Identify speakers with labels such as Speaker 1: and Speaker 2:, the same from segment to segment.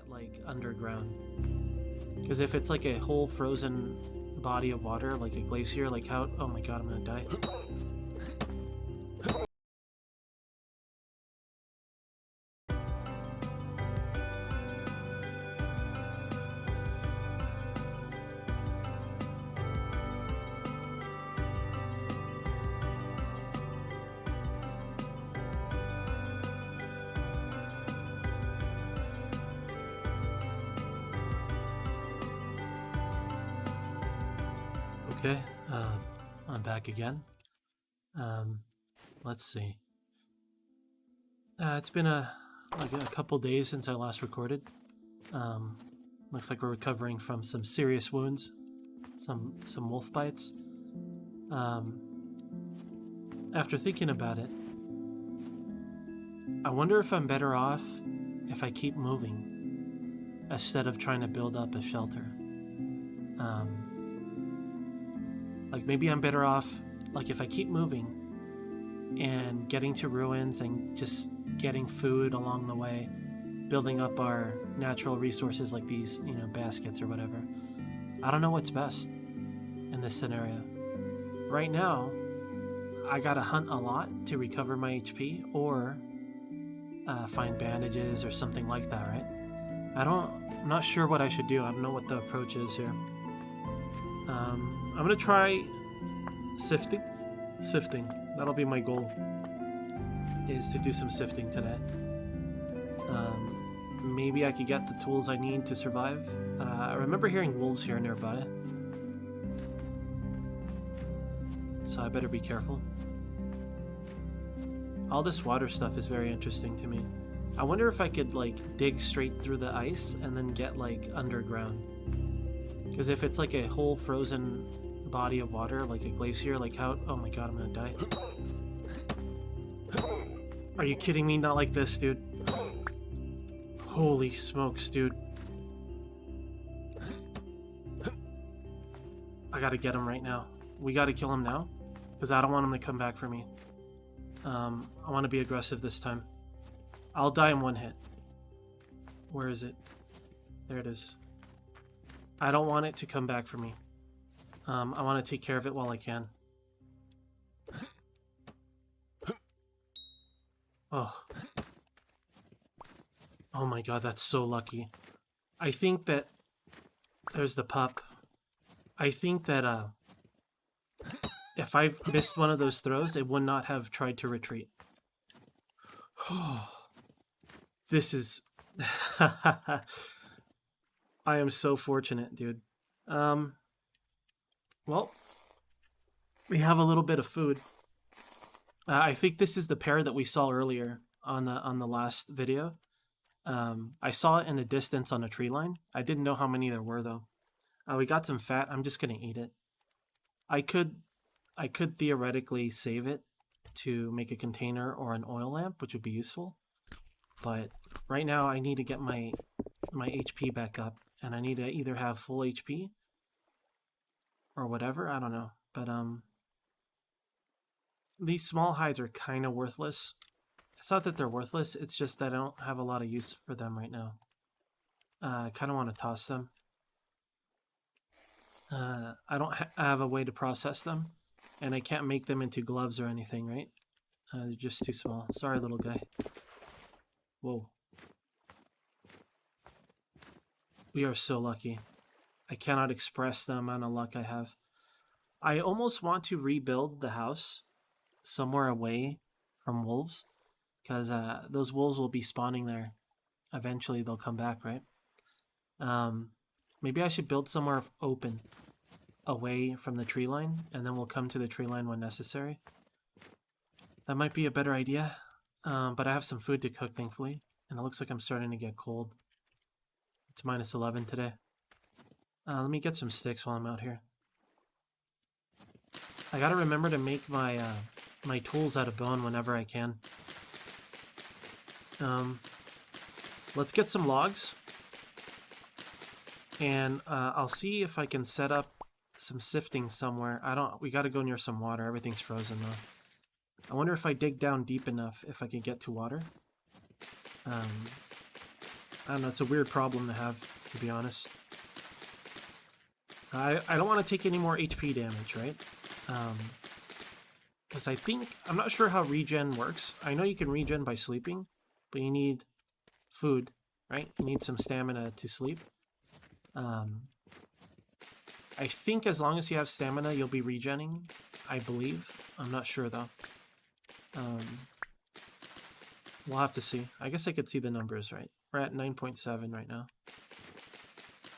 Speaker 1: get like underground. Because if it's like a whole frozen body of water, like a glacier, like how... Oh my god, I'm gonna die. Okay, I'm back again. Let's see. It's been like a couple days since I last recorded. Looks like we're recovering from some serious wounds, some wolf bites. After thinking about it, I wonder if I'm better off if I keep moving instead of trying to build up a shelter. Like maybe I'm better off, like if I keep moving and getting to ruins and just getting food along the way, building up our natural resources like these, you know, baskets or whatever. I don't know what's best in this scenario. Right now, I gotta hunt a lot to recover my HP or find bandages or something like that, right? I'm not sure what I should do. I don't know what the approach is here. I'm gonna try sifting. That'll be my goal, is to do some sifting today. Maybe I could get the tools I need to survive. I remember hearing wolves here nearby, so I better be careful. All this water stuff is very interesting to me. I wonder if I could like dig straight through the ice and then get like underground. Because if it's like a whole frozen body of water, like a glacier, like how... Oh my god, I'm gonna die. Are you kidding me? Not like this, dude. Holy smokes, dude. I gotta get him right now. We gotta kill him now, because I don't want him to come back for me. I want to be aggressive this time. I'll die in one hit. Where is it? There it is. I don't want it to come back for me. I want to take care of it while I can. Oh. Oh my god, that's so lucky. I think that... There's the pup. I think that, if I've missed one of those throws, it would not have tried to retreat. This is... I am so fortunate, dude. Well, we have a little bit of food. I think this is the pair that we saw earlier on the last video. I saw it in the distance on a tree line. I didn't know how many there were though. We got some fat. I'm just gonna eat it. I could theoretically save it to make a container or an oil lamp, which would be useful. But right now I need to get my HP back up, and I need to either have full HP or whatever. I don't know. But these small hides are kind of worthless. It's not that they're worthless, it's just that I don't have a lot of use for them right now. I kind of want to toss them. I don't have a way to process them, and I can't make them into gloves or anything, right? They're just too small. Sorry, little guy. Whoa. We are so lucky. I cannot express the amount of luck I have. I almost want to rebuild the house somewhere away from wolves, because those wolves will be spawning there. Eventually they'll come back, right? Maybe I should build somewhere open, away from the tree line, and then we'll come to the tree line when necessary. That might be a better idea, but I have some food to cook, thankfully, and it looks like I'm starting to get cold. It's -11 today. Let me get some sticks while I'm out here. I gotta remember to make my my tools out of bone whenever I can. Let's get some logs, and I'll see if I can set up some sifting somewhere. We gotta go near some water. Everything's frozen though. I wonder if I dig down deep enough if I can get to water. I don't know, it's a weird problem to have, to be honest. I don't want to take any more HP damage, right? Because I'm not sure how regen works. I know you can regen by sleeping, but you need food, right? You need some stamina to sleep. I think as long as you have stamina, you'll be regenning, I believe. I'm not sure, though. We'll have to see. I guess I could see the numbers, right? We're at 9.7 right now.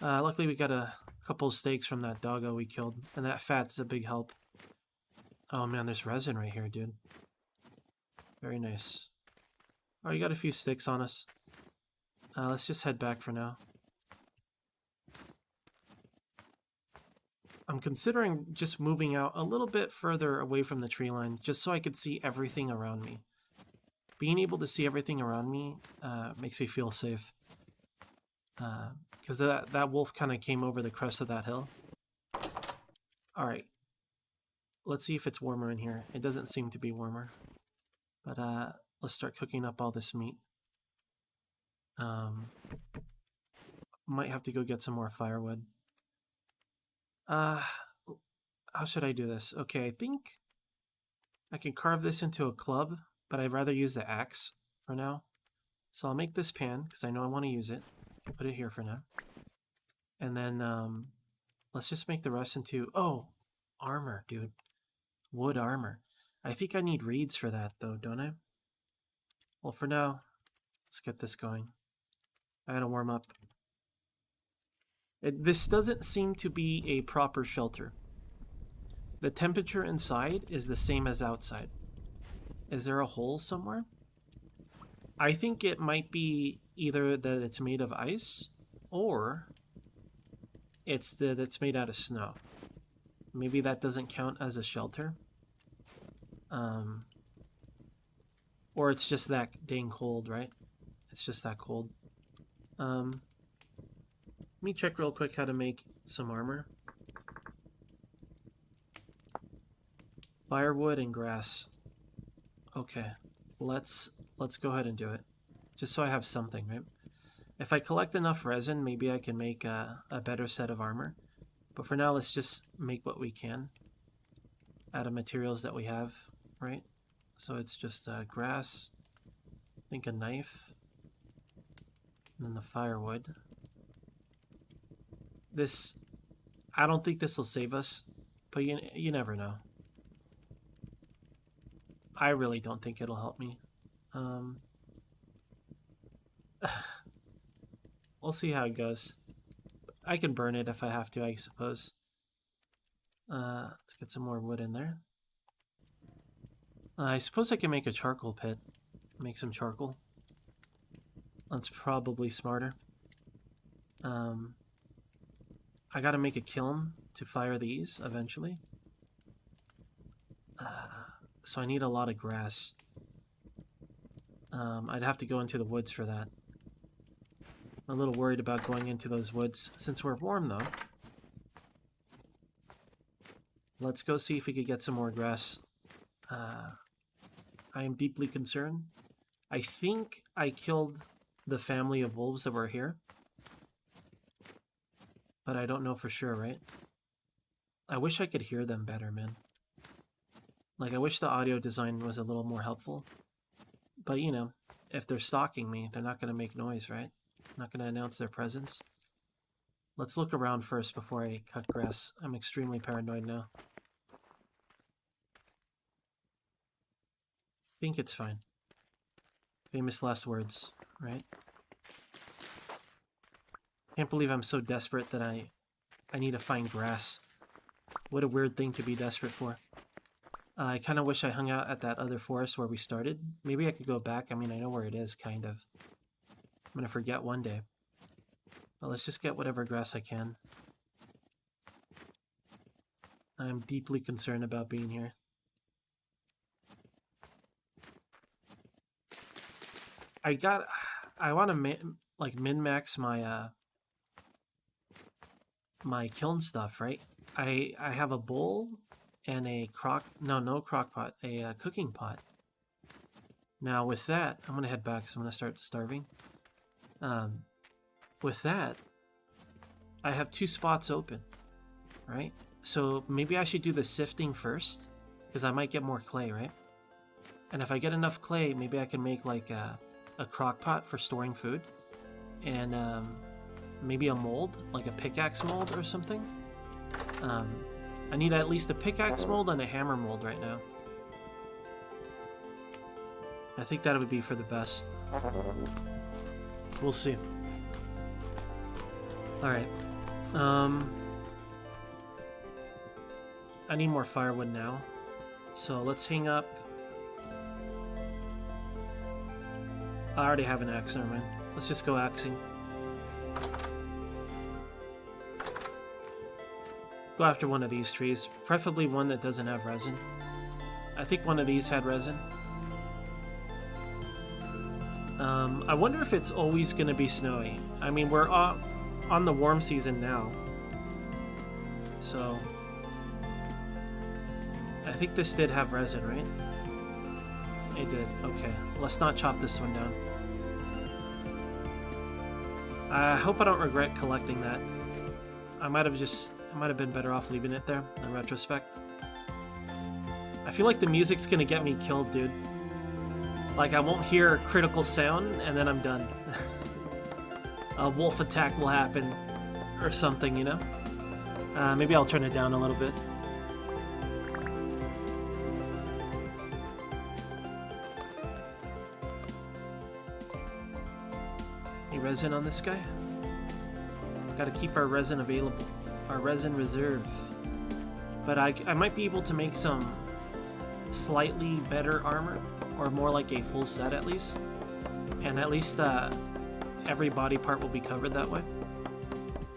Speaker 1: Luckily, we got a couple of steaks from that doggo we killed, and that fat's a big help. Oh man, there's resin right here, dude. Very nice. Oh, you got a few sticks on us. Let's just head back for now. I'm considering just moving out a little bit further away from the tree line, just so I could see everything around me. Being able to see everything around me makes me feel safe. Because that wolf kind of came over the crest of that hill. Alright. Let's see if it's warmer in here. It doesn't seem to be warmer. But let's start cooking up all this meat. Might have to go get some more firewood. How should I do this? Okay, I think I can carve this into a club, but I'd rather use the axe for now. So I'll make this pan, because I know I want to use it. Put it here for now. And then let's just make the rest into... Oh, armor, dude. Wood armor. I think I need reeds for that, though, don't I? Well, for now, let's get this going. I gotta warm up. This doesn't seem to be a proper shelter. The temperature inside is the same as outside. Is there a hole somewhere? I think it might be either that it's made of ice, or it's that it's made out of snow. Maybe that doesn't count as a shelter. Or it's just that dang cold, right? It's just that cold. Let me check real quick how to make some armor. Firewood and grass. Okay, let's go ahead and do it. Just so I have something, right? If I collect enough resin, maybe I can make a better set of armor. But for now, let's just make what we can out of materials that we have, right? So it's just grass, I think a knife, and then the firewood. This, I don't think this will save us, but you never know. I really don't think it'll help me. We'll see how it goes. I can burn it if I have to, I suppose. Let's get some more wood in there. I suppose I can make a charcoal pit. Make some charcoal. That's probably smarter. I gotta make a kiln to fire these eventually. So I need a lot of grass. I'd have to go into the woods for that. I'm a little worried about going into those woods since we're warm, though. Let's go see if we could get some more grass. I am deeply concerned. I think I killed the family of wolves that were here. But I don't know for sure, right? I wish I could hear them better, man. Like, I wish the audio design was a little more helpful. But, you know, if they're stalking me, they're not going to make noise, right? Not going to announce their presence. Let's look around first before I cut grass. I'm extremely paranoid now. I think it's fine. Famous last words, right? Can't believe I'm so desperate that I need to find grass. What a weird thing to be desperate for. I kind of wish I hung out at that other forest where we started. Maybe I could go back. I mean, I know where it is, kind of. I'm going to forget one day. But let's just get whatever grass I can. I'm deeply concerned about being here. I want to min-max my my kiln stuff, right? I have a bowl and a no crock pot, a cooking pot. Now with that, I'm gonna head back because I'm gonna start starving. with that, I have 2 spots open, right? So maybe I should do the sifting first, because I might get more clay, right? And if I get enough clay, maybe I can make like a crock pot for storing food, and maybe a mold, like a pickaxe mold or something. I need at least a pickaxe mold and a hammer mold right now. I think that would be for the best. We'll see. Alright. I need more firewood now. So let's hang up. I already have an axe, never mind. Let's just go axing. Go after one of these trees, preferably one that doesn't have resin. I think one of these had resin. I wonder if it's always going to be snowy. I mean, we're on the warm season now. So, I think this did have resin, right? It did. Okay, let's not chop this one down. I hope I don't regret collecting that. I might have been better off leaving it there in retrospect. I feel like the music's gonna get me killed, dude. Like, I won't hear a critical sound, and then I'm done. A wolf attack will happen, or something, you know? Maybe I'll turn it down a little bit. Any resin on this guy? Gotta keep our resin available. Our resin reserve. But I might be able to make some slightly better armor, or more like a full set at least. And at least every body part will be covered that way.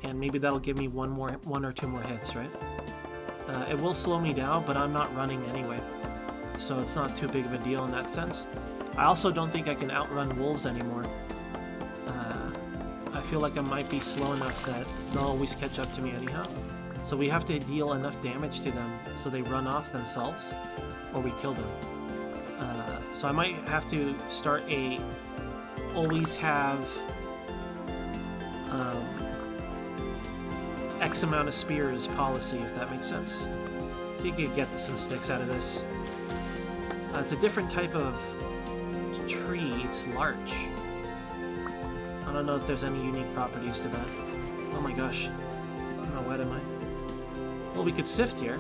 Speaker 1: And maybe that'll give me one or two more hits, right? It will slow me down, but I'm not running anyway. So it's not too big of a deal in that sense. I also don't think I can outrun wolves anymore. I feel like I might be slow enough that they'll always catch up to me anyhow. So we have to deal enough damage to them so they run off themselves, or we kill them. So I might have to start a always have X amount of spears policy, if that makes sense. So you could get some sticks out of this. It's a different type of tree. It's larch. I don't know if there's any unique properties to that. Oh my gosh. How wet am I? Well, we could sift here,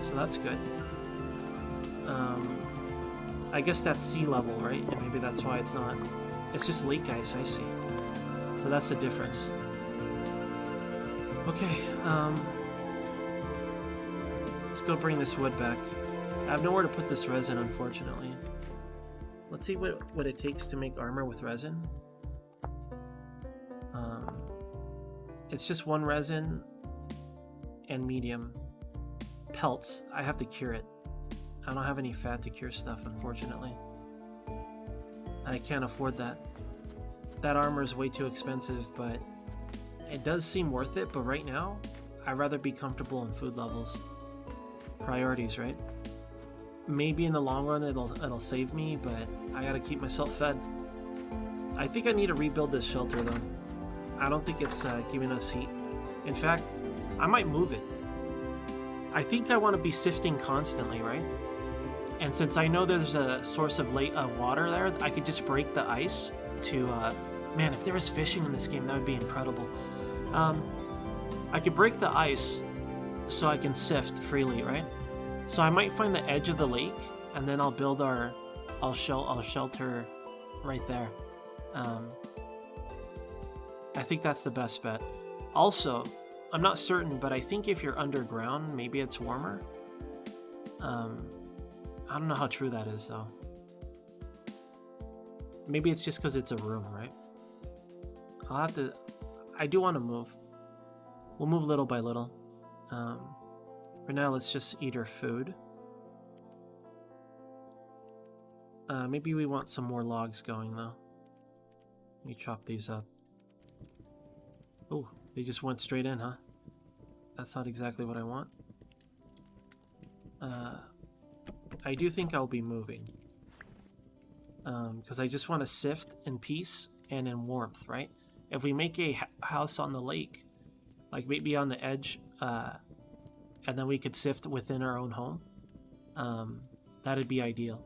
Speaker 1: so that's good. I guess that's sea level, right? And maybe that's why it's not. It's just lake ice, I see. So that's the difference. Okay, let's go bring this wood back. I have nowhere to put this resin, unfortunately. Let's see what it takes to make armor with resin. It's just one resin and medium. Pelts, I have to cure it. I don't have any fat to cure stuff, unfortunately. I can't afford that. That armor is way too expensive, but it does seem worth it. But right now, I'd rather be comfortable in food levels. Priorities, right? Maybe in the long run it'll save me, but I gotta keep myself fed. I think I need to rebuild this shelter though. I don't think it's giving us heat. In fact, I might move it. I think I want to be sifting constantly, right? And since I know there's a source of water there, I could just break the ice to... man, if there was fishing in this game, that would be incredible. I could break the ice so I can sift freely, right? So I might find the edge of the lake, and then I'll build I'll shelter right there. I think that's the best bet. Also, I'm not certain, but I think if you're underground, maybe it's warmer. I don't know how true that is, though. Maybe it's just because it's a room, right? I'll have to... I do want to move. We'll move little by little. For now, let's just eat our food. Maybe we want some more logs going, though. Let me chop these up. Oh, they just went straight in, huh? That's not exactly what I want. I do think I'll be moving. Because I just want to sift in peace and in warmth, right? if we make a house on the lake, like maybe on the edge, and then we could sift within our own home, that'd be ideal,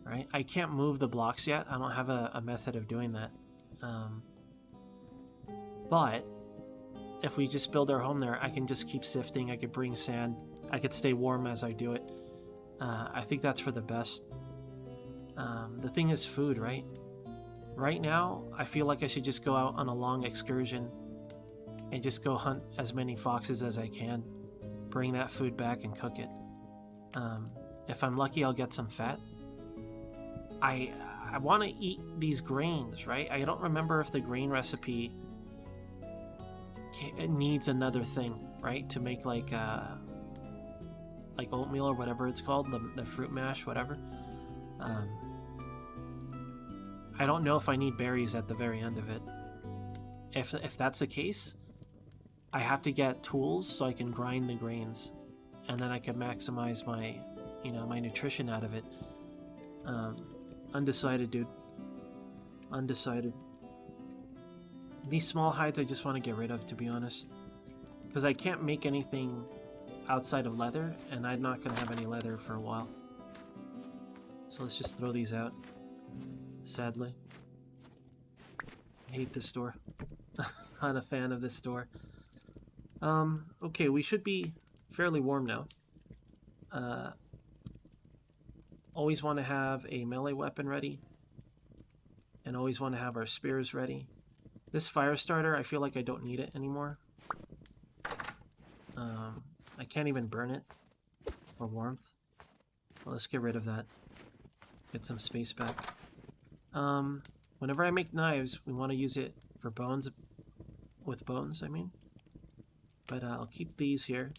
Speaker 1: right? I can't move the blocks yet. I don't have a method of doing that. But if we just build our home there, I can just keep sifting. I could bring sand. I could stay warm as I do it. I think that's for the best. The thing is food, right? Right now, I feel like I should just go out on a long excursion and just go hunt as many foxes as I can. Bring that food back and cook it. If I'm lucky, I'll get some fat. I want to eat these grains, right? I don't remember if the grain recipe needs another thing, right? To make like oatmeal or whatever it's called, the fruit mash, whatever. I don't know if I need berries at the very end of it. If that's the case, I have to get tools so I can grind the grains, and then I can maximize my, my nutrition out of it. Undecided, dude. Undecided. These small hides I just want to get rid of, to be honest, because I can't make anything outside of leather, and I'm not going to have any leather for a while. So let's just throw these out. Sadly. I hate this store. Not a fan of this store. Okay, we should be fairly warm now. Always want to have a melee weapon ready. And always want to have our spears ready. This fire starter, I feel like I don't need it anymore. I can't even burn it for warmth. Well, let's get rid of that. Get some space back. Whenever I make knives, we want to use it for bones, with bones, I mean. But I'll keep these here.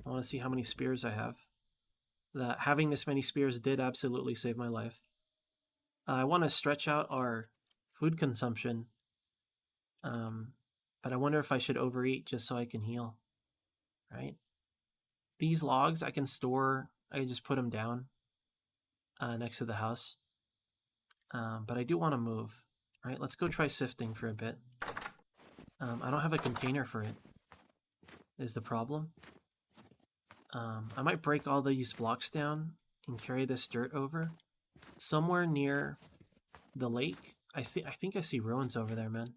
Speaker 1: I want to see how many spears I have. Having this many spears did absolutely save my life. I want to stretch out our food consumption, but I wonder if I should overeat just so I can heal, right? These logs I can store, I can just put them down next to the house. But I do want to move. Right, let's go try sifting for a bit. I don't have a container for it, is the problem. I might break all these blocks down and carry this dirt over. Somewhere near the lake. I think I see ruins over there, man.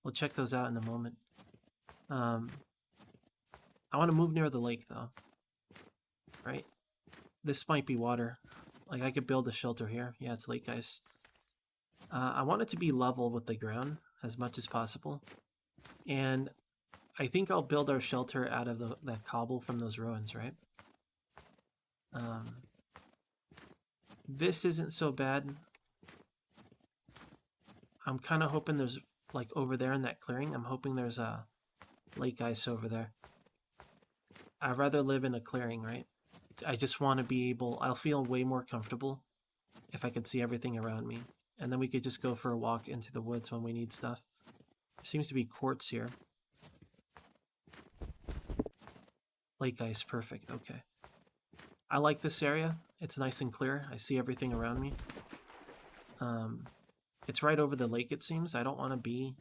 Speaker 1: We'll check those out in a moment. I want to move near the lake, though. Right? This might be water. Like, I could build a shelter here. Yeah, it's lake ice. I want it to be level with the ground as much as possible. And I think I'll build our shelter out of that cobble from those ruins, right? This isn't so bad. I'm kind of hoping there's, like, over there in that clearing, I'm hoping there's a lake ice over there. I'd rather live in a clearing, right? I just want to be able, I'll feel way more comfortable if I can see everything around me. And then we could just go for a walk into the woods when we need stuff. There seems to be quartz here. Lake ice, perfect, okay. I like this area. It's nice and clear. I see everything around me. It's right over the lake, it seems. I don't want to be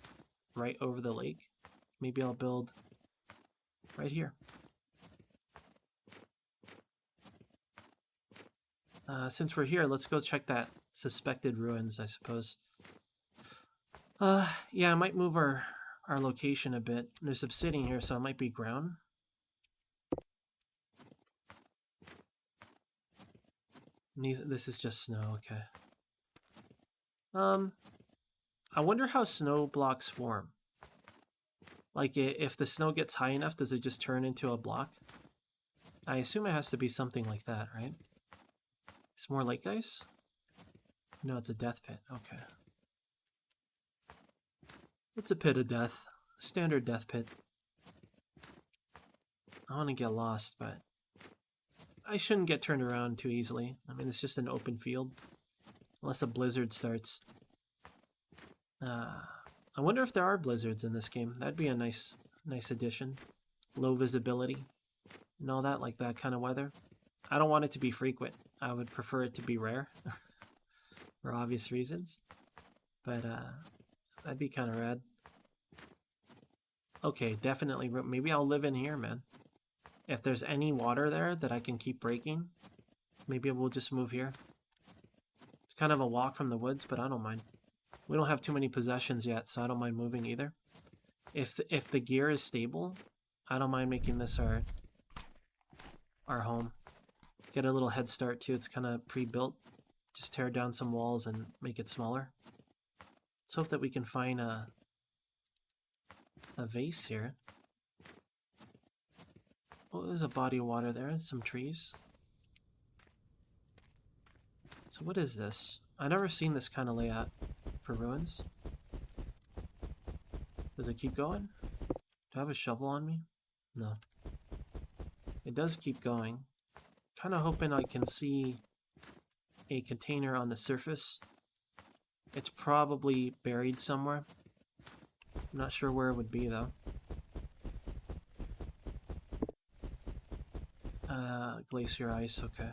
Speaker 1: right over the lake. Maybe I'll build right here. Since we're here, let's go check that suspected ruins, I suppose. Yeah, I might move our location a bit. There's obsidian here, so it might be ground. This is just snow, okay. I wonder how snow blocks form. Like, if the snow gets high enough, does it just turn into a block? I assume it has to be something like that, right? It's more lake ice? No, it's a death pit. Okay. It's a pit of death. Standard death pit. I want to get lost, but I shouldn't get turned around too easily. I mean, it's just an open field. Unless a blizzard starts. I wonder if there are blizzards in this game. That'd be a nice addition. Low visibility and all that, like that kind of weather. I don't want it to be frequent. I would prefer it to be rare for obvious reasons. But that'd be kind of rad. Okay, definitely. Maybe I'll live in here, man. If there's any water there that I can keep breaking, maybe we'll just move here. It's kind of a walk from the woods, but I don't mind. We don't have too many possessions yet, so I don't mind moving either. If the gear is stable, I don't mind making this our home. Get a little head start too. It's kind of pre-built. Just tear down some walls and make it smaller. Let's hope that we can find a vase here. Oh, there's a body of water there and some trees. So what is this? I've never seen this kind of layout for ruins. Does it keep going? Do I have a shovel on me? No. It does keep going. Kind of hoping I can see a container on the surface. It's probably buried somewhere. I'm not sure where it would be though. Glacier ice, okay.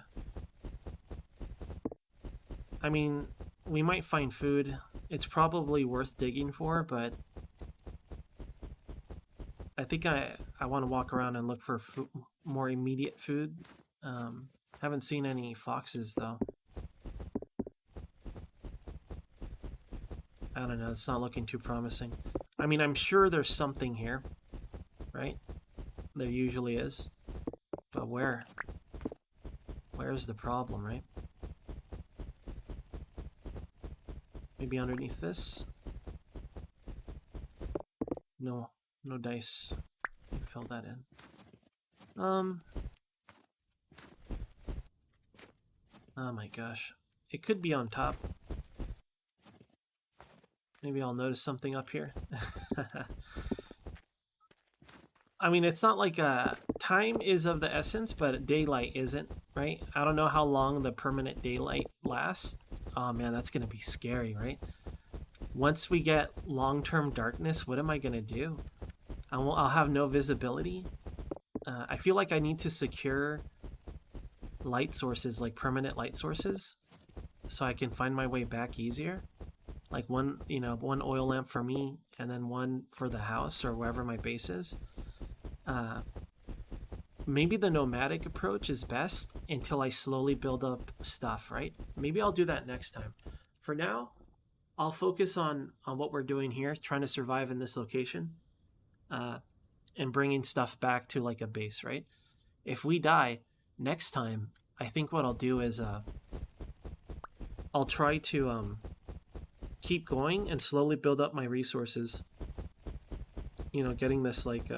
Speaker 1: I mean, we might find food. It's probably worth digging for, but I think I want to walk around and look for more immediate food. Haven't seen any foxes though. I don't know, it's not looking too promising. I mean, I'm sure there's something here, right? There usually is. But where? Where's the problem, right? Maybe underneath this? No, no dice. Fill that in. Oh my gosh. It could be on top. Maybe I'll notice something up here. I mean, it's not like time is of the essence, but daylight isn't, right? I don't know how long the permanent daylight lasts. Oh man, that's going to be scary, right? Once we get long-term darkness, what am I going to do? I'll have no visibility. I feel like I need to secure light sources, like permanent light sources, so I can find my way back easier. Like one oil lamp for me, and then one for the house or wherever my base is. Maybe the nomadic approach is best until I slowly build up stuff, right? Maybe I'll do that next time. For now, I'll focus on what we're doing here, trying to survive in this location, and bringing stuff back to like a base, right? If we die next time, I think what I'll do is I'll try to keep going and slowly build up my resources. You know, getting this like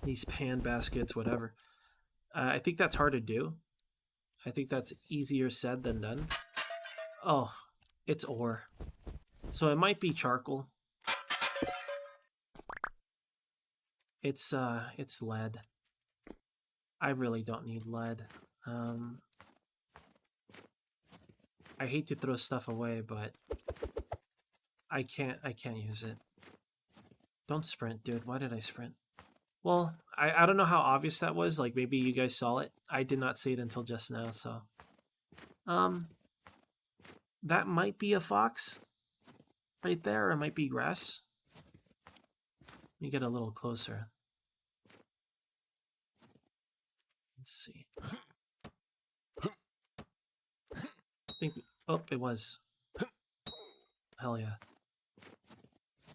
Speaker 1: these pan baskets, whatever. I think that's hard to do. I think that's easier said than done. Oh, it's ore. So it might be charcoal. It's lead. I really don't need lead. I hate to throw stuff away, but I can't use it. Don't sprint, dude. Why did I sprint? Well, I don't know how obvious that was. Like, maybe you guys saw it. I did not see it until just now, so. That might be a fox right there, or it might be grass. Let me get a little closer. Let's see. I think, oh, it was. Hell yeah.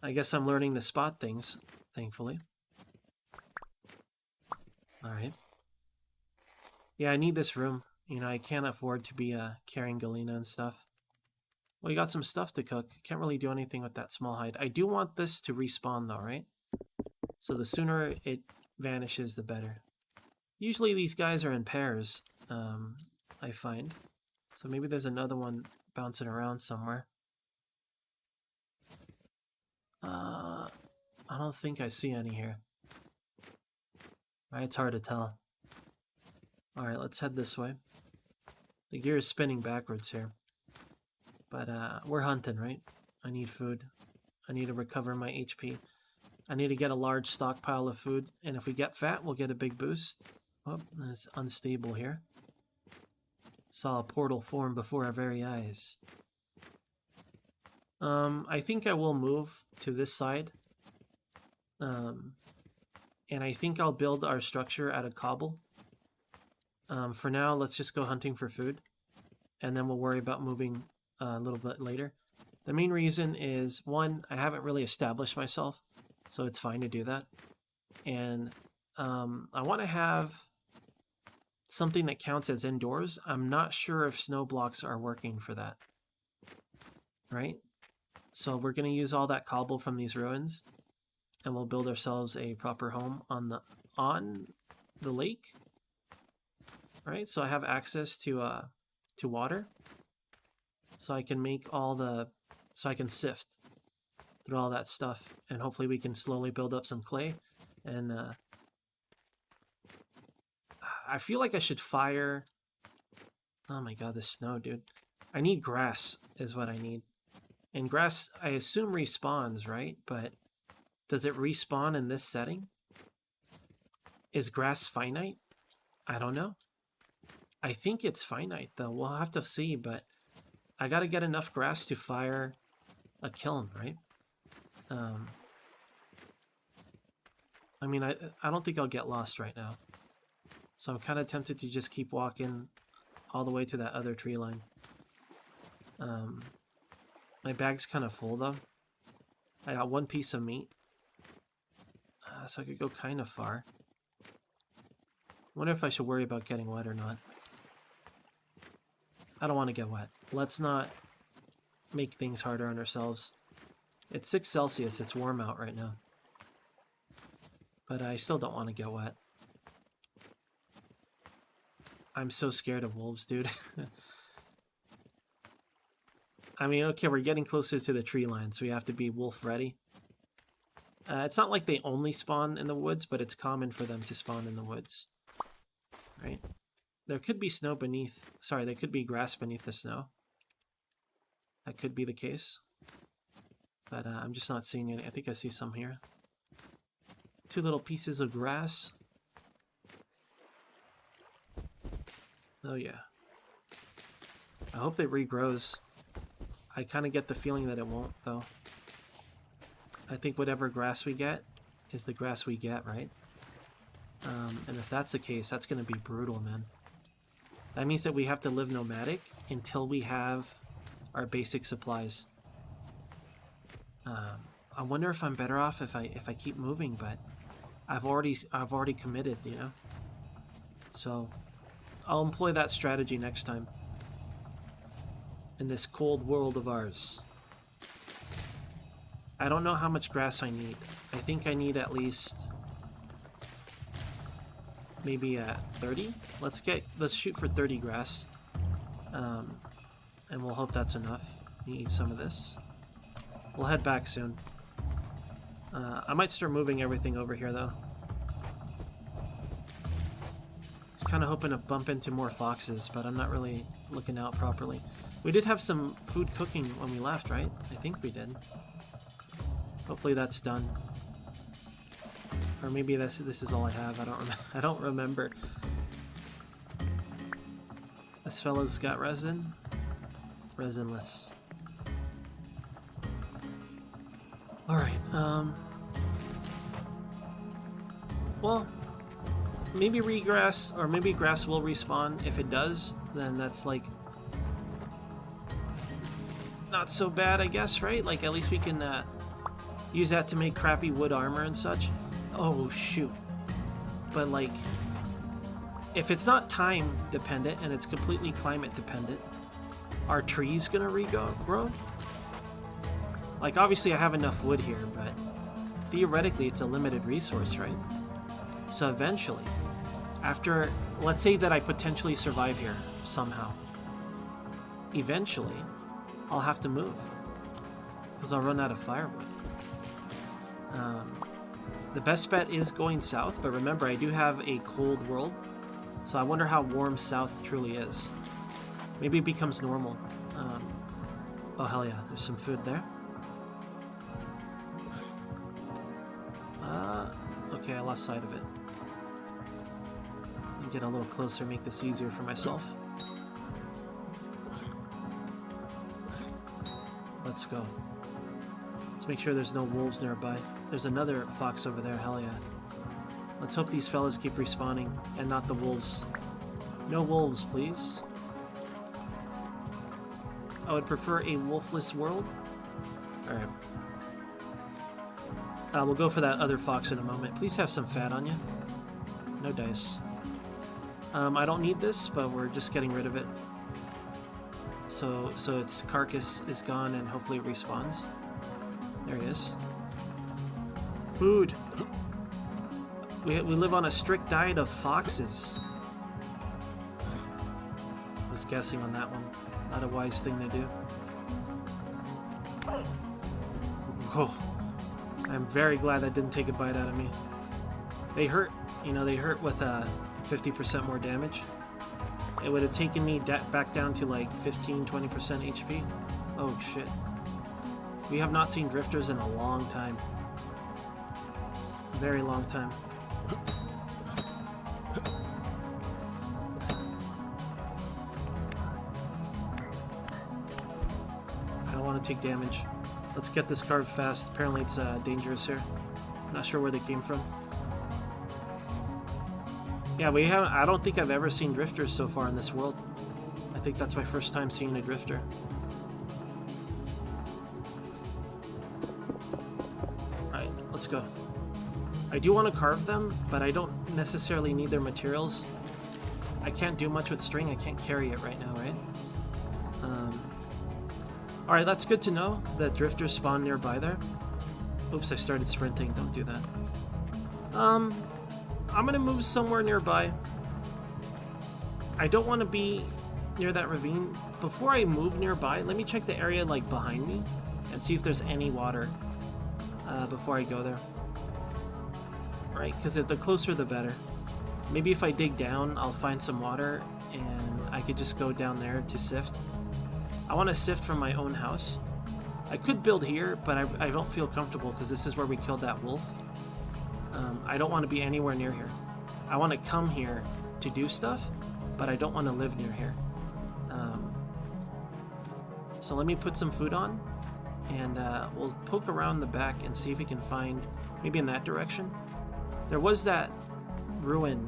Speaker 1: I guess I'm learning to spot things, thankfully. Alright. Yeah, I need this room. You know, I can't afford to be carrying Galena and stuff. Well, you got some stuff to cook. Can't really do anything with that small hide. I do want this to respawn though, right? So the sooner it vanishes, the better. Usually these guys are in pairs, I find. So maybe there's another one bouncing around somewhere. I don't think I see any here. Right, it's hard to tell. Alright, let's head this way. The gear is spinning backwards here. But we're hunting, right? I need food. I need to recover my HP. I need to get a large stockpile of food. And if we get fat, we'll get a big boost. Oh, it's unstable here. Saw a portal form before our very eyes. I think I will move to this side. And I think I'll build our structure out of cobble. For now, let's just go hunting for food, and then we'll worry about moving a little bit later. The main reason is, one, I haven't really established myself, so it's fine to do that. And I want to have something that counts as indoors. I'm not sure if snow blocks are working for that. Right? So we're going to use all that cobble from these ruins, and we'll build ourselves a proper home on the lake. Right? So I have access to water. So I can make so I can sift through all that stuff, and hopefully we can slowly build up some clay. And I feel like I should fire. Oh my god, this snow, dude. I need grass is what I need. And grass, I assume, respawns, right? But does it respawn in this setting? Is grass finite? I don't know. I think it's finite, though. We'll have to see, but I gotta get enough grass to fire a kiln, right? I mean, I don't think I'll get lost right now. So I'm kind of tempted to just keep walking all the way to that other tree line. My bag's kind of full, though. I got one piece of meat. So I could go kind of far. Wonder if I should worry about getting wet or not. I don't want to get wet. Let's not make things harder on ourselves. It's 6 Celsius. It's warm out right now. But I still don't want to get wet. I'm so scared of wolves, dude. I mean, okay, we're getting closer to the tree line, so we have to be wolf ready. It's not like they only spawn in the woods, but it's common for them to spawn in the woods. Right? There could be snow beneath... Sorry, there could be grass beneath the snow. That could be the case. But I'm just not seeing any. I think I see some here. 2 little pieces of grass. Oh yeah. I hope it regrows. I kind of get the feeling that it won't, though. I think whatever grass we get is the grass we get, right? And if that's the case, that's going to be brutal, man. That means that we have to live nomadic until we have our basic supplies. I wonder if I'm better off if I keep moving, but I've already committed, you know. So I'll employ that strategy next time in this cold world of ours. I don't know how much grass I need. I think I need at least maybe 30. Let's shoot for 30 grass, and we'll hope that's enough. Eat some of this. We'll head back soon. I might start moving everything over here, though. I was kind of hoping to bump into more foxes, but I'm not really looking out properly. We did have some food cooking when we left, right? I think we did. Hopefully that's done. Or maybe this is all I have. I don't remember. This fella's got resin. Resinless. Alright, well, maybe regrass, or maybe grass will respawn. If it does, then that's, like, not so bad, I guess, right? Like, at least we can, use that to make crappy wood armor and such. Oh, shoot. But, like, if it's not time dependent and it's completely climate dependent, are trees gonna regrow? Like, obviously I have enough wood here, but theoretically it's a limited resource, right? So eventually, after, let's say that I potentially survive here somehow, eventually I'll have to move because I'll run out of firewood. The best bet is going south, but remember I do have a cold world, so I wonder how warm south truly is. Maybe it becomes normal. Oh hell yeah, there's some food there. Okay, I lost sight of it. Let me get a little closer, make this easier for myself. Let's go. Let's make sure there's no wolves nearby. There's another fox over there, hell yeah. Let's hope these fellas keep respawning, and not the wolves. No wolves, please. I would prefer a wolfless world. Alright. We'll go for that other fox in a moment. Please have some fat on you. No dice. I don't need this, but we're just getting rid of it. So its carcass is gone and hopefully it respawns. There he is. Food. We live on a strict diet of foxes. I was guessing on that one. Not a wise thing to do. Oh, I'm very glad that didn't take a bite out of me. They hurt, you know, they hurt with 50% more damage. It would have taken me back down to like 15-20% HP. Oh shit. We have not seen drifters in a long time. A very long time. I don't want to take damage. Let's get this carved fast. Apparently it's dangerous here. Not sure where they came from. Yeah, we haven't. I don't think I've ever seen drifters so far in this world. I think that's my first time seeing a drifter. Alright, let's go. I do want to carve them, but I don't necessarily need their materials. I can't do much with string. I can't carry it right now, right? Alright, that's good to know that drifters spawn nearby there. Oops, I started sprinting. Don't do that. I'm gonna move somewhere nearby. I don't want to be near that ravine. Before I move nearby, let me check the area like behind me and see if there's any water before I go there. Right, because the closer the better. Maybe if I dig down, I'll find some water and I could just go down there to sift. I want to sift from my own house. I could build here, but I don't feel comfortable because this is where we killed that wolf. I don't want to be anywhere near here. I want to come here to do stuff, but I don't want to live near here. So let me put some food on, and we'll poke around the back and see if we can find, maybe in that direction. There was that ruin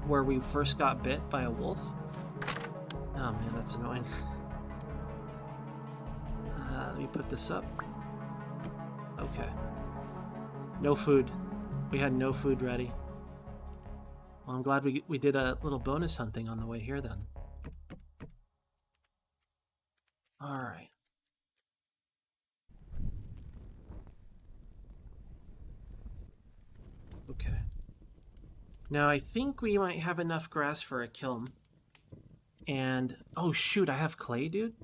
Speaker 1: where we first got bit by a wolf. Oh man, that's annoying. Let me put this up. Okay. No food. We had no food ready. Well, I'm glad we did a little bonus hunting on the way here then. Alright. Okay. Now I think we might have enough grass for a kiln. And, oh shoot, I have clay, dude?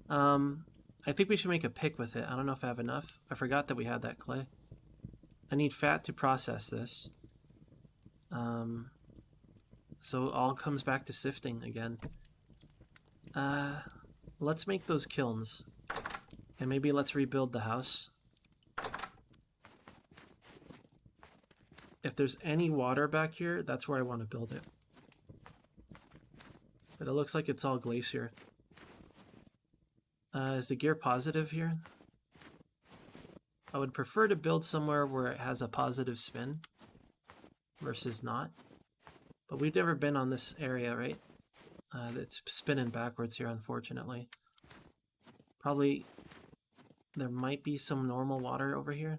Speaker 1: I think we should make a pick with it. I don't know if I have enough. I forgot that we had that clay. I need fat to process this. So it all comes back to sifting again. Let's make those kilns. And maybe let's rebuild the house. If there's any water back here, that's where I want to build it. But it looks like it's all glacier. Is the gear positive here? I would prefer to build somewhere where it has a positive spin versus not. But we've never been on this area, right? It's spinning backwards here, unfortunately. Probably there might be some normal water over here.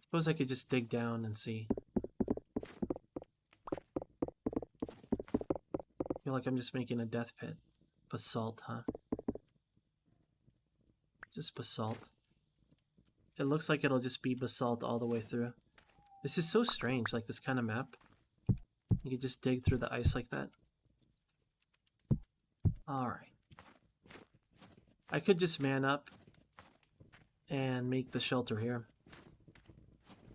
Speaker 1: Suppose I could just dig down and see. I feel like I'm just making a death pit. Basalt, huh? Just basalt. It looks like it'll just be basalt all the way through. This is so strange, like this kind of map. You could just dig through the ice like that. Alright. I could just man up and make the shelter here.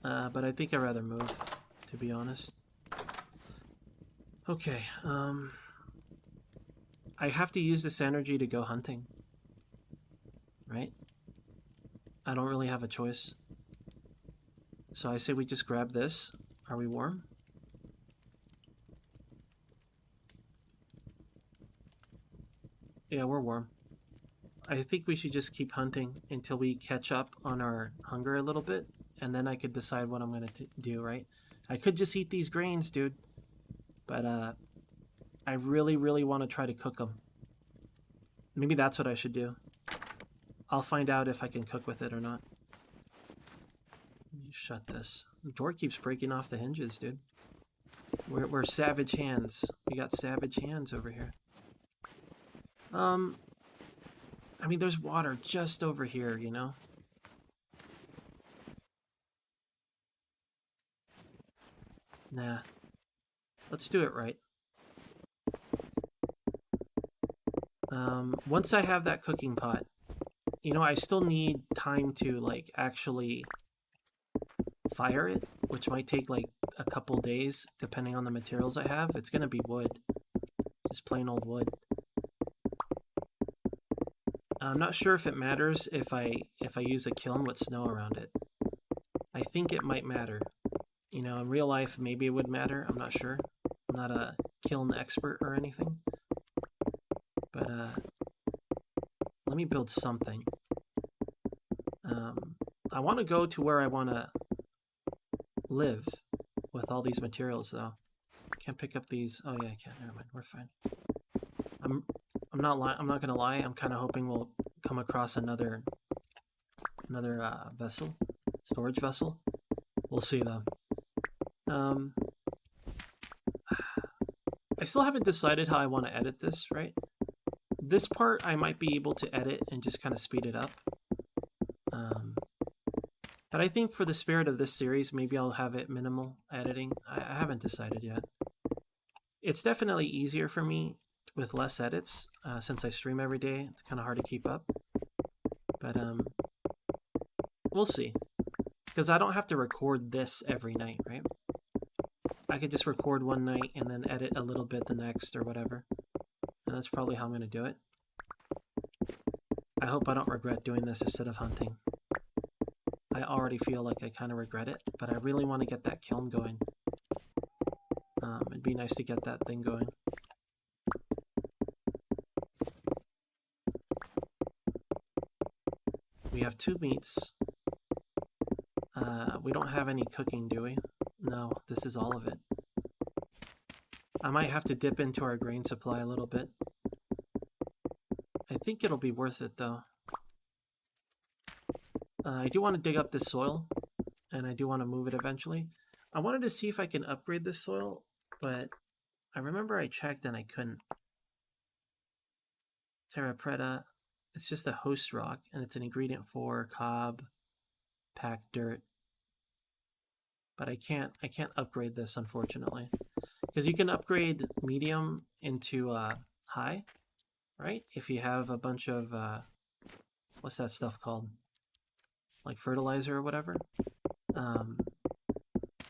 Speaker 1: But I think I'd rather move, to be honest. Okay, I have to use this energy to go hunting. Right? I don't really have a choice. So I say we just grab this. Are we warm? Yeah, we're warm. I think we should just keep hunting until we catch up on our hunger a little bit, and then I could decide what I'm gonna do. Right? I could just eat these grains, dude, but I really, really want to try to cook them. Maybe that's what I should do. I'll find out if I can cook with it or not. Let me shut this. The door keeps breaking off the hinges, dude. We're savage hands. We got savage hands over here. I mean, there's water just over here, you know? Nah. Let's do it right. Once I have that cooking pot, you know, I still need time to, like, actually fire it, which might take, like, a couple days, depending on the materials I have. It's gonna be wood. Just plain old wood. I'm not sure if it matters if I use a kiln with snow around it. I think it might matter. You know, in real life, maybe it would matter. I'm not sure. I'm not a kiln expert or anything. But let me build something. I want to go to where I want to live with all these materials, though. Can't pick up these. Oh yeah, I can. Never mind. We're fine. I'm not gonna lie. I'm kind of hoping we'll come across another vessel, storage vessel. We'll see though. I still haven't decided how I want to edit this. Right. This part I might be able to edit and just kind of speed it up. But I think for the spirit of this series, maybe I'll have it minimal editing. I haven't decided yet. It's definitely easier for me with less edits since I stream every day. It's kind of hard to keep up. But we'll see. Because I don't have to record this every night, right? I could just record one night and then edit a little bit the next or whatever. And that's probably how I'm going to do it. I hope I don't regret doing this instead of hunting. I already feel like I kind of regret it, but I really want to get that kiln going. It'd be nice to get that thing going. We have 2 meats. We don't have any cooking, do we? No, this is all of it. I might have to dip into our grain supply a little bit. I think it'll be worth it, though. I do want to dig up this soil, and I do want to move it eventually. I wanted to see if I can upgrade this soil, but I remember I checked and I couldn't. Terra Preta, it's just a host rock, and it's an ingredient for cob, packed dirt. But I can't upgrade this, unfortunately. Because you can upgrade medium into high, right? If you have a bunch of, what's that stuff called? Like fertilizer or whatever.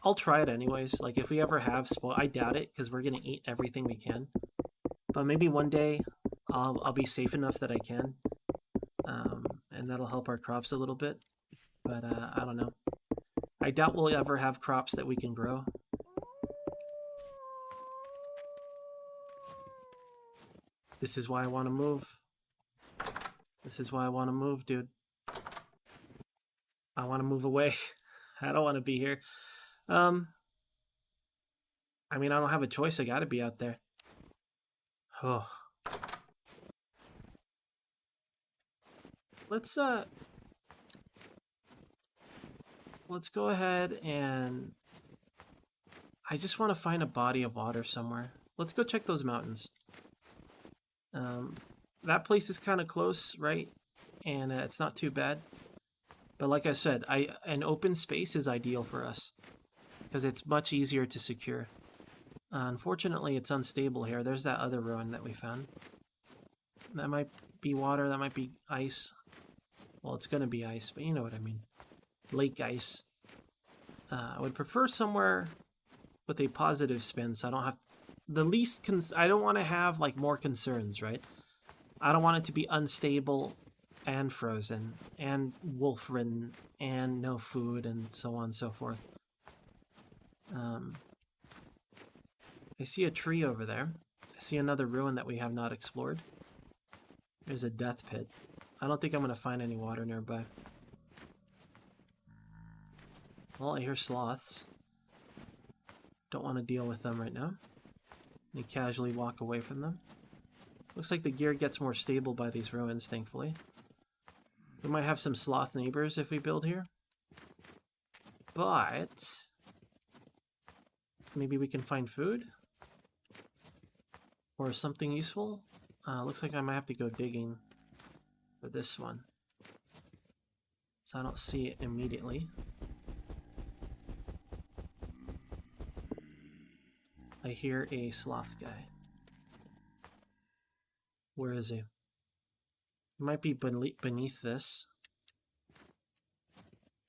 Speaker 1: I'll try it anyways. Like if we ever have spoil, I doubt it because we're gonna eat everything we can. But maybe one day I'll be safe enough that I can, and that'll help our crops a little bit. But I don't know. I doubt we'll ever have crops that we can grow. This is why I want to move. This is why I want to move, dude. I want to move away. I don't want to be here. I mean, I don't have a choice. I got to be out there. Oh. Let's go ahead and I just want to find a body of water somewhere. Let's go check those mountains. That place is kind of close, right? And it's not too bad. But like I said, an open space is ideal for us because it's much easier to secure. Unfortunately, it's unstable here. There's that other ruin that we found. That might be water, that might be ice. Well, it's going to be ice, but you know what I mean. Lake ice. I would prefer somewhere with a positive spin so I don't have the least... I don't want to have like more concerns, right? I don't want it to be unstable and frozen and wolf-ridden and no food and so on and so forth. I see a tree over there. I see another ruin that we have not explored. There's a death pit. I don't think I'm going to find any water nearby. Well, I hear sloths. Don't want to deal with them right now. They casually walk away from them. Looks like the gear gets more stable by these ruins, thankfully. We might have some sloth neighbors if we build here. But maybe we can find food? Or something useful? Looks like I might have to go digging for this one. So I don't see it immediately. I hear a sloth guy. Where is he? He might be beneath this.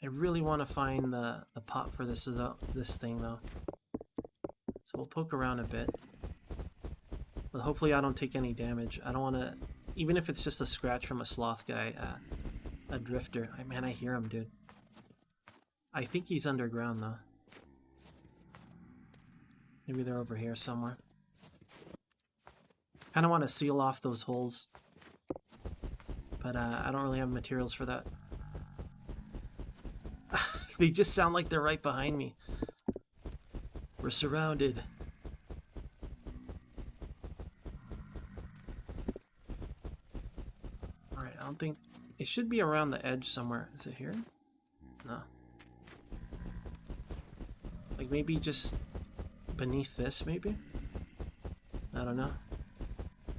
Speaker 1: I really want to find the pot for this thing though. So we'll poke around a bit. But hopefully I don't take any damage. I don't want to, even if it's just a scratch from a sloth guy, a drifter. Man, I hear him, dude. I think he's underground though. Maybe they're over here somewhere. Kind of want to seal off those holes. But I don't really have materials for that. They just sound like they're right behind me. We're surrounded. Alright, I don't think... It should be around the edge somewhere. Is it here? No. Like maybe just beneath this, maybe? I don't know.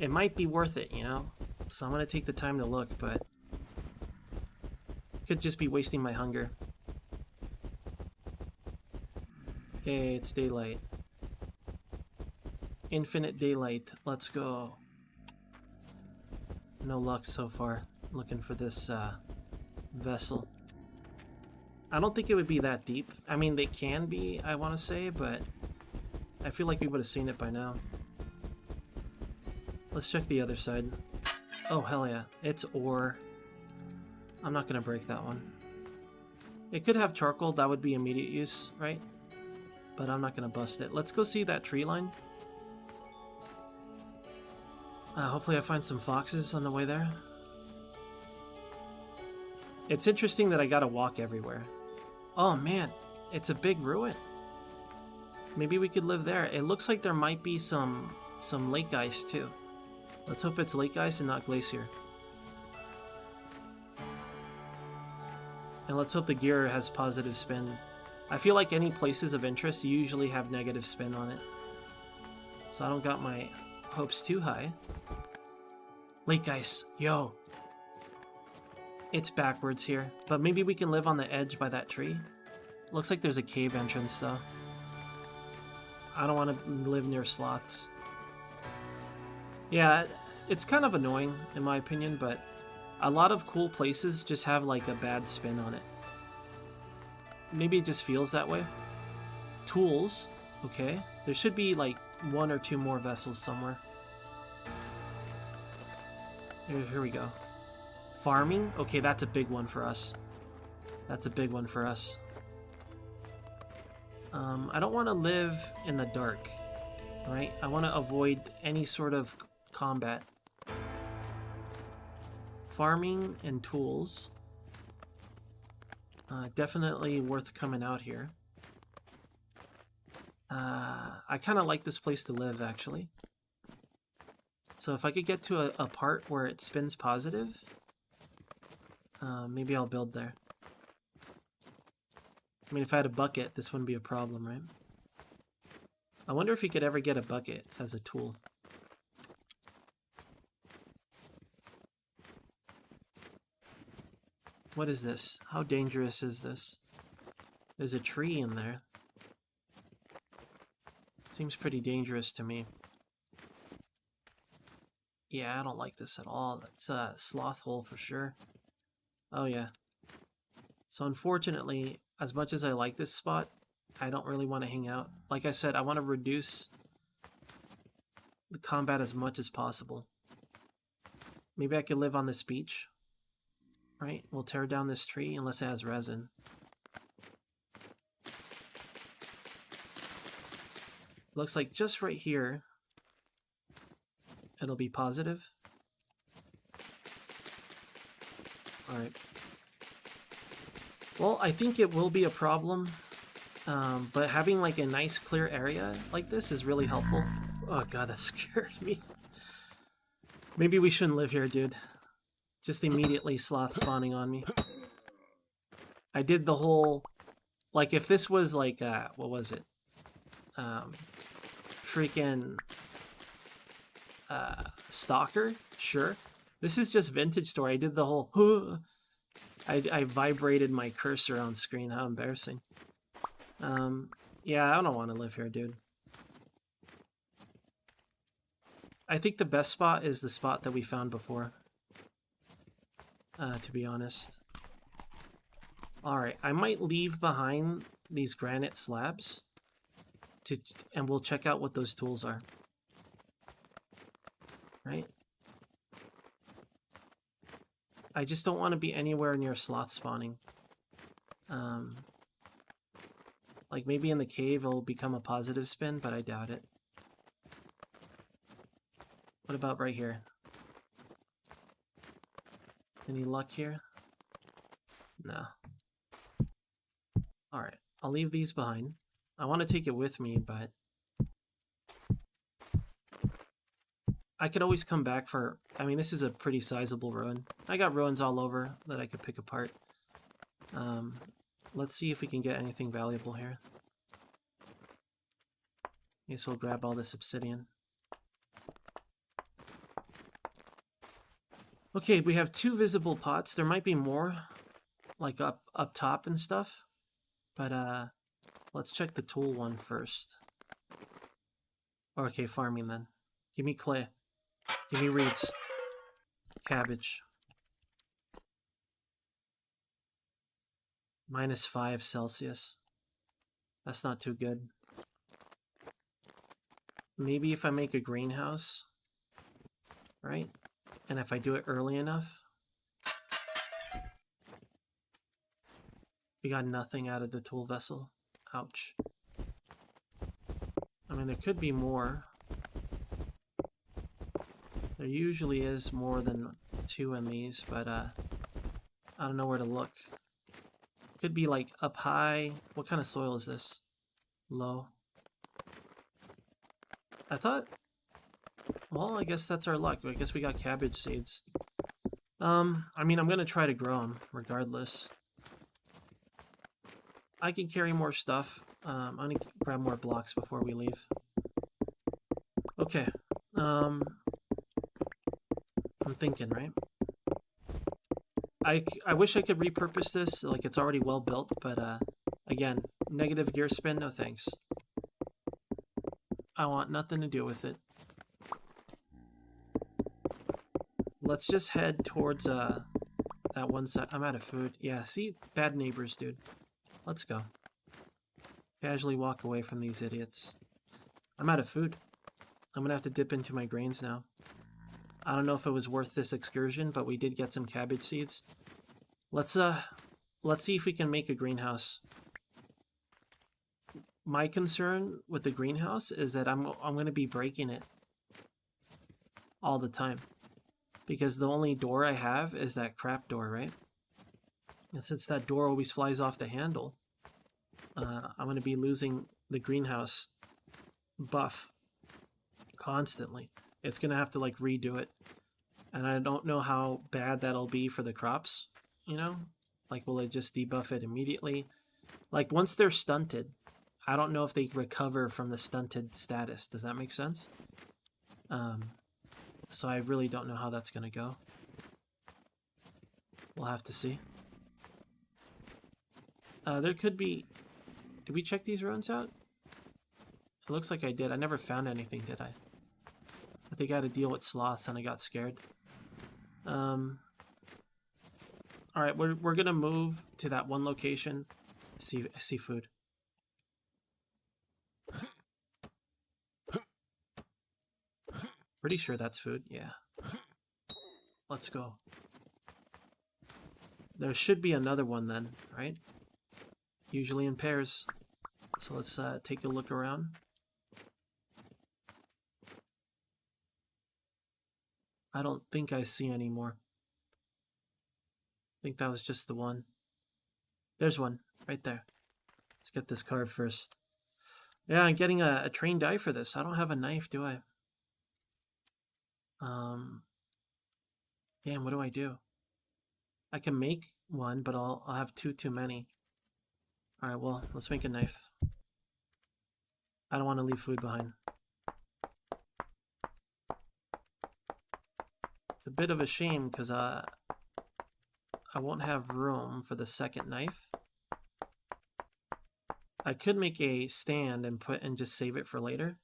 Speaker 1: It might be worth it, you know? So I'm going to take the time to look, but... Could just be wasting my hunger. Hey, it's daylight. Infinite daylight. Let's go. No luck so far. Looking for this vessel. I don't think it would be that deep. I mean, they can be, I want to say, but I feel like we would have seen it by now. Let's check the other side. Oh, hell yeah. It's ore. I'm not going to break that one. It could have charcoal. That would be immediate use, right? But I'm not going to bust it. Let's go see that tree line. Hopefully I find some foxes on the way there. It's interesting that I gotta walk everywhere. Oh man, it's a big ruin. Maybe we could live there. It looks like there might be some lake ice too. Let's hope it's lake ice and not glacier. And let's hope the gear has positive spin. I feel like any places of interest usually have negative spin on it. So I don't got my hopes too high. Lake ice, yo. It's backwards here, but maybe we can live on the edge by that tree. Looks like there's a cave entrance though. I don't want to live near sloths. Yeah, it's kind of annoying in my opinion, but a lot of cool places just have like a bad spin on it. Maybe it just feels that way. Tools, okay. There should be like 1 or 2 more vessels somewhere. Here we go. Farming? Okay, that's a big one for us. That's a big one for us. I don't want to live in the dark, right? I want to avoid any sort of combat. Farming and tools. Definitely worth coming out here. I kind of like this place to live, actually. So if I could get to a part where it spins positive, maybe I'll build there. I mean, if I had a bucket, this wouldn't be a problem, right? I wonder if you could ever get a bucket as a tool. What is this? How dangerous is this? There's a tree in there. Seems pretty dangerous to me. Yeah, I don't like this at all. That's a sloth hole for sure. Oh yeah. So unfortunately, as much as I like this spot, I don't really want to hang out. Like I said, I want to reduce the combat as much as possible. Maybe I could live on this beach. Right? We'll tear down this tree unless it has resin. Looks like just right here, it'll be positive. Alright. Well, I think it will be a problem, but having like a nice clear area like this is really helpful. Oh god, that scared me. Maybe we shouldn't live here, dude. Just immediately sloth spawning on me. I did the whole... Like, if this was like, what was it? Freaking... Stalker? Sure. This is just Vintage Store. I did the whole... I vibrated my cursor on screen. How embarrassing. Yeah, I don't want to live here, dude. I think the best spot is the spot that we found before. To be honest. Alright, I might leave behind these granite slabs. And we'll check out what those tools are. Right? I just don't want to be anywhere near sloth spawning. Like maybe in the cave it'll become a positive spin, but I doubt it. What about right here? Any luck here? No. Alright, I'll leave these behind. I want to take it with me, but... I could always come back for... I mean, this is a pretty sizable ruin. I got ruins all over that I could pick apart. Let's see if we can get anything valuable here. I guess we'll grab all this obsidian. Okay, we have 2 visible pots. There might be more, like up top and stuff. But let's check the tool one first. Okay, farming then. Give me clay. Give me reeds. Cabbage. -5 Celsius. That's not too good. Maybe if I make a greenhouse, right? And if I do it early enough. We got nothing out of the tool vessel. Ouch. I mean, there could be more. There usually is more than 2 in these, but I don't know where to look. Could be like up high. What kind of soil is this? Low. I thought... Well, I guess that's our luck. I guess we got cabbage seeds. I mean, I'm going to try to grow them regardless. I can carry more stuff. I'm going to grab more blocks before we leave. Okay. I'm thinking, right? I wish I could repurpose this, like it's already well built, but again, negative gear spin, no thanks. I want nothing to do with it. Let's just head towards that one side. I'm out of food. Yeah, see? Bad neighbors, dude. Let's go. Casually walk away from these idiots. I'm out of food. I'm gonna have to dip into my grains now. I don't know if it was worth this excursion, but we did get some cabbage seeds. Let's see if we can make a greenhouse. My concern with the greenhouse is that I'm gonna be breaking it all the time. Because the only door I have is that crap door, right? And since that door always flies off the handle, I'm going to be losing the greenhouse buff constantly. It's going to have to like redo it. And I don't know how bad that'll be for the crops, you know? Like, will it just debuff it immediately? Like, once they're stunted, I don't know if they recover from the stunted status. Does that make sense? So I really don't know how that's going to go. We'll have to see. There could be... Did we check these ruins out? It looks like I did. I never found anything, did I? I think I had to deal with sloths and I got scared. Alright, we're going to move to that one location. See food. Pretty sure that's food, yeah. Let's go. There should be another one then, right? Usually in pairs. So let's take a look around. I don't think I see any more. I think that was just the one. There's one right there. Let's get this card first. Yeah, I'm getting a trained eye for this. I don't have a knife, do I? Damn, what do I do? I can make one, but I'll have too many. All right, well, let's make a knife. I don't want to leave food behind. It's a bit of a shame because I won't have room for the second knife. I could make a stand and just save it for later.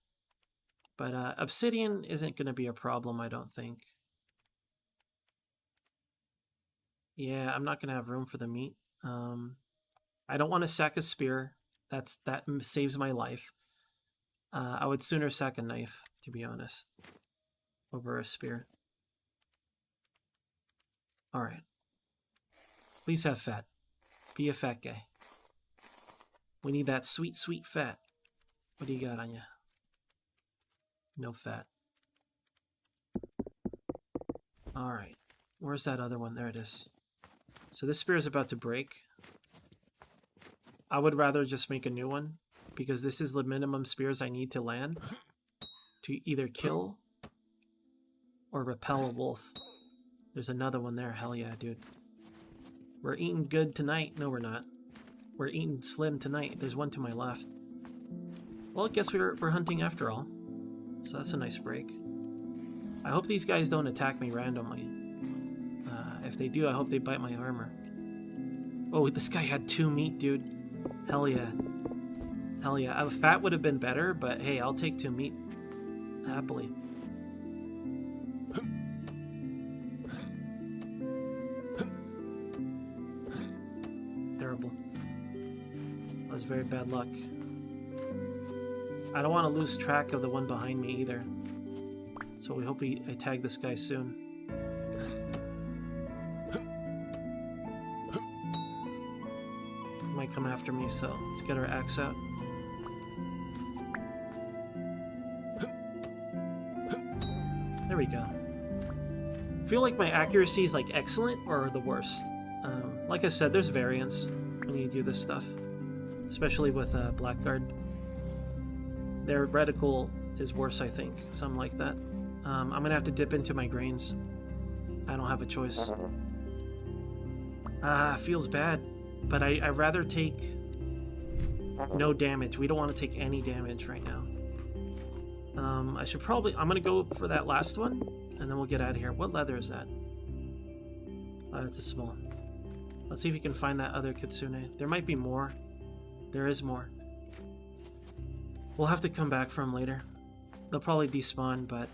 Speaker 1: But obsidian isn't going to be a problem, I don't think. Yeah, I'm not going to have room for the meat. I don't want to sack a spear. That saves my life. I would sooner sack a knife, to be honest, over a spear. All right. Please have fat. Be a fat guy. We need that sweet, sweet fat. What do you got on you? No fat. All right. Where's that other one? There it is. So this spear is about to break. I would rather just make a new one because this is the minimum spears I need to land to either kill or repel a wolf. There's another one there. Hell yeah, dude. We're eating good tonight. No, we're not. We're eating slim tonight. There's one to my left. Well, I guess we're hunting after all. So that's a nice break. I hope these guys don't attack me randomly. If they do, I hope they bite my armor. Oh, this guy had 2 meat, dude. Hell yeah. Hell yeah. Fat would have been better, but hey, I'll take 2 meat. Happily. Terrible. That was very bad luck. I don't want to lose track of the one behind me either. So we hope I tag this guy soon. Might come after me, so let's get our axe out. There we go. I feel like my accuracy is like excellent or the worst. Like I said, there's variance when you do this stuff, especially with Blackguard. Their reticle is worse, I think, something like that. I'm gonna have to dip into my grains. I don't have a choice. Feels bad, but I'd rather take no damage. We don't want to take any damage right now. I'm gonna go for that last one, and then we'll get out of here. What leather is that? It's a small. Let's see if we can find that other kitsune. There might be more. There is more. We'll have to come back for them later. They'll probably despawn, but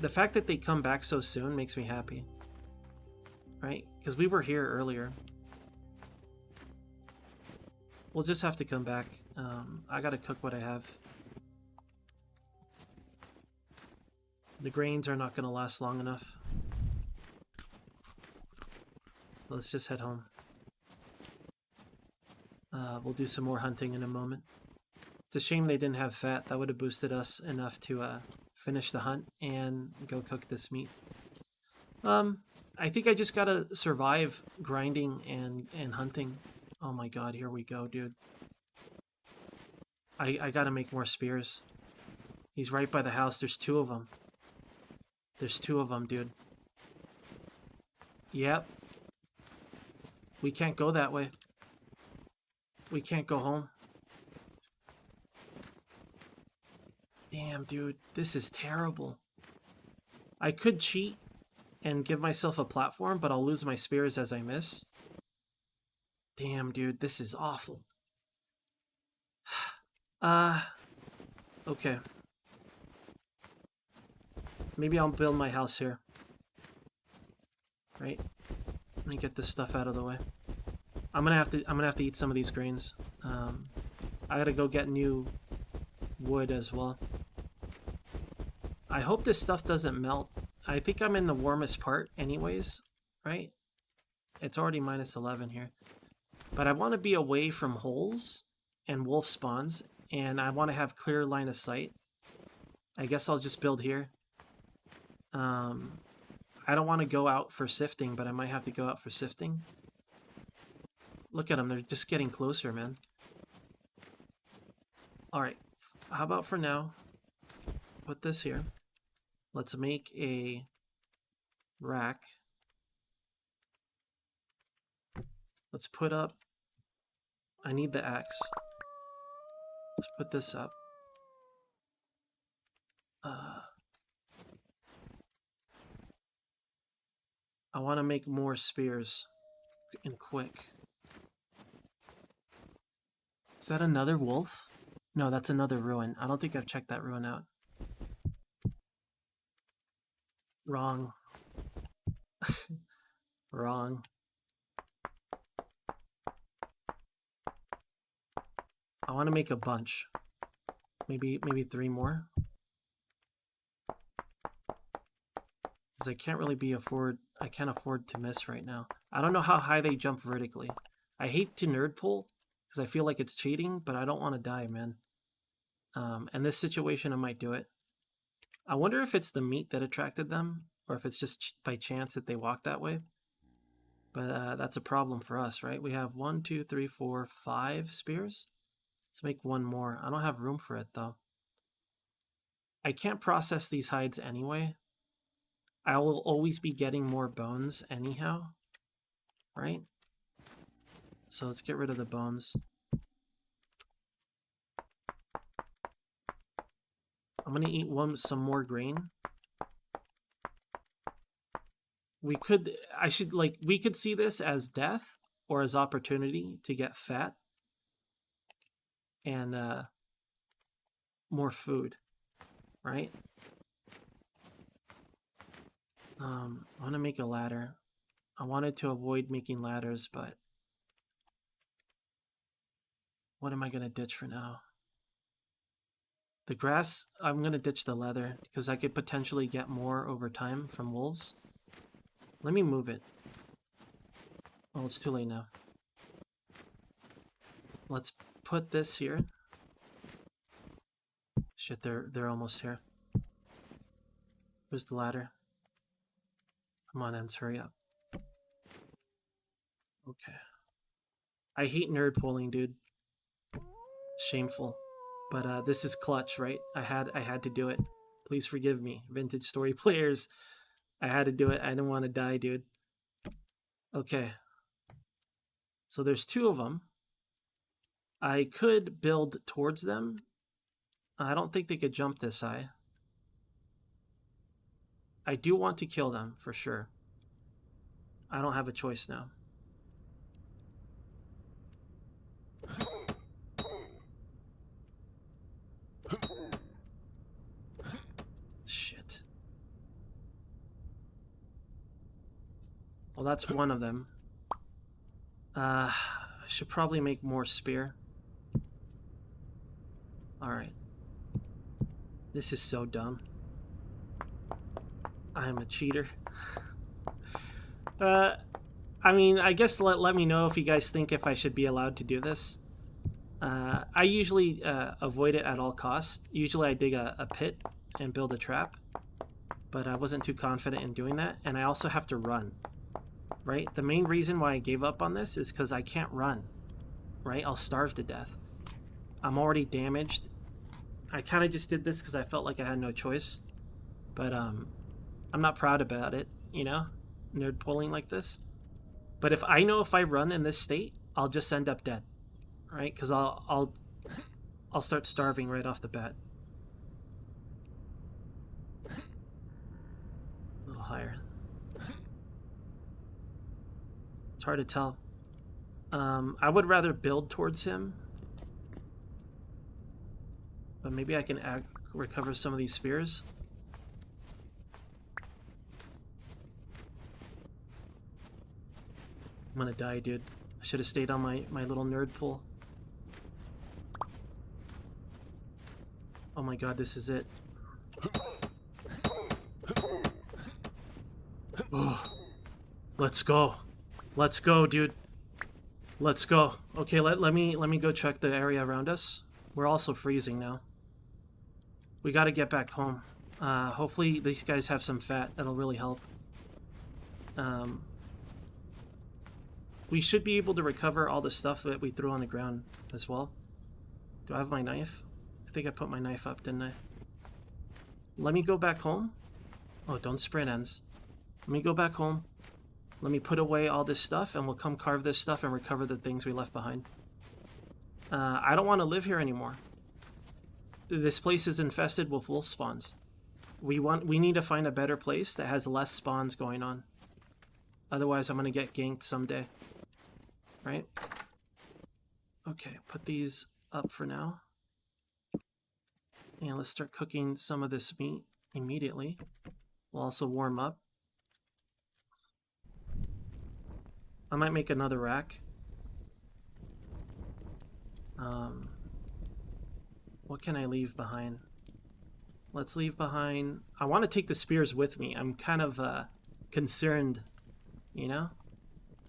Speaker 1: the fact that they come back so soon makes me happy. Right? Because we were here earlier. We'll just have to come back. I gotta cook what I have. The grains are not gonna last long enough. Let's just head home. We'll do some more hunting in a moment. It's a shame they didn't have fat. That would have boosted us enough to finish the hunt and go cook this meat. I think I just gotta survive grinding and hunting. Oh my god, here we go, dude. I gotta make more spears. He's right by the house. There's 2 of them. There's 2 of them, dude. Yep. We can't go that way. We can't go home. Damn, dude. This is terrible. I could cheat and give myself a platform, but I'll lose my spears as I miss. Damn, dude. This is awful. Okay. Maybe I'll build my house here. Right? Let me get this stuff out of the way. I'm gonna have to eat some of these grains. I gotta go get new wood as well. I hope this stuff doesn't melt. I think I'm in the warmest part anyways, right? It's already minus 11 here. But I want to be away from holes and wolf spawns, and I want to have clear line of sight. I guess I'll just build here. I don't want to go out for sifting, but I might have to go out for sifting. Look at them. They're just getting closer, man. Alright. How about for now, put this here. Let's make a rack. Let's put up... I need the axe. Let's put this up. I want to make more spears and quick. Is that another wolf? No, that's another ruin. I don't think I've checked that ruin out. Wrong. Wrong. I want to make a bunch. Maybe 3 more. Because I can't really I can't afford to miss right now. I don't know how high they jump vertically. I hate to nerd pull because I feel like it's cheating, but I don't want to die, man. In this situation, I might do it. I wonder if it's the meat that attracted them, or if it's just by chance that they walk that way. But that's a problem for us, right? We have 1, 2, 3, 4, 5 spears. Let's make 1 more. I don't have room for it, though. I can't process these hides anyway. I will always be getting more bones anyhow, right? So let's get rid of the bones. I'm gonna eat some more grain. We could see this as death or as opportunity to get fat and more food, right? I want to make a ladder. I wanted to avoid making ladders, but what am I going to ditch for now? The grass, I'm going to ditch the leather because I could potentially get more over time from wolves. Let me move it. Oh, it's too late now. Let's put this here. Shit, they're almost here. Where's the ladder? Come on, Ents, hurry up. Okay. I hate nerd pulling, dude. Shameful. But this is clutch, right? I had to do it. Please forgive me, Vintage Story players. I had to do it. I didn't want to die, dude. Okay. So there's 2 of them. I could build towards them. I don't think they could jump this high. I do want to kill them, for sure. I don't have a choice now. Shit. Well, that's one of them. I should probably make more spear. Alright. This is so dumb. I'm a cheater. I mean, I guess let me know if you guys think if I should be allowed to do this. I usually avoid it at all costs. Usually I dig a pit and build a trap, but I wasn't too confident in doing that, and I also have to run, right? The main reason why I gave up on this is because I can't run, right? I'll starve to death. I'm already damaged. I kind of just did this because I felt like I had no choice, but I'm not proud about it, you know? Nerd pulling like this. But if I know if I run in this state, I'll just end up dead, right? Because I'll start starving right off the bat. A little higher. It's hard to tell. I would rather build towards him, but maybe I can recover some of these spears. I'm gonna die, dude. I should have stayed on my little nerd pool. Oh my god, this is it. Oh, let's go. Let's go, dude. Let's go. Okay, let me go check the area around us. We're also freezing now. We gotta get back home. Hopefully these guys have some fat. That'll really help. we should be able to recover all the stuff that we threw on the ground as well. Do I have my knife? I think I put my knife up, didn't I? Let me go back home. Oh, don't sprint, ends. Let me go back home. Let me put away all this stuff, and we'll come carve this stuff and recover the things we left behind. I don't want to live here anymore. This place is infested with wolf spawns. We need to find a better place that has less spawns going on. Otherwise, I'm going to get ganked someday. Right? Okay, put these up for now. And let's start cooking some of this meat immediately. We'll also warm up. I might make another rack. What can I leave behind? Let's leave behind... I want to take the spears with me. I'm kind of concerned, you know?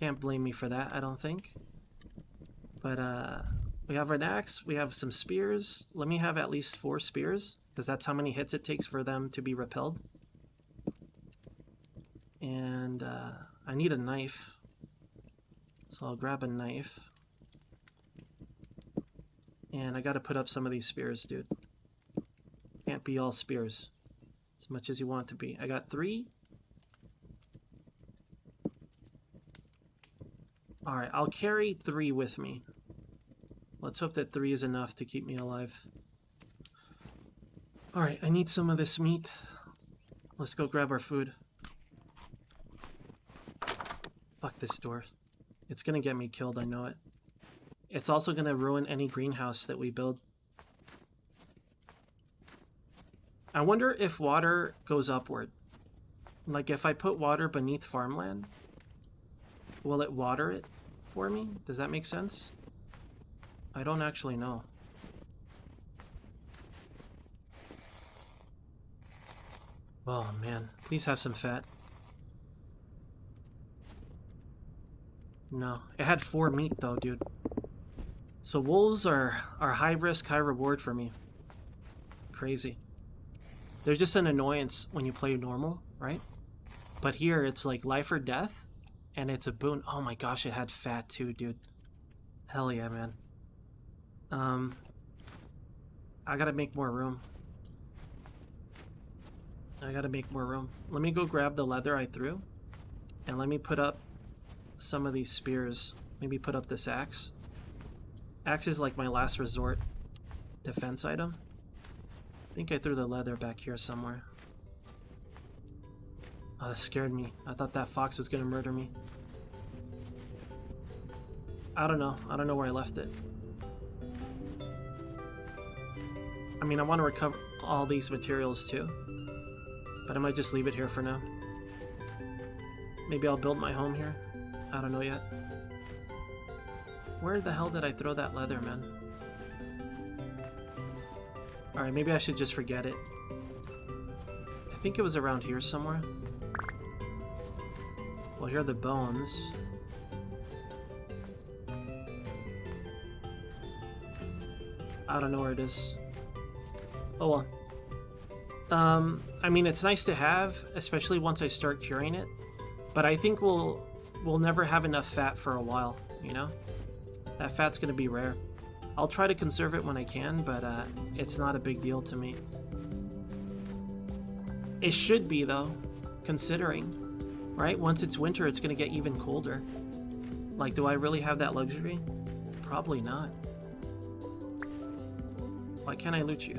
Speaker 1: Can't blame me for that, I don't think. But we have an axe, we have some spears. Let me have at least 4 spears, because that's how many hits it takes for them to be repelled. And I need a knife. So I'll grab a knife. And I gotta put up some of these spears, dude. Can't be all spears. As much as you want it to be. I got 3. Alright, I'll carry 3 with me. Let's hope that 3 is enough to keep me alive. Alright, I need some of this meat. Let's go grab our food. Fuck this door. It's gonna get me killed, I know it. It's also gonna ruin any greenhouse that we build. I wonder if water goes upward. Like if I put water beneath farmland, will it water it for me? Does that make sense? I don't actually know. Oh man, please have some fat. No, it had 4 meat though, dude. So wolves are high risk, high reward for me. Crazy. They're just an annoyance when you play normal, right? But here it's like life or death, and it's a boon. Oh my gosh, it had fat too, dude. Hell yeah, man. I gotta make more room. Let me go grab the leather I threw, and let me put up some of these spears. Maybe put up this axe. Axe is like my last resort defense item. I think I threw the leather back here somewhere. Oh, that scared me. I thought that fox was gonna murder me. I don't know. I don't know where I left it. I mean, I want to recover all these materials too. But I might just leave it here for now. Maybe I'll build my home here. I don't know yet. Where the hell did I throw that leather, man? Alright, maybe I should just forget it. I think it was around here somewhere. Well, here are the bones. I don't know where it is. Oh well. I mean, it's nice to have, especially once I start curing it. But I think we'll never have enough fat for a while, you know? That fat's gonna be rare. I'll try to conserve it when I can, but it's not a big deal to me. It should be, though, considering, right? Once it's winter, it's gonna get even colder. Like, do I really have that luxury? Probably not. Why can't I loot you?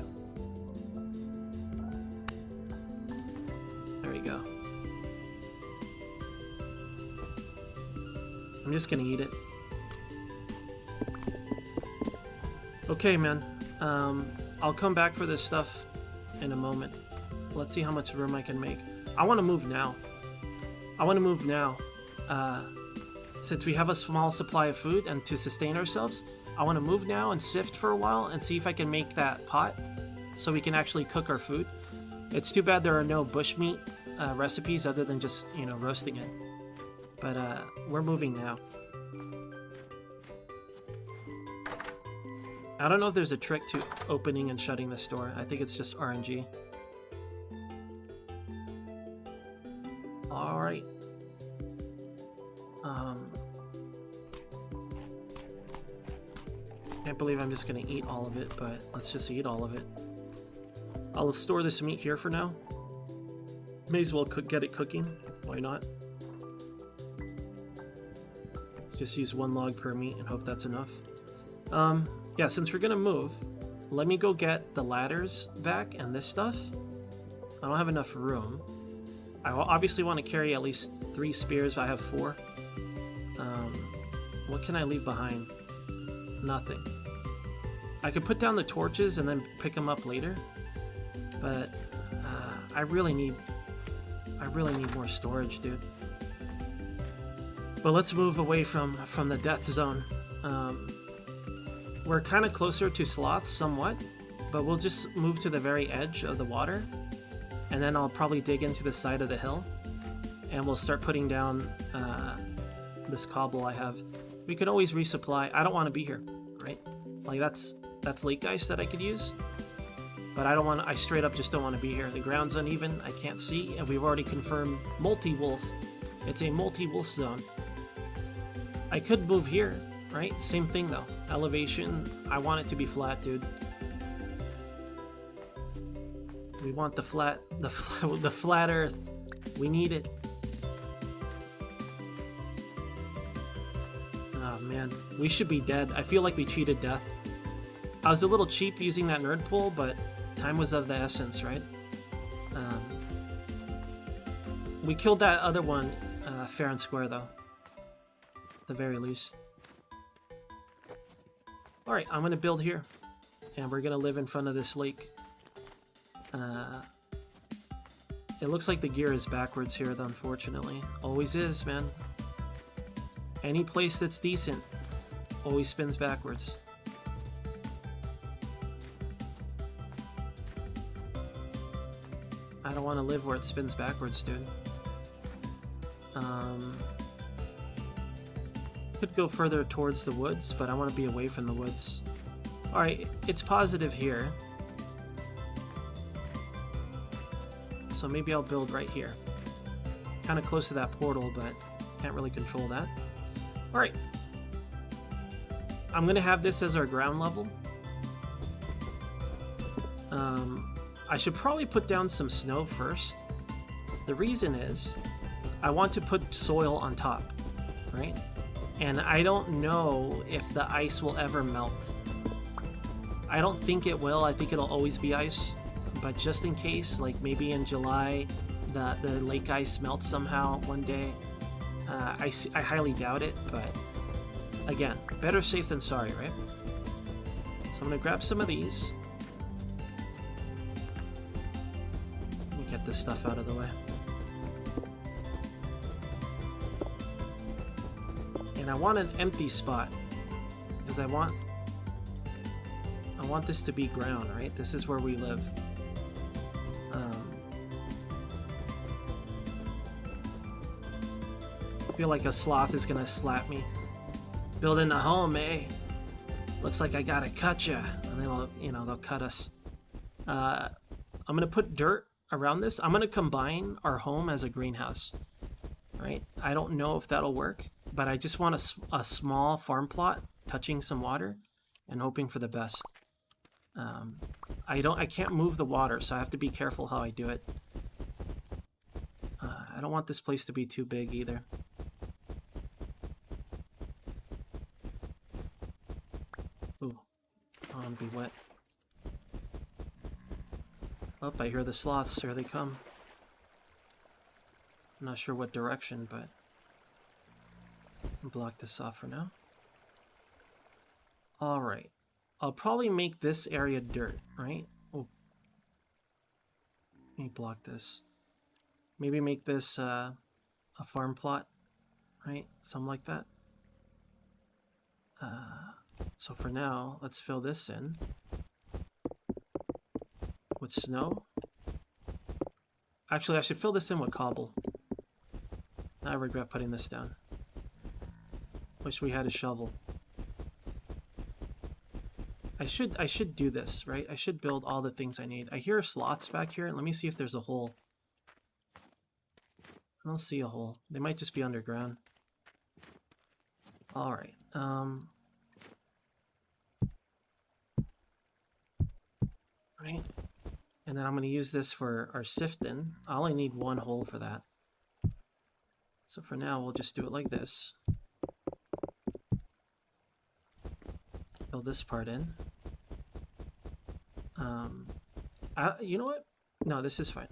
Speaker 1: There you go. I'm just gonna eat it. Okay, man. I'll come back for this stuff in a moment. Let's see how much room I can make. I want to move now. Since we have a small supply of food and to sustain ourselves, I want to move now and sift for a while and see if I can make that pot so we can actually cook our food. It's too bad there are no bushmeat recipes other than just, you know, roasting it. But we're moving now. I don't know if there's a trick to opening and shutting this door. I think it's just RNG. Alright. Can't believe I'm just gonna eat all of it, but let's just eat all of it. I'll store this meat here for now. May as well get it cooking. Why not? Let's just use 1 log per meat and hope that's enough. Yeah, since we're gonna move, let me go get the ladders back and this stuff. I don't have enough room. I obviously want to carry at least 3 spears, but I have 4. What can I leave behind? Nothing. I could put down the torches and then pick them up later, but I really need more storage, dude. But let's move away from the death zone. We're kind of closer to sloths somewhat, but we'll just move to the very edge of the water, and then I'll probably dig into the side of the hill, and we'll start putting down this cobble I have. We could always resupply. I don't want to be here, right? Like that's lake ice that I could use, but I straight up just don't want to be here. The ground's uneven, I can't see, and we've already confirmed multi-wolf. It's a multi-wolf zone. I could move here, right? Same thing though. Elevation, I want it to be flat, dude. We want the flat earth. We need it. Oh man, we should be dead. I feel like we cheated death. I was a little cheap using that nerd pool, but time was of the essence, right? We killed that other one fair and square though. At the very least. Alright, I'm gonna build here. And we're gonna live in front of this lake. It looks like the gear is backwards here, though, unfortunately. Always is, man. Any place that's decent always spins backwards. I don't want to live where it spins backwards, dude. Could go further towards the woods, but I want to be away from the woods. Alright, it's positive here. So maybe I'll build right here. Kind of close to that portal, but can't really control that. Alright. I'm going to have this as our ground level. I should probably put down some snow first. The reason is I want to put soil on top, right? And I don't know if the ice will ever melt. I don't think it will. I think it'll always be ice. But just in case, like maybe in July, the lake ice melts somehow one day. I highly doubt it, but again, better safe than sorry, right? So I'm going to grab some of these. Let me get this stuff out of the way. And I want an empty spot, because I want this to be ground, right? This is where we live. I feel like a sloth is gonna slap me. Building a home, eh? Looks like I gotta cut ya, and they'll cut us. I'm gonna put dirt around this. I'm gonna combine our home as a greenhouse, right? I don't know if that'll work, but I just want a small farm plot touching some water and hoping for the best. I can't move the water, so I have to be careful how I do it. I don't want this place to be too big either. Ooh, I want to be wet. Oh, I hear the sloths. Here they come. I'm not sure what direction, but I'll block this off for now. Alright. I'll probably make this area dirt, right? Oh. Let me block this. Maybe make this a farm plot, right? Something like that. So for now, let's fill this in with snow. Actually, I should fill this in with cobble. I regret putting this down. Wish we had a shovel. I should do this, right? I should build all the things I need. I hear sloths back here. Let me see if there's a hole. I don't see a hole. They might just be underground. Alright. Right? And then I'm going to use this for our sifting. I only need one hole for that. So for now, we'll just do it like this. Fill this part in. You know what? No, this is fine.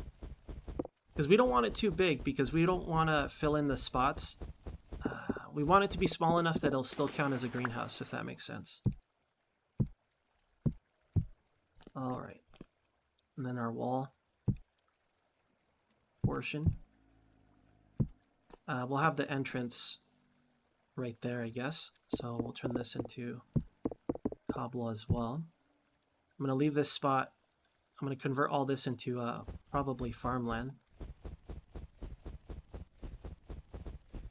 Speaker 1: Because we don't want it too big, because we don't want to fill in the spots. We want it to be small enough that it'll still count as a greenhouse, if that makes sense. All right. And then our wall portion. We'll have the entrance right there, I guess. So we'll turn this into cobble as well. I'm going to leave this spot. I'm going to convert all this into probably farmland.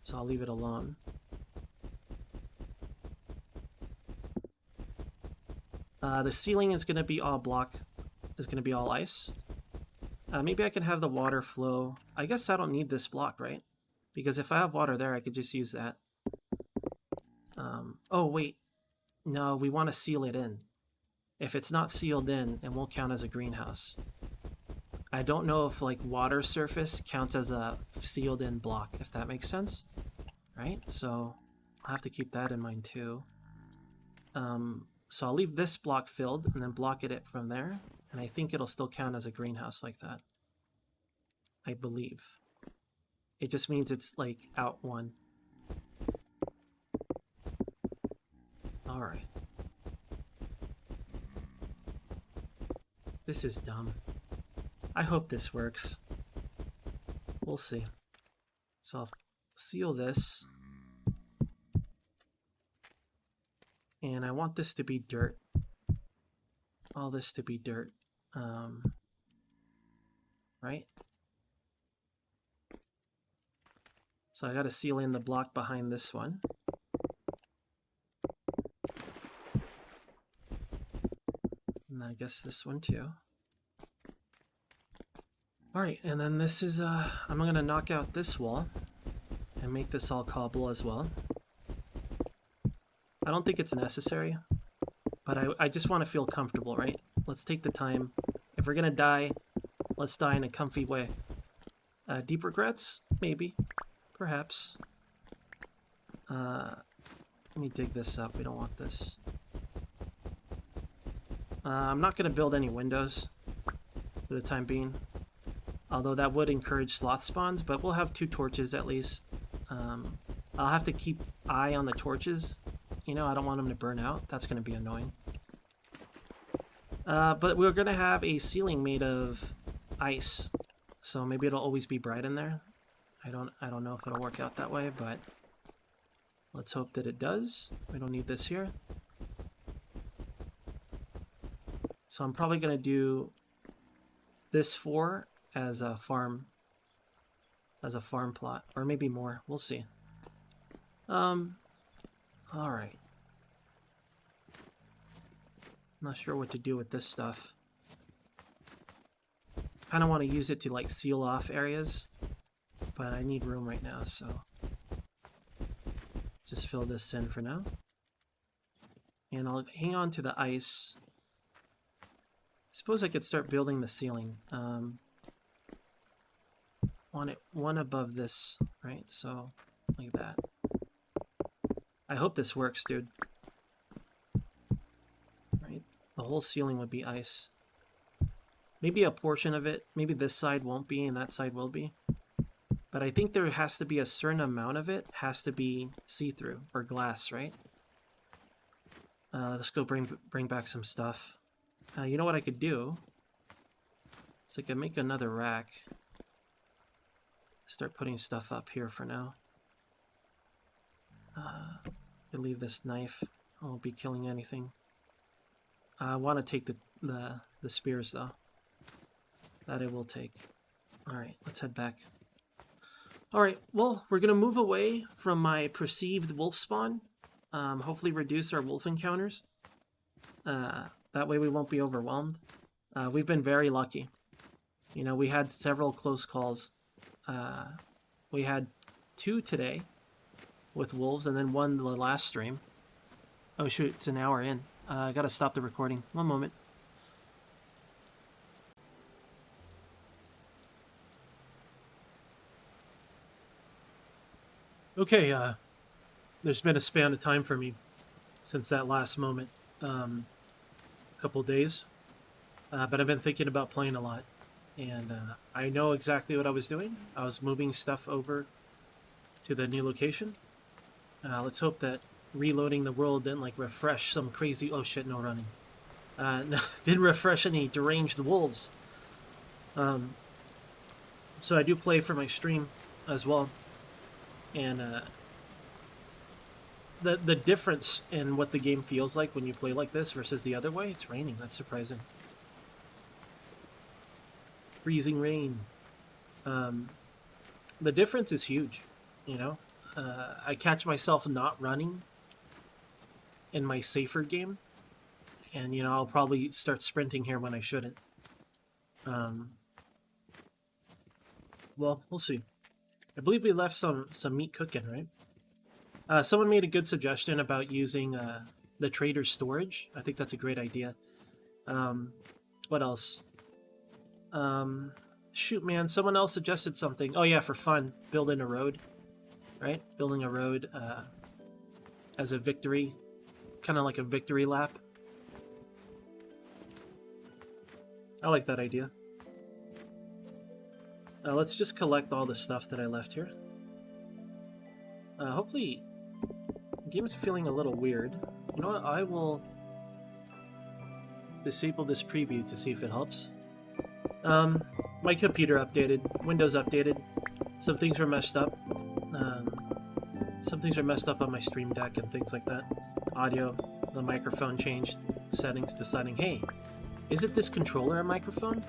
Speaker 1: So I'll leave it alone. The ceiling is going to be all block, is going to be all ice. Maybe I can have the water flow. I guess I don't need this block, right? Because if I have water there, I could just use that. Oh, wait. No, we want to seal it in. If it's not sealed in, it won't count as a greenhouse. I don't know if like water surface counts as a sealed in block, if that makes sense. Right? So I'll have to keep that in mind too. So I'll leave this block filled and then block it from there. And I think it'll still count as a greenhouse like that. I believe. It just means it's like out one. All right. This is dumb. I hope this works. We'll see. So I'll seal this. And I want this to be dirt. All this to be dirt. Right? So I got to seal in the block behind this one. And I guess this one too. Alright, and then this is, I'm going to knock out this wall and make this all cobble as well. I don't think it's necessary, but I just want to feel comfortable, right? Let's take the time. If we're going to die, let's die in a comfy way. Deep regrets? Maybe. Perhaps. Let me dig this up. We don't want this. I'm not going to build any windows for the time being. Although that would encourage sloth spawns, but we'll have 2 torches at least. I'll have to keep eye on the torches. You know, I don't want them to burn out. That's going to be annoying. But we're going to have a ceiling made of ice. So maybe it'll always be bright in there. I don't know if it'll work out that way, but let's hope that it does. We don't need this here. So I'm probably going to do this 4 as a farm plot, or maybe more. We'll see. All right. Not sure what to do with this stuff. Kind of want to use it to like seal off areas, but I need room right now, so just fill this in for now. And I'll hang on to the ice. I suppose I could start building the ceiling. Want it one above this, right? So like that. I hope this works, dude. Right? The whole ceiling would be ice. Maybe a portion of it, maybe this side won't be and that side will be. But I think there has to be a certain amount of it has to be see-through or glass, right? Let's go bring back some stuff. You know what I could do? So I could make another rack. Start putting stuff up here for now. Could leave this knife. I won't be killing anything. I want to take the spears though. That I will take. Alright, let's head back. Alright, well, we're going to move away from my perceived wolf spawn. Hopefully reduce our wolf encounters. That way we won't be overwhelmed. We've been very lucky. You know, we had several close calls. We had 2 today with wolves and then 1 the last stream. Oh shoot, it's an hour in. I gotta stop the recording. One moment. Okay, there's been a span of time for me since that last moment, a couple days, but I've been thinking about playing a lot, and I know exactly what I was doing. I was moving stuff over to the new location. Let's hope that reloading the world didn't like refresh some crazy. Oh shit! No running. No, didn't refresh any deranged wolves. Um, so I do play for my stream as well, and the difference in what the game feels like when you play like this versus the other way. It's raining. That's surprising. Freezing rain. Um, the difference is huge. You know, I catch myself not running in my safer game, and I'll probably start sprinting here when I shouldn't. Um, well, we'll see. I believe we left some meat cooking, right? Someone made a good suggestion about using the trader's storage. I think that's a great idea. Um, what else? Shoot, man, someone else suggested something. Oh yeah, for fun, building a road, right? Building a road as a victory, kind of like a victory lap. I like that idea. Let's just collect all the stuff that I left here. Hopefully, the game is feeling a little weird. You know what? I will disable this preview to see if it helps. My computer updated, Windows updated. Some things were messed up. Some things are messed up on my Stream Deck and things like that. Audio, the microphone changed settings, deciding, hey, is it this controller a microphone?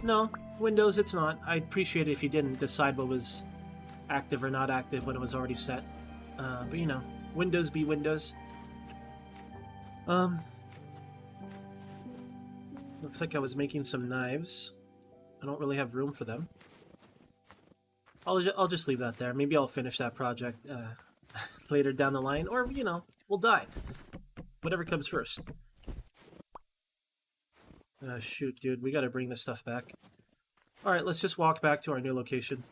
Speaker 1: No, Windows, it's not. I'd appreciate it if you didn't decide what was active or not active when it was already set. But Windows be Windows. Looks like I was making some knives. I don't really have room for them. I'll just leave that there. Maybe I'll finish that project later down the line, or we'll die. Whatever comes first. Shoot, dude, we gotta bring this stuff back. Alright, let's just walk back to our new location.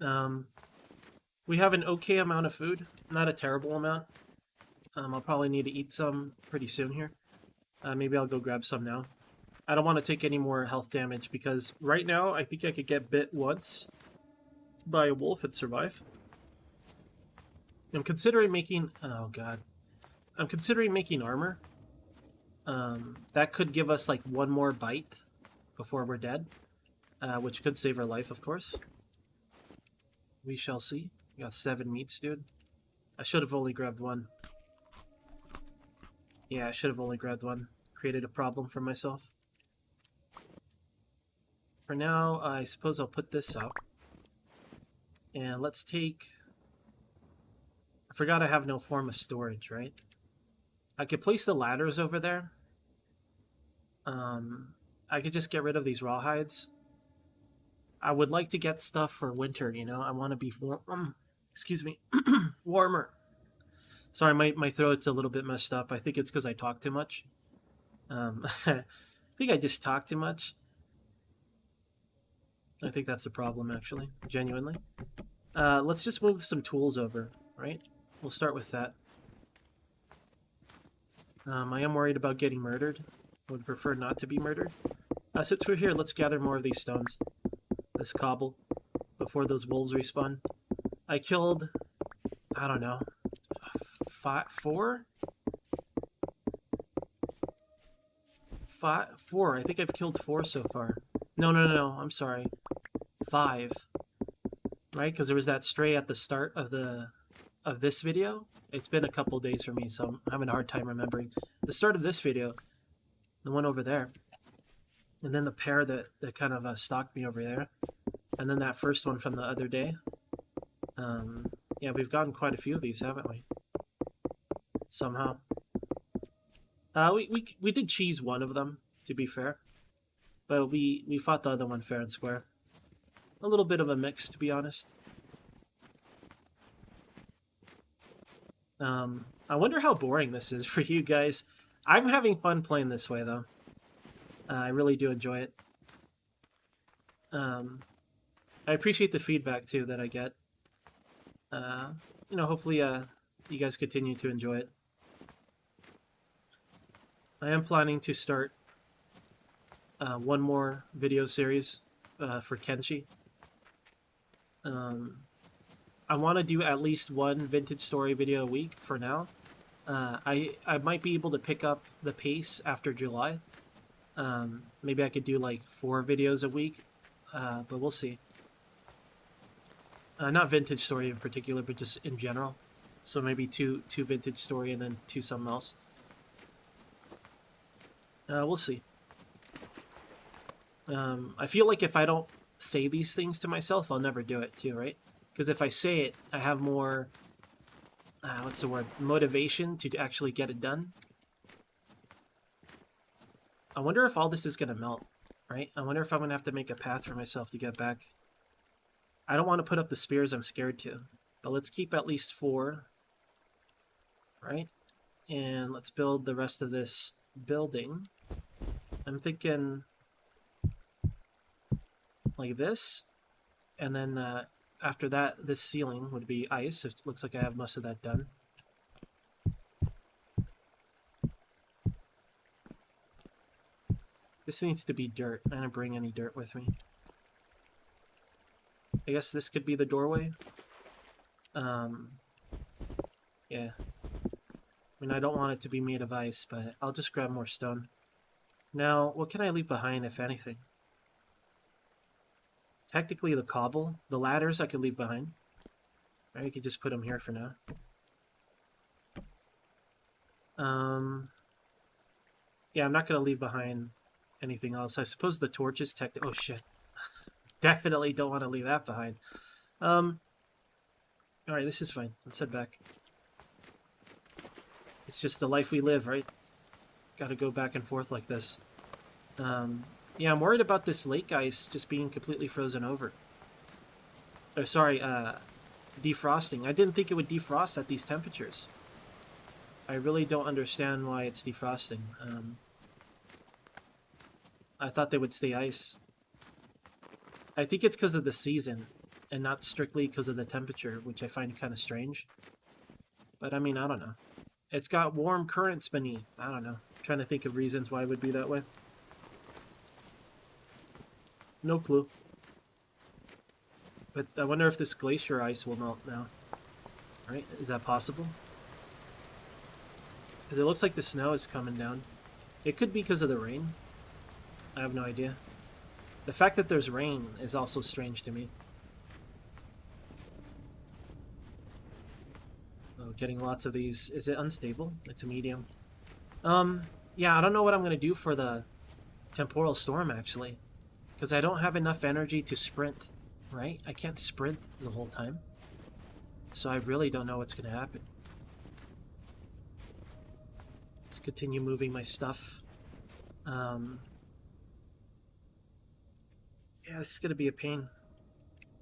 Speaker 1: We have an okay amount of food, not a terrible amount. I'll probably need to eat some pretty soon here. Maybe I'll go grab some now. I don't want to take any more health damage because right now I think I could get bit once by a wolf and survive. I'm considering making... Oh god. I'm considering making armor. That could give us like one more bite before we're dead, which could save our life, of course. We shall see. We got 7 meats, dude. I should have only grabbed one. Yeah, I should have only grabbed one. Created a problem for myself. For now, I suppose I'll put this up. And let's take... I forgot I have no form of storage, right? I could place the ladders over there. I could just get rid of these rawhides. I would like to get stuff for winter, I want to be excuse me, warmer. Sorry, my throat's a little bit messed up. I think it's because I talk too much. I think I just talk too much. I think that's the problem, actually, genuinely. Let's just move some tools over, right? We'll start with that. I am worried about getting murdered. I would prefer not to be murdered. Since we're here, let's gather more of these stones. This cobble, before those wolves respawn. I killed, I don't know, 4? 4. I think I've killed 4 so far. No, I'm sorry. 5. Right? Because there was that stray at the start of this video. It's been a couple days for me, so I'm having a hard time remembering. The start of this video, the one over there, and then the pair that kind of stalked me over there, and then that first one from the other day. Yeah, we've gotten quite a few of these, haven't we? Somehow. We did cheese one of them, to be fair. But we fought the other one fair and square. A little bit of a mix, to be honest. I wonder how boring this is for you guys. I'm having fun playing this way, though. I really do enjoy it. I appreciate the feedback, too, that I get. You know, hopefully you guys continue to enjoy it. I am planning to start one more video series for Kenshi. I want to do at least one vintage story video a week for now. I might be able to pick up the pace after July. Maybe I could do like 4 videos a week, but we'll see. Not vintage story in particular, but just in general. So maybe two vintage story and then 2 something else. We'll see. I feel like if I don't say these things to myself, I'll never do it too, right? Because if I say it, I have more, what's the word, motivation to actually get it done. I wonder if all this is going to melt, right? I wonder if I'm going to have to make a path for myself to get back. I don't want to put up the spears, I'm scared to. But let's keep at least 4, right? And let's build the rest of this building. I'm thinking like this, and then after that, this ceiling would be ice. It looks like I have most of that done. This needs to be dirt. I didn't bring any dirt with me. I guess this could be the doorway. Yeah. I mean, I don't want it to be made of ice, but I'll just grab more stone. Now, what can I leave behind, if anything? Technically, the cobble. The ladders I could leave behind. Or I could just put them here for now. Yeah, I'm not going to leave behind anything else. I suppose the torches oh, shit. Definitely don't want to leave that behind. Alright, this is fine. Let's head back. It's just the life we live, right? Gotta go back and forth like this. Yeah, I'm worried about this lake ice just being completely frozen over. Oh, sorry, defrosting. I didn't think it would defrost at these temperatures. I really don't understand why it's defrosting. I thought they would stay ice. I think it's because of the season, and not strictly because of the temperature, which I find kind of strange. But I mean, I don't know. It's got warm currents beneath. I don't know. I'm trying to think of reasons why it would be that way. No clue. But I wonder if this glacier ice will melt now. Right? Is that possible? Because it looks like the snow is coming down. It could be because of the rain. I have no idea. The fact that there's rain is also strange to me. Oh, getting lots of these. Is it unstable? It's a medium. Yeah, I don't know what I'm going to do for the temporal storm, actually. Because I don't have enough energy to sprint, right? I can't sprint the whole time. So I really don't know what's going to happen. Let's continue moving my stuff. Yeah, this is going to be a pain.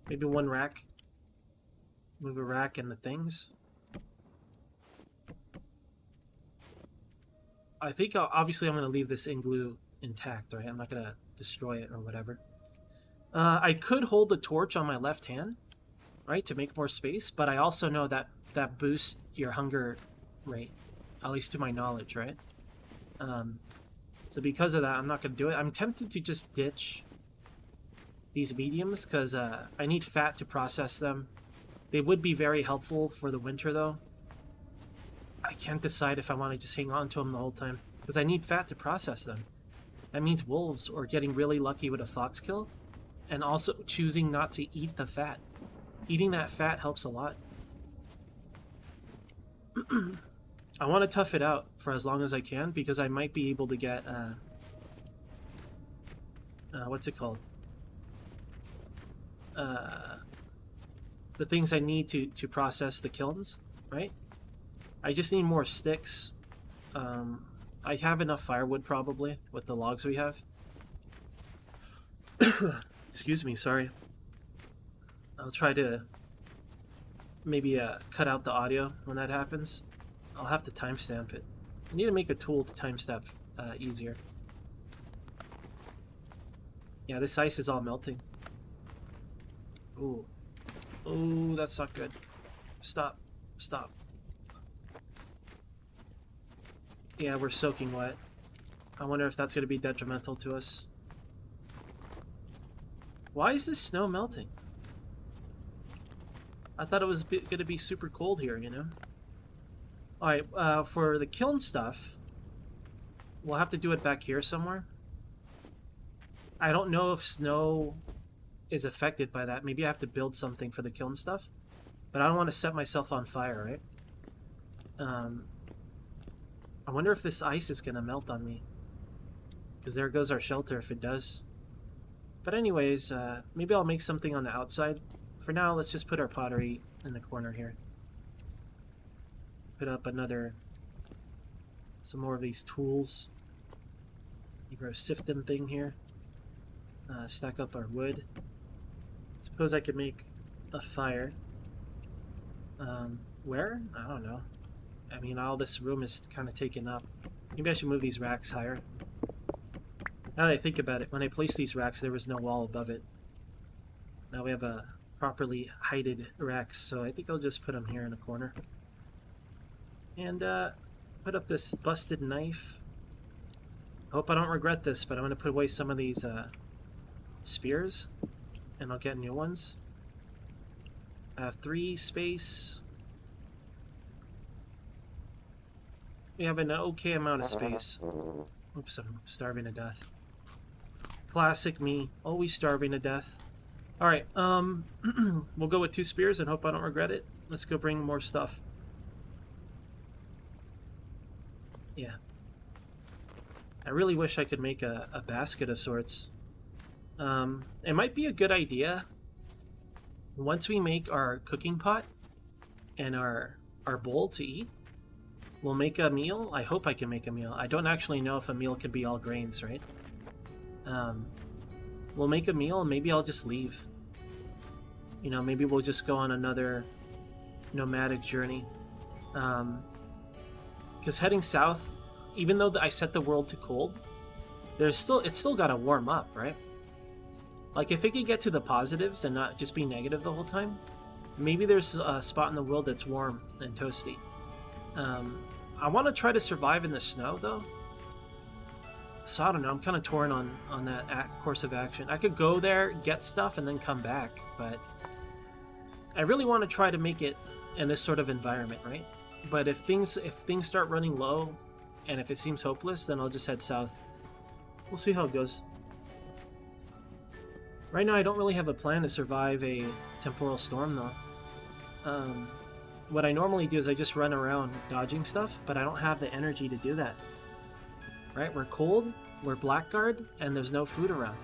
Speaker 1: Maybe one rack. Move a rack and the things. I think obviously I'm going to leave this igloo intact, right? I'm not going to destroy it or whatever. I could hold the torch on my left hand, right, to make more space, but I also know that that boosts your hunger rate, at least to my knowledge, right? So because of that, I'm not going to do it. I'm tempted to just ditch these mediums because I need fat to process them. They would be very helpful for the winter, though. I can't decide if I want to just hang on to them the whole time because I need fat to process them. That means wolves or getting really lucky with a fox kill and also choosing not to eat the fat. Eating that fat helps a lot. I want to tough it out for as long as I can because I might be able to get what's it called? The things I need to process the kilns, right? I just need more sticks. I have enough firewood probably with the logs we have. Excuse me, sorry. I'll try to maybe cut out the audio when that happens. I'll have to timestamp it. I need to make a tool to timestamp easier. Yeah, this ice is all melting. Ooh. Ooh, that's not good. Stop. Stop. Yeah, we're soaking wet. I wonder if that's going to be detrimental to us. Why is this snow melting? I thought it was going to be super cold here, you know? Alright, for the kiln stuff, we'll have to do it back here somewhere. I don't know if snow is affected by that. Maybe I have to build something for the kiln stuff. But I don't want to set myself on fire, right? I wonder if this ice is going to melt on me. Because there goes our shelter if it does. But anyways, maybe I'll make something on the outside. For now, let's just put our pottery in the corner here. Put up some more of these tools. Leave our sifting thing here. Stack up our wood. Suppose I could make a fire. Where? I don't know. I mean, all this room is kind of taken up. Maybe I should move these racks higher. Now that I think about it, when I placed these racks, there was no wall above it. Now we have a properly heighted racks, so I think I'll just put them here in a corner. And put up this busted knife. I hope I don't regret this, but I'm going to put away some of these spears, and I'll get new ones. I have 3 space. We have an okay amount of space. Oops, I'm starving to death. Classic me, always starving to death. Alright, we'll go with 2 spears and hope I don't regret it. Let's go bring more stuff. Yeah. I really wish I could make a basket of sorts. It might be a good idea. Once we make our cooking pot and our bowl to eat, we'll make a meal. I hope I can make a meal. I don't actually know if a meal can be all grains, right? We'll make a meal and maybe I'll just leave. You know, maybe we'll just go on another nomadic journey. Because heading south, even though I set the world to cold, it's still got to warm up, right? Like, if it could get to the positives and not just be negative the whole time, maybe there's a spot in the world that's warm and toasty. I want to try to survive in the snow, though. So, I don't know. I'm kind of torn on that course of action. I could go there, get stuff, and then come back, but I really want to try to make it in this sort of environment, right? But if things start running low, and if it seems hopeless, then I'll just head south. We'll see how it goes. Right now, I don't really have a plan to survive a temporal storm, though. What I normally do is I just run around dodging stuff, but I don't have the energy to do that. Right? We're cold, we're blackguard, and there's no food around.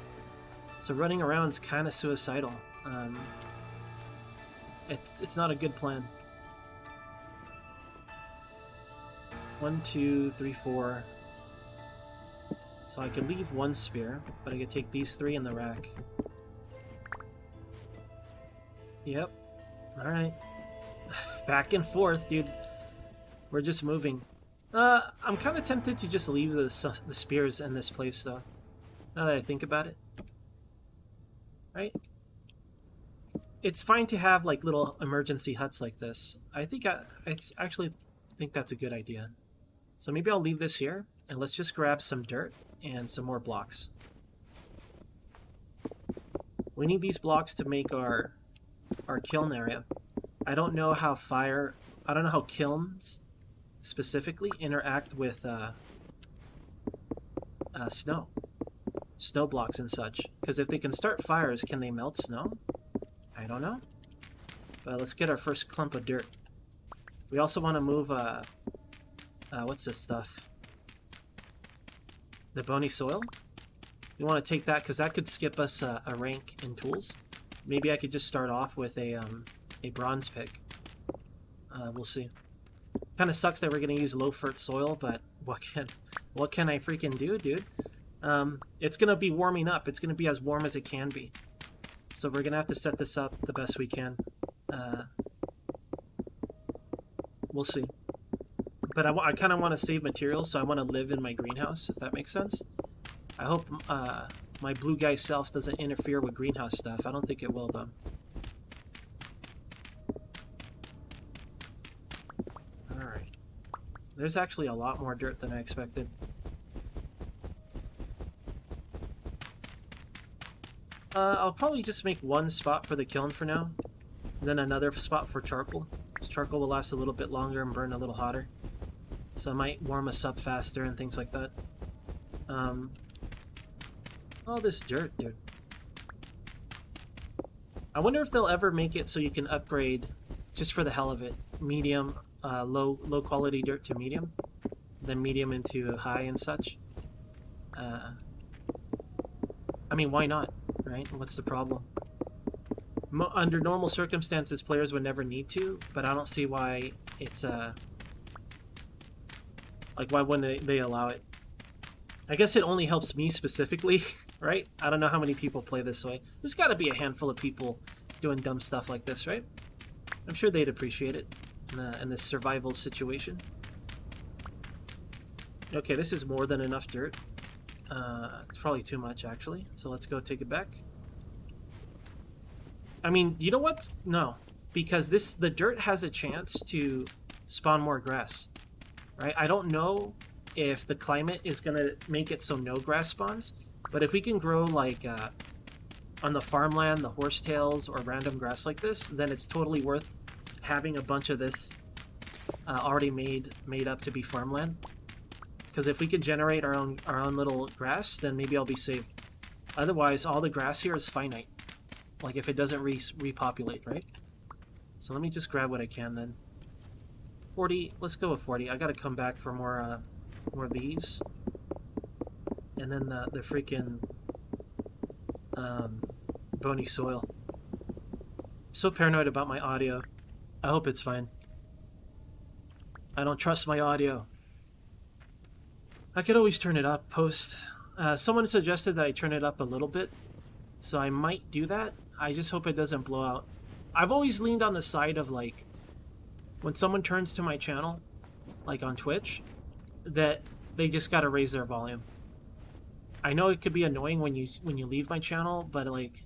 Speaker 1: So running around is kind of suicidal. It's not a good plan. 1, 2, 3, 4. So I could leave 1 spear, but I could take these 3 in the rack. Yep. Alright. Back and forth, dude. We're just moving. I'm kind of tempted to just leave the spears in this place, though. Now that I think about it. Right? It's fine to have, like, little emergency huts like this. I actually think that's a good idea. So maybe I'll leave this here, and let's just grab some dirt and some more blocks. We need these blocks to make our kiln area. I don't know how kilns specifically interact with snow blocks and such. Because if they can start fires, can they melt snow? I don't know. But let's get our first clump of dirt. We also want to move what's this stuff? The bony soil. We want to take that because that could skip us a rank in tools. Maybe I could just start off with a bronze pick. We'll see. Kind of sucks that we're gonna use low fert soil, but what can I freaking do, dude? It's gonna be warming up. It's gonna be as warm as it can be. So we're gonna have to set this up the best we can. We'll see. But I kind of want to save materials, so I want to live in my greenhouse, if that makes sense. I hope my blue guy self doesn't interfere with greenhouse stuff. I don't think it will, though. There's actually a lot more dirt than I expected. I'll probably just make one spot for the kiln for now, and then another spot for charcoal. Because charcoal will last a little bit longer and burn a little hotter. So it might warm us up faster and things like that. Oh, this dirt, dude. I wonder if they'll ever make it so you can upgrade, just for the hell of it, medium, low quality dirt to medium, then medium into high and such. I mean, why not, right? What's the problem? Under normal circumstances, players would never need to, but I don't see why it's, like, why wouldn't they allow it? I guess it only helps me specifically, right? I don't know how many people play this way. There's got to be a handful of people doing dumb stuff like this, right? I'm sure they'd appreciate it in this survival situation. Okay, this is more than enough dirt. It's probably too much, actually. So let's go take it back. I mean, you know what? No. Because the dirt has a chance to spawn more grass, right? I don't know if the climate is going to make it so no grass spawns, but if we can grow, like, on the farmland, the horsetails, or random grass like this, then it's totally worth having a bunch of this already made up to be farmland. Because if we can generate our own little grass, then maybe I'll be saved. Otherwise, all the grass here is finite. Like, if it doesn't repopulate, right? So let me just grab what I can then. 40, let's go with 40. I gotta come back for more of these. And then the freaking bony soil. I'm so paranoid about my audio. I hope it's fine. I don't trust my audio. I could always turn it up post. Someone suggested that I turn it up a little bit, so I might do that. I just hope it doesn't blow out. I've always leaned on the side of, like, when someone turns to my channel, like on Twitch, that they just gotta raise their volume. I know it could be annoying when you leave my channel, but, like,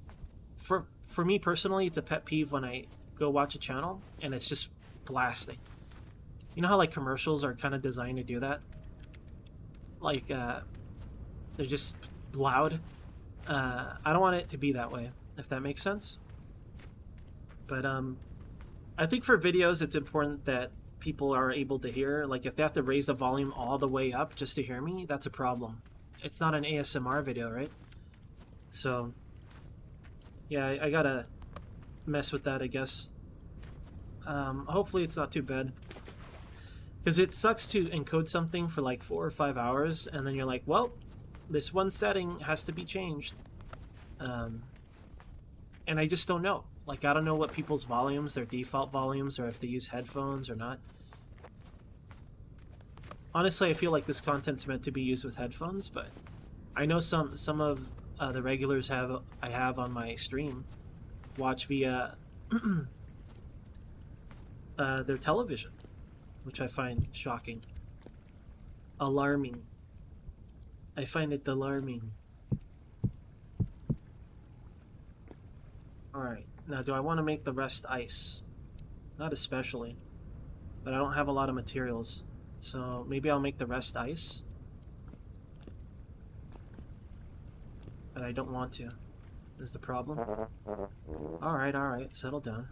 Speaker 1: for me personally, it's a pet peeve when I go watch a channel and it's just blasting. You know how, like, commercials are kind of designed to do that? Like, they're just loud. I don't want it to be that way, if that makes sense. But I think for videos, it's important that people are able to hear. Like, if they have to raise the volume all the way up just to hear me, that's a problem. It's not an ASMR video, right? So, yeah, I gotta mess with that, I guess. Hopefully it's not too bad. Because it sucks to encode something for like 4 or 5 hours, and then you're like, well, this one setting has to be changed. And I just don't know. Like, I don't know what people's volumes, their default volumes, or if they use headphones or not. Honestly, I feel like this content's meant to be used with headphones, but I know some of the regulars I have on my stream watch via their television, which I find shocking. Alarming. I find it alarming. Alright, now do I want to make the rest ice? Not especially, but I don't have a lot of materials, so maybe I'll make the rest ice. But I don't want to, is the problem. Alright, settle down.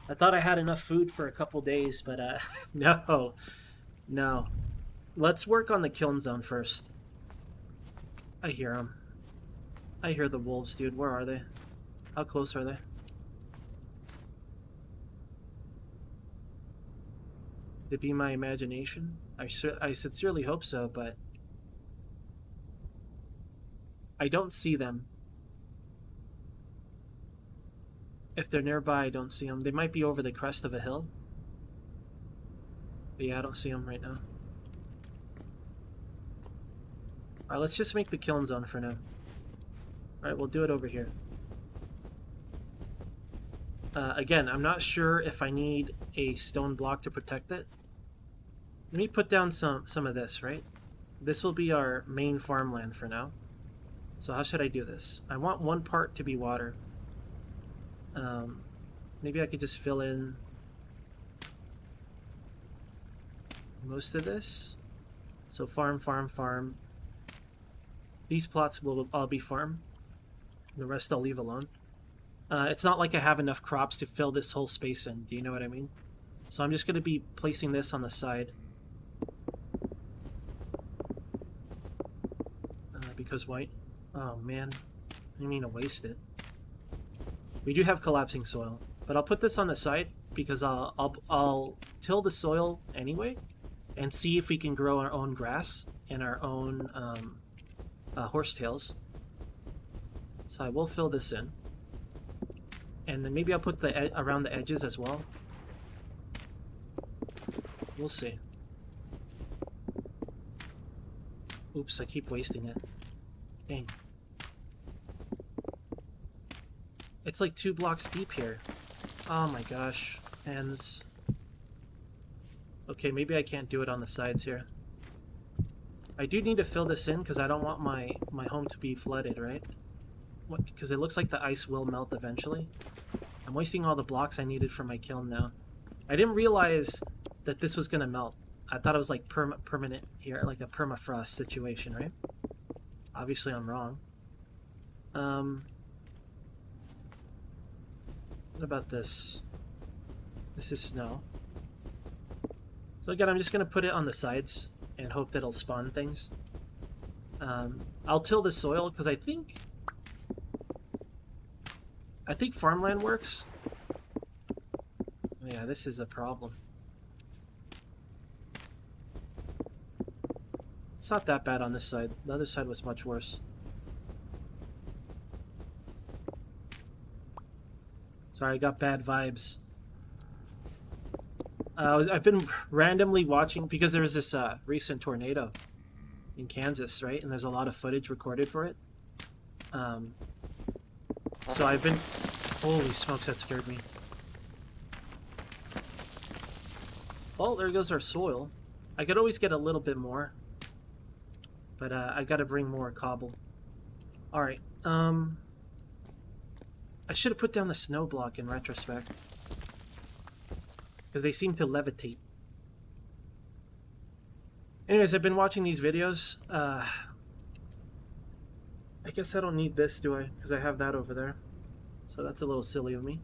Speaker 1: I thought I had enough food for a couple days, but no. Let's work on the kiln zone first. I hear them. I hear the wolves, dude. Where are they? How close are they? Could it be my imagination? I sincerely hope so, but I don't see them. If they're nearby, I don't see them. They might be over the crest of a hill. But yeah, I don't see them right now. Alright, let's just make the kiln zone for now. Alright, we'll do it over here. Again, I'm not sure if I need a stone block to protect it. Let me put down some of this, right? This will be our main farmland for now. So how should I do this? I want one part to be water. Maybe I could just fill in most of this. So farm, farm, farm. These plots will all be farm. The rest I'll leave alone. It's not like I have enough crops to fill this whole space in. Do you know what I mean? So I'm just going to be placing this on the side. Because white. Oh man, I didn't mean to waste it. We do have collapsing soil, but I'll put this on the side because I'll till the soil anyway, and see if we can grow our own grass and our own horsetails. So I will fill this in, and then maybe I'll put the around the edges as well. We'll see. Oops, I keep wasting it. Dang. It's like 2 blocks deep here. Oh my gosh. Ends. Okay, maybe I can't do it on the sides here. I do need to fill this in because I don't want my home to be flooded, right? Because it looks like the ice will melt eventually. I'm wasting all the blocks I needed for my kiln now. I didn't realize that this was going to melt. I thought it was like permanent here, like a permafrost situation, right? Obviously I'm wrong. What about this? This is snow. So again, I'm just going to put it on the sides and hope that it'll spawn things. I'll till the soil because I think farmland works. Yeah, this is a problem. It's not that bad on this side. The other side was much worse. Sorry, I got bad vibes. I've been randomly watching because there was this recent tornado in Kansas, right? And there's a lot of footage recorded for it. So I've been... Holy smokes, that scared me. Oh, there goes our soil. I could always get a little bit more. But I gotta bring more cobble. Alright, I should have put down the snow block in retrospect. Because they seem to levitate. Anyways, I've been watching these videos. I guess I don't need this, do I? Because I have that over there. So that's a little silly of me.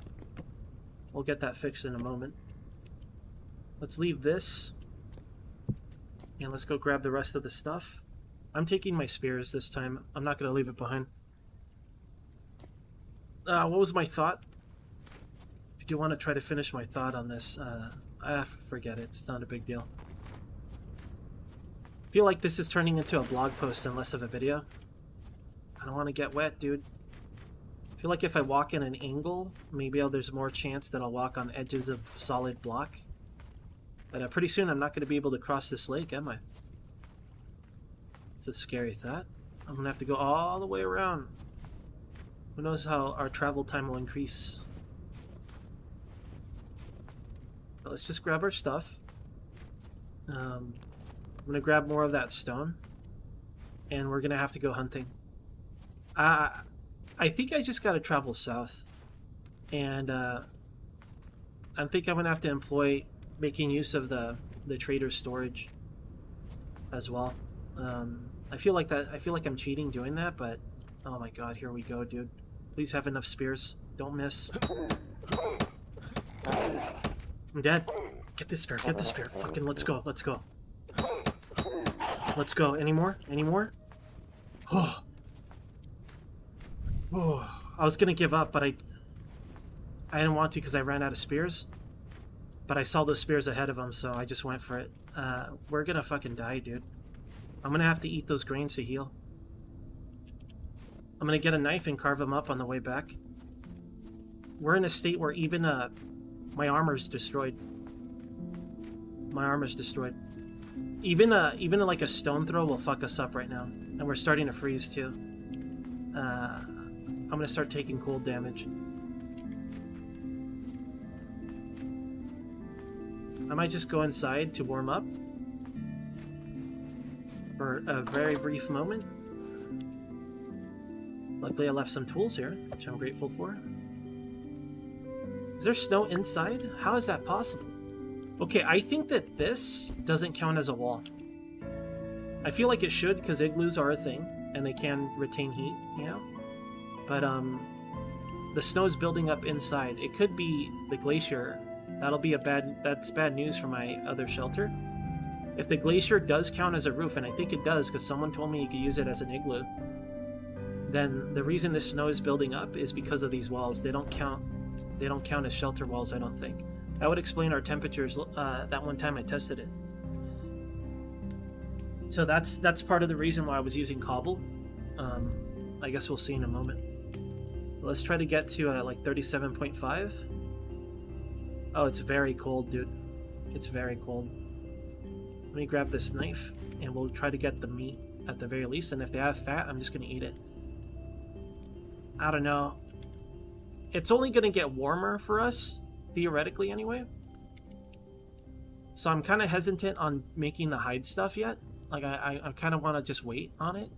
Speaker 1: We'll get that fixed in a moment. Let's leave this. And let's go grab the rest of the stuff. I'm taking my spears this time. I'm not going to leave it behind. What was my thought? I do want to try to finish my thought on this. Forget it. It's not a big deal. I feel like this is turning into a blog post and less of a video. I don't want to get wet, dude. I feel like if I walk in an angle, maybe there's more chance that I'll walk on edges of solid block. But pretty soon I'm not going to be able to cross this lake, am I? It's a scary thought. I'm going to have to go all the way around. Who knows how our travel time will increase. But let's just grab our stuff. I'm going to grab more of that stone. And we're going to have to go hunting. I think I just got to travel south. And I think I'm going to have to employ making use of the trader's storage as well. I feel like I'm cheating doing that, but oh my god, here we go, dude. Please have enough spears. Don't miss. I'm dead. Get this spear, get this spear. Fucking let's go, let's go. Let's go. Any more? Any more? Oh. Oh. I was gonna give up, but I didn't want to because I ran out of spears. But I saw those spears ahead of him, so I just went for it. We're gonna fucking die, dude. I'm gonna have to eat those grains to heal. I'm gonna get a knife and carve them up on the way back. We're in a state where even my armor's destroyed. My armor's destroyed. Even like a stone throw will fuck us up right now, and we're starting to freeze too. I'm gonna start taking cold damage. I might just go inside to warm up for a very brief moment. Luckily I left some tools here, which I'm grateful for. Is there snow inside? How is that possible? Okay, I think that this doesn't count as a wall. I feel like it should, because igloos are a thing, and they can retain heat, you know? But, the snow's building up inside. It could be the glacier. That's bad news for my other shelter. If the glacier does count as a roof, and I think it does, because someone told me you could use it as an igloo, then the reason the snow is building up is because of these walls. They don't count as shelter walls, I don't think. That would explain our temperatures that one time I tested it. So that's part of the reason why I was using cobble. I guess we'll see in a moment. Let's try to get to like 37.5. Oh, it's very cold, dude. It's very cold. Let me grab this knife, and we'll try to get the meat at the very least. And if they have fat, I'm just going to eat it. I don't know. It's only going to get warmer for us, theoretically anyway. So I'm kind of hesitant on making the hide stuff yet. Like, I kind of want to just wait on it.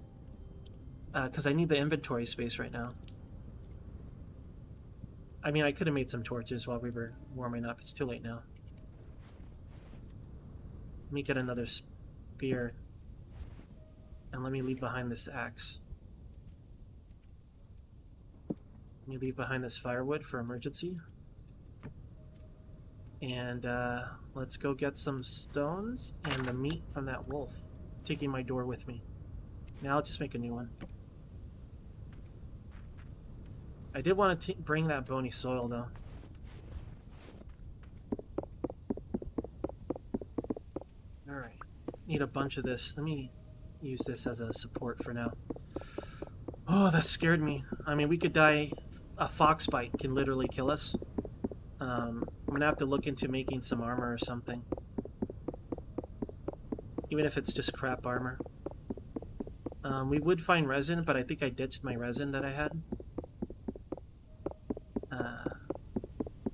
Speaker 1: Because I need the inventory space right now. I mean, I could have made some torches while we were warming up. It's too late now. Let me get another spear. And let me leave behind this axe. Let me leave behind this firewood for emergency. And let's go get some stones and the meat from that wolf. Taking my door with me. Now I'll just make a new one. I did want to bring that bony soil, though. Alright. Need a bunch of this. Let me use this as a support for now. Oh, that scared me. I mean, we could die. A fox bite can literally kill us. I'm going to have to look into making some armor or something. Even if it's just crap armor. We would find resin, but I think I ditched my resin that I had.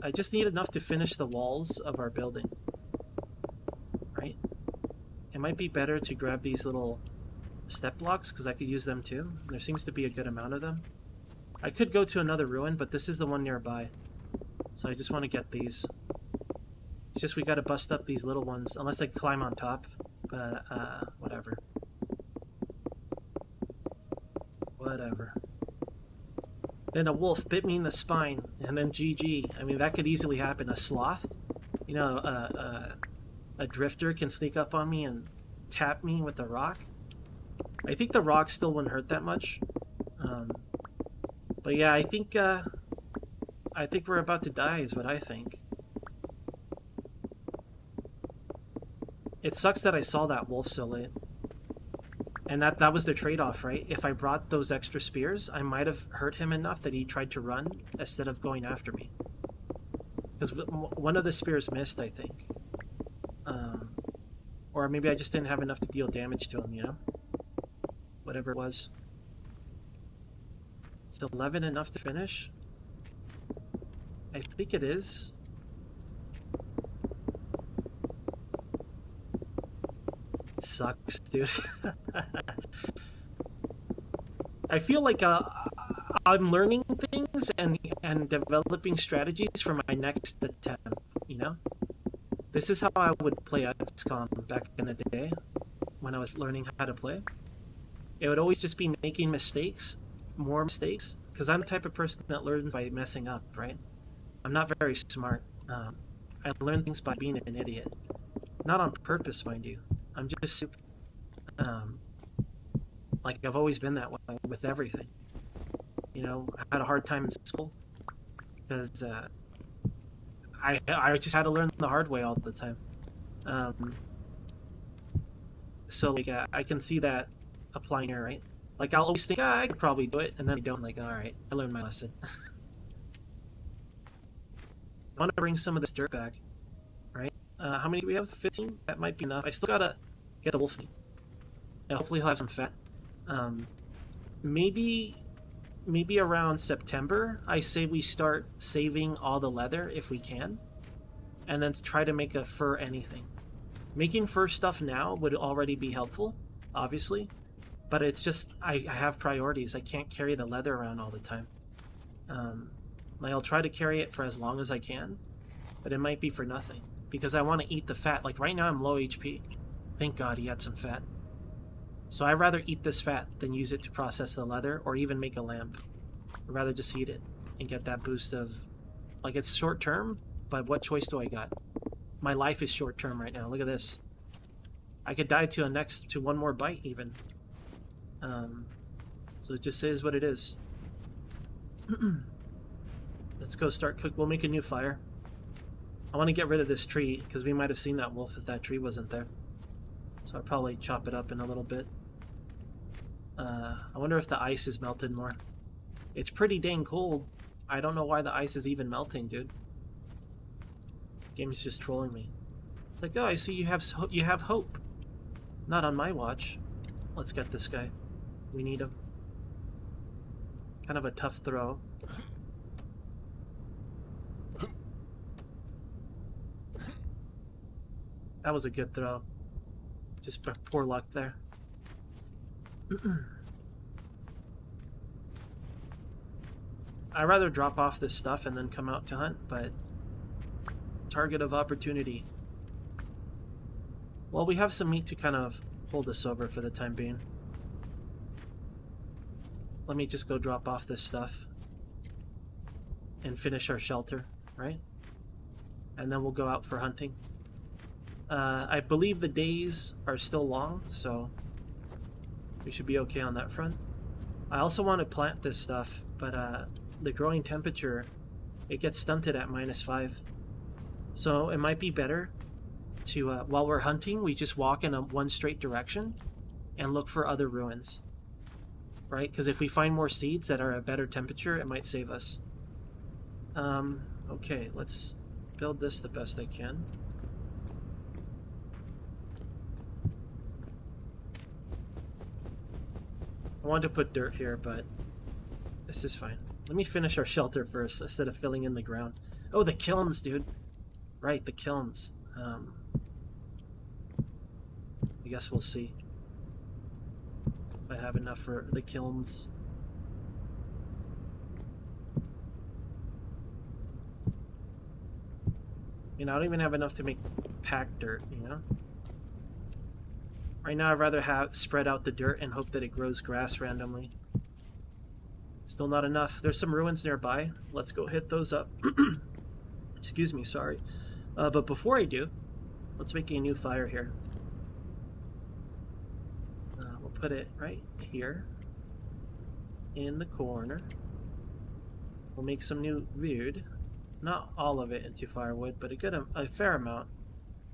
Speaker 1: I just need enough to finish the walls of our building. Right? It might be better to grab these little step blocks, because I could use them too. There seems to be a good amount of them. I could go to another ruin, but this is the one nearby. So I just want to get these. It's just we gotta bust up these little ones, unless I climb on top. But, whatever. Whatever. Then a wolf bit me in the spine, and then GG. I mean, that could easily happen. A sloth, you know, a drifter can sneak up on me and tap me with a rock. I think the rock still wouldn't hurt that much. But yeah, I think we're about to die is what I think. It sucks that I saw that wolf so late. And that was the trade-off, right? If I brought those extra spears, I might have hurt him enough that he tried to run instead of going after me. Because one of the spears missed, I think. Or maybe I just didn't have enough to deal damage to him, you know? Whatever it was. Is 11 enough to finish? I think it is. Sucks, dude. I feel like I'm learning things and developing strategies for my next attempt, you know? This is how I would play XCOM back in the day when I was learning how to play. It would always just be making mistakes, more mistakes, because I'm the type of person that learns by messing up, right? I'm not very smart. I learn things by being an idiot. Not on purpose, mind you. I'm just stupid. Like I've always been that way with everything. You know, I had a hard time in school because I just had to learn the hard way all the time. So like I can see that applying here, right? Like I'll always think, I could probably do it, and then I don't. Like, all right, I learned my lesson. I want to bring some of this dirt back, right? How many do we have? 15? That might be enough. I still gotta get the wolf meat. And hopefully he'll have some fat. Maybe around September, I say we start saving all the leather if we can, and then try to make a fur anything. Making fur stuff now would already be helpful, obviously, but it's just I have priorities. I can't carry the leather around all the time. Like I'll try to carry it for as long as I can, but it might be for nothing because I want to eat the fat. Like right now I'm low HP. Thank God he had some fat. So I'd rather eat this fat than use it to process the leather or even make a lamp. I'd rather just eat it and get that boost of... Like, it's short term, but what choice do I got? My life is short term right now. Look at this. I could die to one more bite even. So it just is what it is. Let's go start cook. We'll make a new fire. I want to get rid of this tree because we might have seen that wolf if that tree wasn't there. So I'll probably chop it up in a little bit. I wonder if the ice is melted more. It's pretty dang cold. I don't know why the ice is even melting, dude. Game's just trolling me. It's like, oh, I see you have hope. Not on my watch. Let's get this guy. We need him. Kind of a tough throw. That was a good throw. Just poor luck there. I'd rather drop off this stuff and then come out to hunt, but target of opportunity. Well, we have some meat to kind of hold us over for the time being. Let me just go drop off this stuff and finish our shelter, right? And then we'll go out for hunting. I believe the days are still long, so we should be okay on that front. I also want to plant this stuff, but the growing temperature, it gets stunted at -5. So it might be better to, while we're hunting, we just walk in one straight direction and look for other ruins. Right? Because if we find more seeds that are at better temperature, it might save us. Okay, let's build this the best I can. I wanted to put dirt here, but this is fine. Let me finish our shelter first instead of filling in the ground. Oh, the kilns, dude. Right, the kilns. I guess we'll see if I have enough for the kilns. You know, I don't even have enough to make packed dirt, you know? Right now I'd rather spread out the dirt and hope that it grows grass randomly. Still not enough. There's some ruins nearby. Let's go hit those up. Excuse me, sorry. But before I do, let's make a new fire here. We'll put it right here in the corner. We'll make some new wood. Not all of it into firewood, but a fair amount.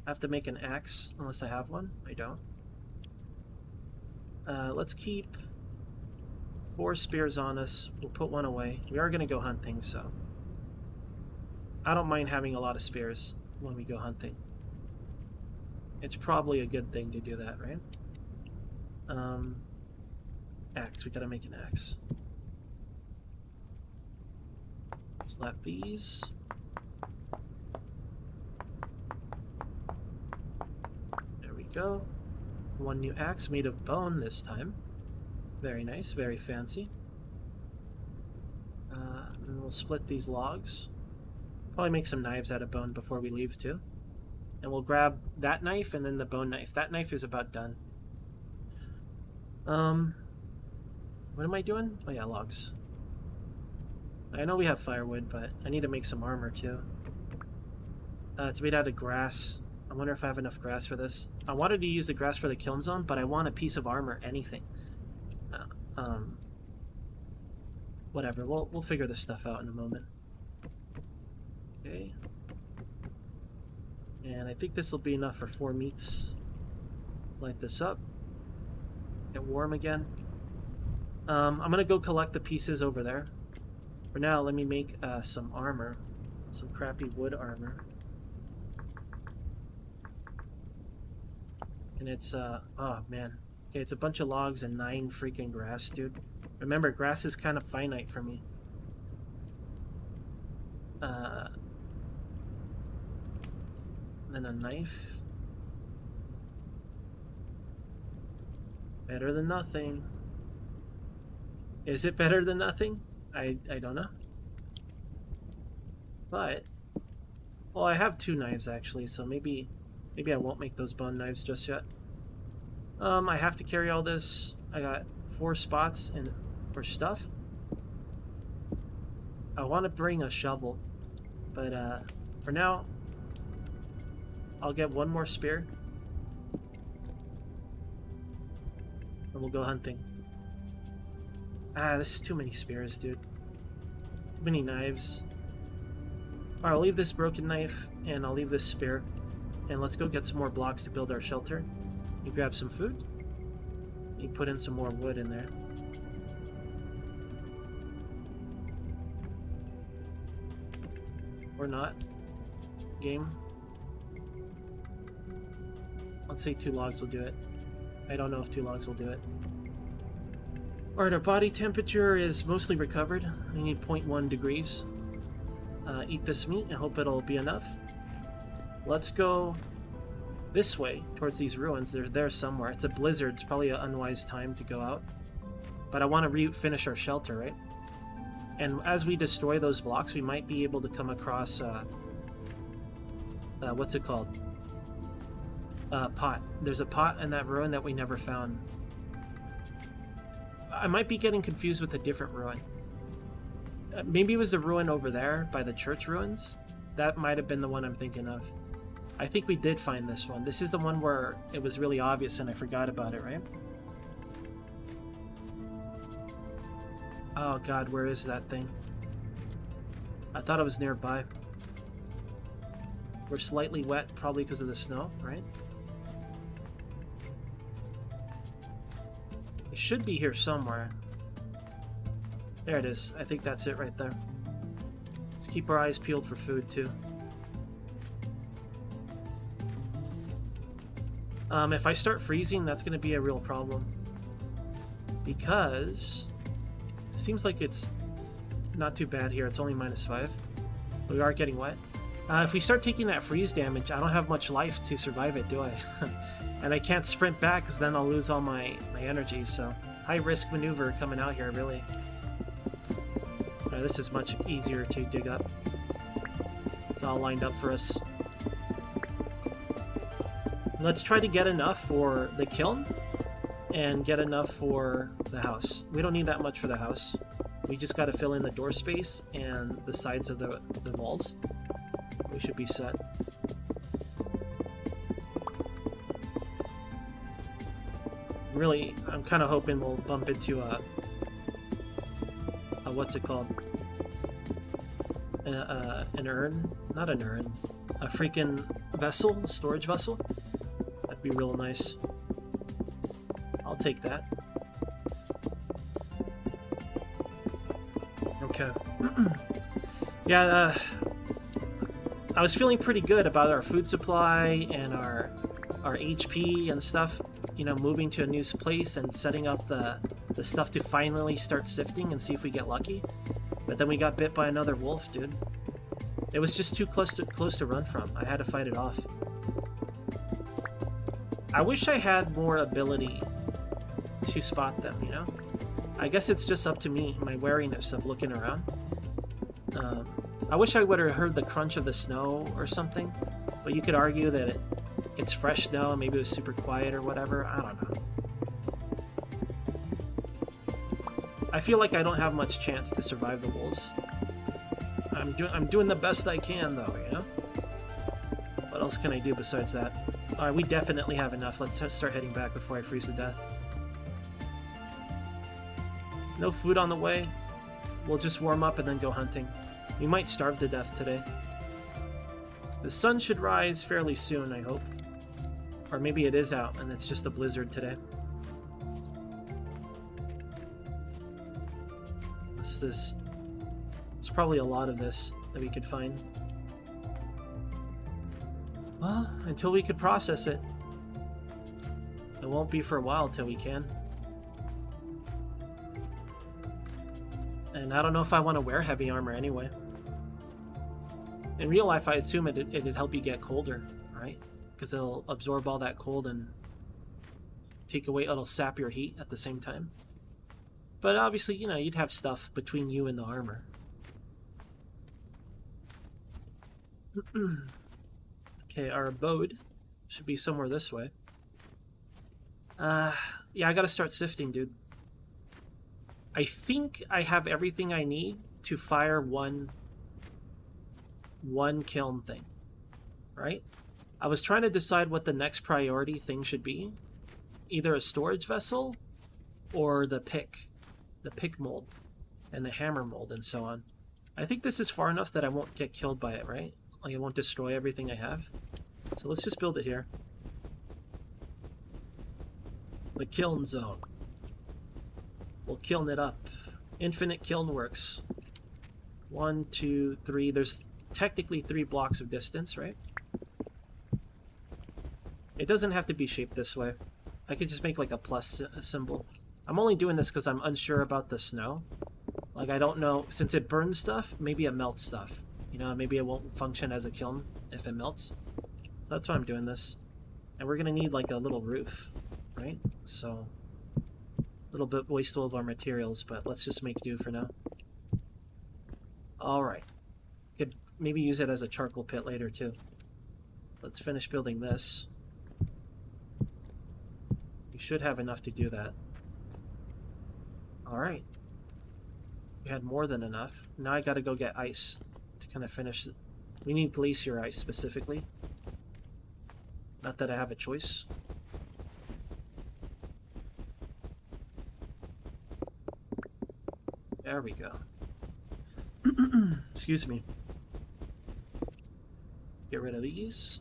Speaker 1: I have to make an axe unless I have one. I don't. Let's keep 4 spears on us. We'll put one away. We are going to go hunting, so I don't mind having a lot of spears when we go hunting. It's probably a good thing to do that, right? Axe. We gotta make an axe. Slap these. There we go. One new axe made of bone this time. Very nice, very fancy. And we'll split these logs. Probably make some knives out of bone before we leave too. And we'll grab that knife and then the bone knife. That knife is about done. What am I doing? Oh yeah, logs. I know we have firewood, but I need to make some armor too. It's made out of grass. I wonder if I have enough grass for this. I wanted to use the grass for the kiln zone, but I want a piece of armor, anything. Whatever, we'll figure this stuff out in a moment. Okay. And I think this will be enough for 4 meats. Light this up. Get warm again. I'm gonna go collect the pieces over there. For now, let me make some armor. Some crappy wood armor. And it's, oh man. Okay, it's a bunch of logs and 9 freaking grass, dude. Remember, grass is kind of finite for me. Then a knife. Better than nothing. Is it better than nothing? I don't know. But Well, I have 2 knives actually, so maybe I won't make those bone knives just yet. I have to carry all this. I got 4 spots for stuff. I want to bring a shovel, but for now, I'll get 1 more spear, and we'll go hunting. This is too many spears, dude. Too many knives. Alright, I'll leave this broken knife, and I'll leave this spear, and let's go get some more blocks to build our shelter. You grab some food. You put in some more wood in there. Or not. Game. Let's say 2 logs will do it. I don't know if 2 logs will do it. Alright, our body temperature is mostly recovered. We need 0.1 degrees. Eat this meat and hope it'll be enough. Let's go this way towards these ruins. They're there somewhere. It's a blizzard. It's probably an unwise time to go out. But I want to finish our shelter, right? And as we destroy those blocks, we might be able to come across what's it called? Pot. There's a pot in that ruin that we never found. I might be getting confused with a different ruin. Maybe it was the ruin over there by the church ruins. That might have been the one I'm thinking of. I think we did find this one. This is the one where it was really obvious and I forgot about it, right? Oh god, where is that thing? I thought it was nearby. We're slightly wet, probably because of the snow, right? It should be here somewhere. There it is. I think that's it right there. Let's keep our eyes peeled for food, too. If I start freezing, that's going to be a real problem. Because it seems like it's not too bad here. It's only -5. We are getting wet. If we start taking that freeze damage, I don't have much life to survive it, do I? And I can't sprint back because then I'll lose all my energy, so high-risk maneuver coming out here, really. This is much easier to dig up. It's all lined up for us. Let's try to get enough for the kiln and get enough for the house. We don't need that much for the house. We just got to fill in the door space and the sides of the walls. We should be set. Really, I'm kind of hoping we'll bump into a what's it called? An urn? Not an urn. A freaking vessel? A storage vessel? That'd be real nice. I'll take that. Okay. Yeah, I was feeling pretty good about our food supply and our HP and stuff. You know, moving to a new place and setting up the stuff to finally start sifting and see if we get lucky. But then we got bit by another wolf, dude. It was just too close to run from. I had to fight it off. I wish I had more ability to spot them, you know? I guess it's just up to me, my wariness of looking around. I wish I would have heard the crunch of the snow or something, but you could argue that it's fresh snow and maybe it was super quiet or whatever. I don't know. I feel like I don't have much chance to survive the wolves. I'm doing the best I can, though, you know? What else can I do besides that? Alright, we definitely have enough. Let's start heading back before I freeze to death. No food on the way. We'll just warm up and then go hunting. We might starve to death today. The sun should rise fairly soon, I hope. Or maybe it is out and it's just a blizzard today. There's probably a lot of this that we could find. Well, until we could process it. It won't be for a while till we can. And I don't know if I want to wear heavy armor anyway. In real life, I assume it'd help you get colder, right? Because it'll absorb all that cold and take away, it'll sap your heat at the same time. But obviously, you know, you'd have stuff between you and the armor. Okay, our abode should be somewhere this way. Yeah, I gotta start sifting, dude. I think I have everything I need to fire one kiln thing, right? I was trying to decide what the next priority thing should be. Either a storage vessel or the pick mold and the hammer mold and so on. I think this is far enough that I won't get killed by it, right? Like, it won't destroy everything I have. So let's just build it here. The kiln zone. We'll kiln it up. Infinite kiln works. 1, 2, 3. There's technically 3 blocks of distance, right? It doesn't have to be shaped this way. I could just make like a plus symbol. I'm only doing this because I'm unsure about the snow. Like, I don't know, since it burns stuff, maybe it melts stuff. You know, maybe it won't function as a kiln if it melts. So that's why I'm doing this. And we're gonna need like a little roof, right? So, a little bit wasteful of our materials, but let's just make do for now. Alright. Could maybe use it as a charcoal pit later too. Let's finish building this. We should have enough to do that. Alright. We had more than enough. Now I gotta go get ice to kind of finish it. We need glacier ice specifically. Not that I have a choice. There we go. Excuse me. Get rid of these.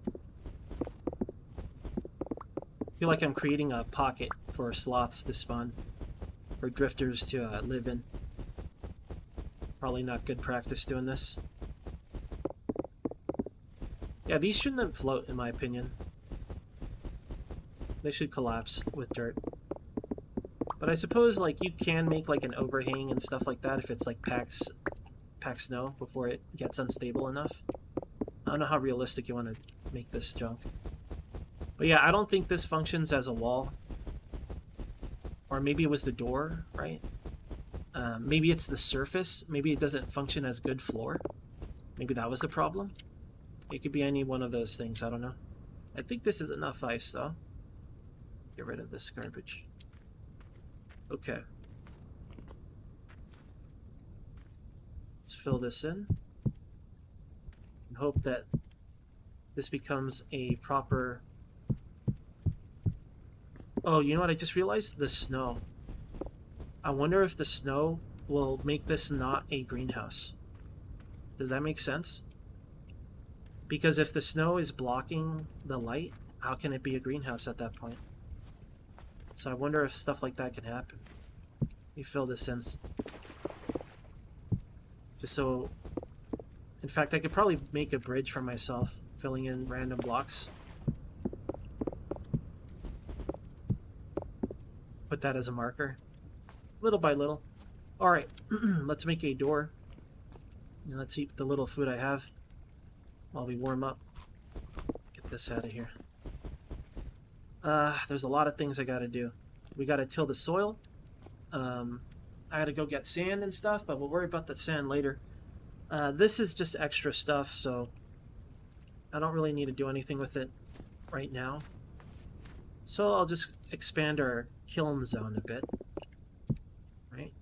Speaker 1: I feel like I'm creating a pocket for sloths to spawn. For drifters to live in. Probably not good practice doing this. Yeah, these shouldn't float in my opinion. They should collapse with dirt. But I suppose like you can make like an overhang and stuff like that if it's like packed snow before it gets unstable enough. I don't know how realistic you want to make this junk. But yeah, I don't think this functions as a wall. Or maybe it was the door, right? Maybe it's the surface. Maybe it doesn't function as good floor. Maybe that was the problem. It could be any one of those things. I don't know. I think this is enough ice, though. Get rid of this garbage. Okay. Let's fill this in. And hope that this becomes a proper... Oh, you know what I just realized? The snow. I wonder if the snow will make this not a greenhouse. Does that make sense? Because if the snow is blocking the light, how can it be a greenhouse at that point? So I wonder if stuff like that can happen. Let me fill this in. Just so... In fact, I could probably make a bridge for myself, filling in random blocks. Put that as a marker. Little by little. Alright, let's make a door. And let's eat the little food I have while we warm up. Get this out of here. There's a lot of things I gotta do. We gotta till the soil. I gotta go get sand and stuff, but we'll worry about the sand later. This is just extra stuff, so I don't really need to do anything with it right now. So I'll just expand our kiln zone a bit. Right?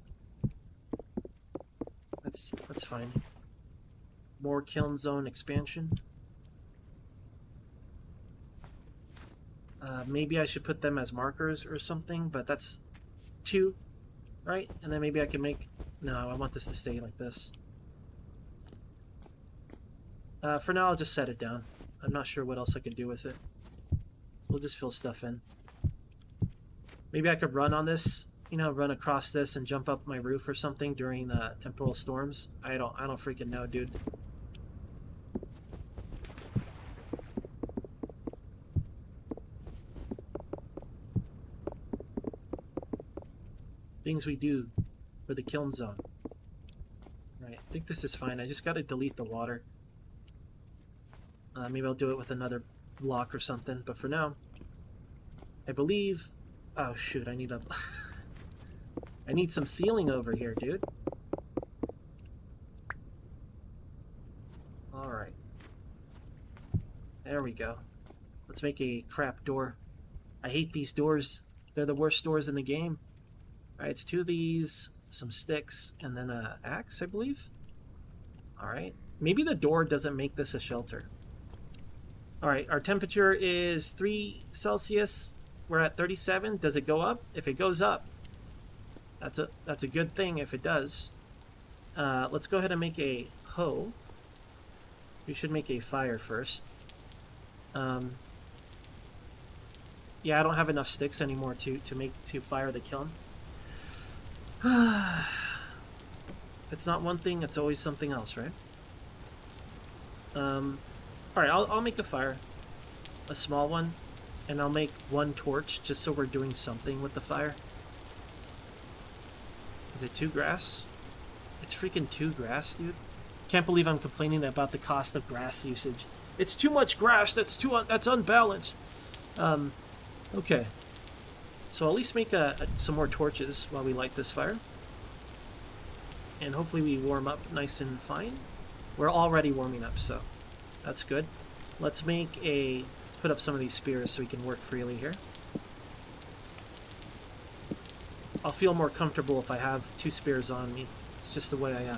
Speaker 1: That's fine. More kiln zone expansion. Maybe I should put them as markers or something, but that's 2, right? And then maybe I can make... No, I want this to stay like this. For now, I'll just set it down. I'm not sure what else I can do with it. So we'll just fill stuff in. Maybe I could run on this, you know, run across this and jump up my roof or something during the temporal storms. I don't freaking know, dude. Things we do for the kiln zone. Right, I think this is fine. I just gotta delete the water. Maybe I'll do it with another block or something, but for now, I believe... Oh shoot, I need a... I need some ceiling over here, dude. Alright. There we go. Let's make a crap door. I hate these doors. They're the worst doors in the game. Alright, it's 2 of these, some sticks, and then an axe, I believe. Alright. Maybe the door doesn't make this a shelter. Alright, our temperature is 3 Celsius. We're at 37. Does it go up? If it goes up, that's a good thing if it does. Let's go ahead and make a hoe. We should make a fire first. Yeah, I don't have enough sticks anymore to fire the kiln. If it's not one thing, it's always something else, right? Alright, I'll make a fire. A small one. And I'll make 1 torch, just so we're doing something with the fire. Is it 2 grass? It's freaking 2 grass, dude. Can't believe I'm complaining about the cost of grass usage. It's too much grass, that's unbalanced. Okay. So I'll at least make some more torches while we light this fire. And hopefully we warm up nice and fine. We're already warming up, so that's good. Let's put up some of these spears so we can work freely here. I'll feel more comfortable if I have 2 spears on me. It's just the way I am.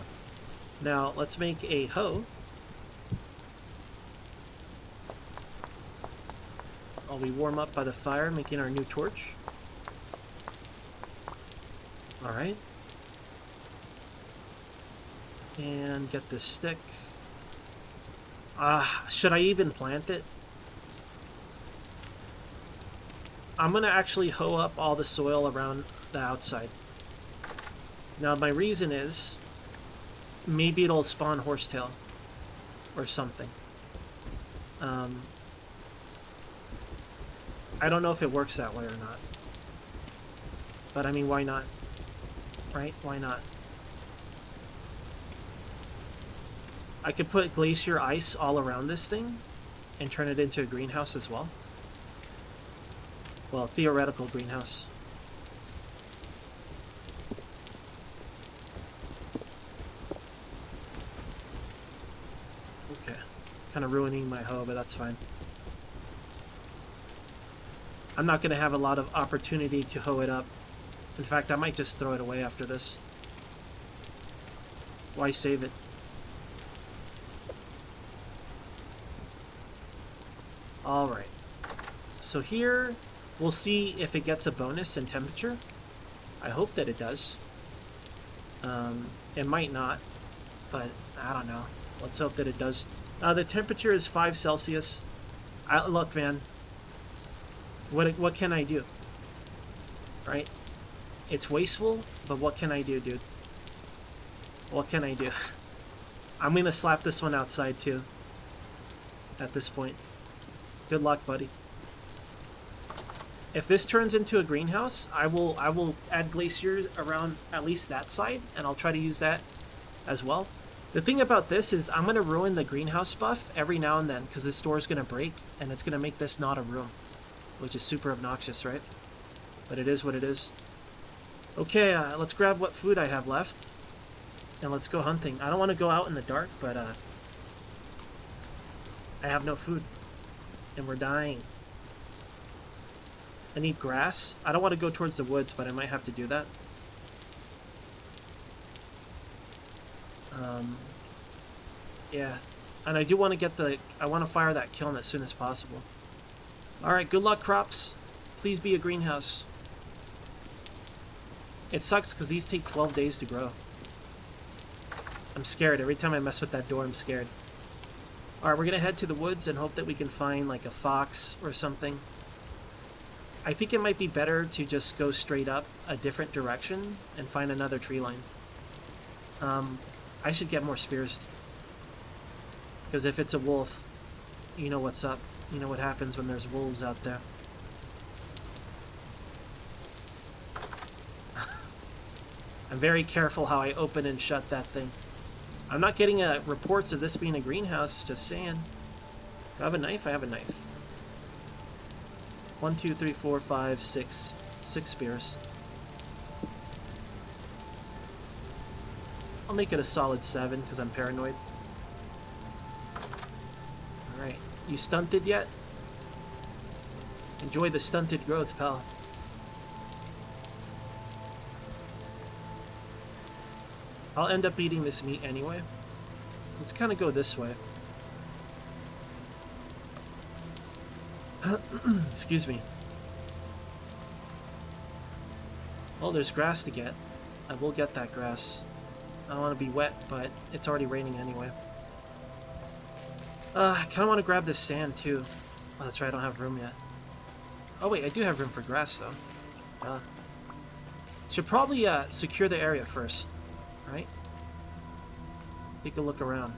Speaker 1: Now, let's make a hoe. While we warm up by the fire, making our new torch. Alright. And get this stick. Should I even plant it? I'm going to actually hoe up all the soil around the outside. Now, my reason is maybe it'll spawn horsetail or something. I don't know if it works that way or not. But, I mean, why not? Right? Why not? I could put glacier ice all around this thing and turn it into a greenhouse as well. Well, theoretical greenhouse. Okay. Kind of ruining my hoe, but that's fine. I'm not going to have a lot of opportunity to hoe it up. In fact, I might just throw it away after this. Why save it? Alright. So here, we'll see if it gets a bonus in temperature. I hope that it does. It might not, but I don't know. Let's hope that it does. The temperature is 5 Celsius. Look, man. What can I do? Right? It's wasteful, but what can I do, dude? What can I do? I'm gonna slap this one outside, too. At this point. Good luck, buddy. If this turns into a greenhouse, I will add glaciers around at least that side, and I'll try to use that as well. The thing about this is I'm going to ruin the greenhouse buff every now and then, because this door is going to break, and it's going to make this not a room, which is super obnoxious, right? But it is what it is. Okay, let's grab what food I have left, and let's go hunting. I don't want to go out in the dark, but I have no food, and we're dying. I need grass. I don't want to go towards the woods, but I might have to do that. Yeah. And I do want to get I want to fire that kiln as soon as possible. Alright, good luck, crops. Please be a greenhouse. It sucks because these take 12 days to grow. I'm scared. Every time I mess with that door, I'm scared. Alright, we're going to head to the woods and hope that we can find like a fox or something. I think it might be better to just go straight up a different direction and find another tree line. I should get more spears. Because if it's a wolf, you know what's up. You know what happens when there's wolves out there. I'm very careful how I open and shut that thing. I'm not getting reports of this being a greenhouse, just saying. Do I have a knife? I have a knife. 1, 2, 3, 4, 5, 6. 6 spears. I'll make it a solid 7 because I'm paranoid. You stunted yet? Enjoy the stunted growth, pal. I'll end up eating this meat anyway. Let's kind of go this way. Excuse me. Oh, there's grass to get. I will get that grass. I don't want to be wet, but it's already raining anyway. I kind of want to grab this sand too. Oh, that's right, I don't have room yet. Oh wait, I do have room for grass though. Should probably secure the area first, right? Take a look around.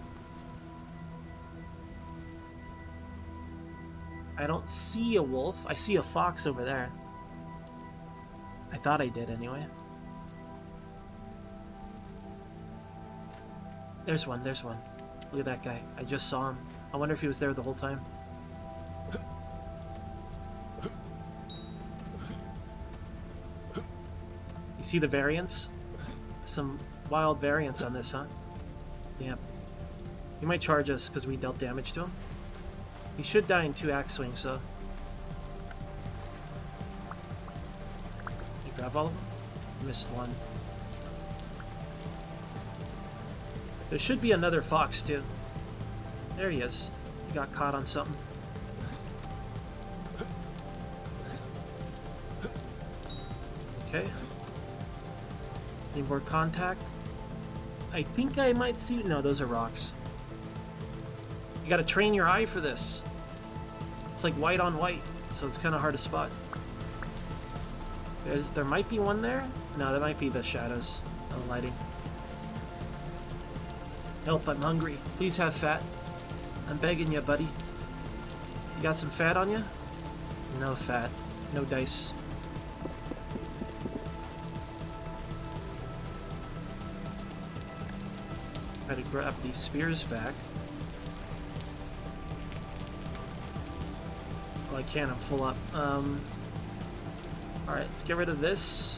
Speaker 1: I don't see a wolf. I see a fox over there. I thought I did anyway. There's one, there's one. Look at that guy. I just saw him. I wonder if he was there the whole time. You see the variance? Some wild variance on this, huh? Damn. He might charge us because we dealt damage to him. He should die in 2 axe swings, though. You grab all of them? Missed one. There should be another fox, too. There he is. He got caught on something. Okay. Any more contact? I think I might see... No, those are rocks. You gotta train your eye for this. It's like white on white, so it's kind of hard to spot. There might be one there? No, that might be the shadows of the lighting. Help, I'm hungry. Please have fat. I'm begging you, buddy. You got some fat on you? No fat. No dice. Try to grab these spears back. Well, I can't. I'm full up. Alright, let's get rid of this.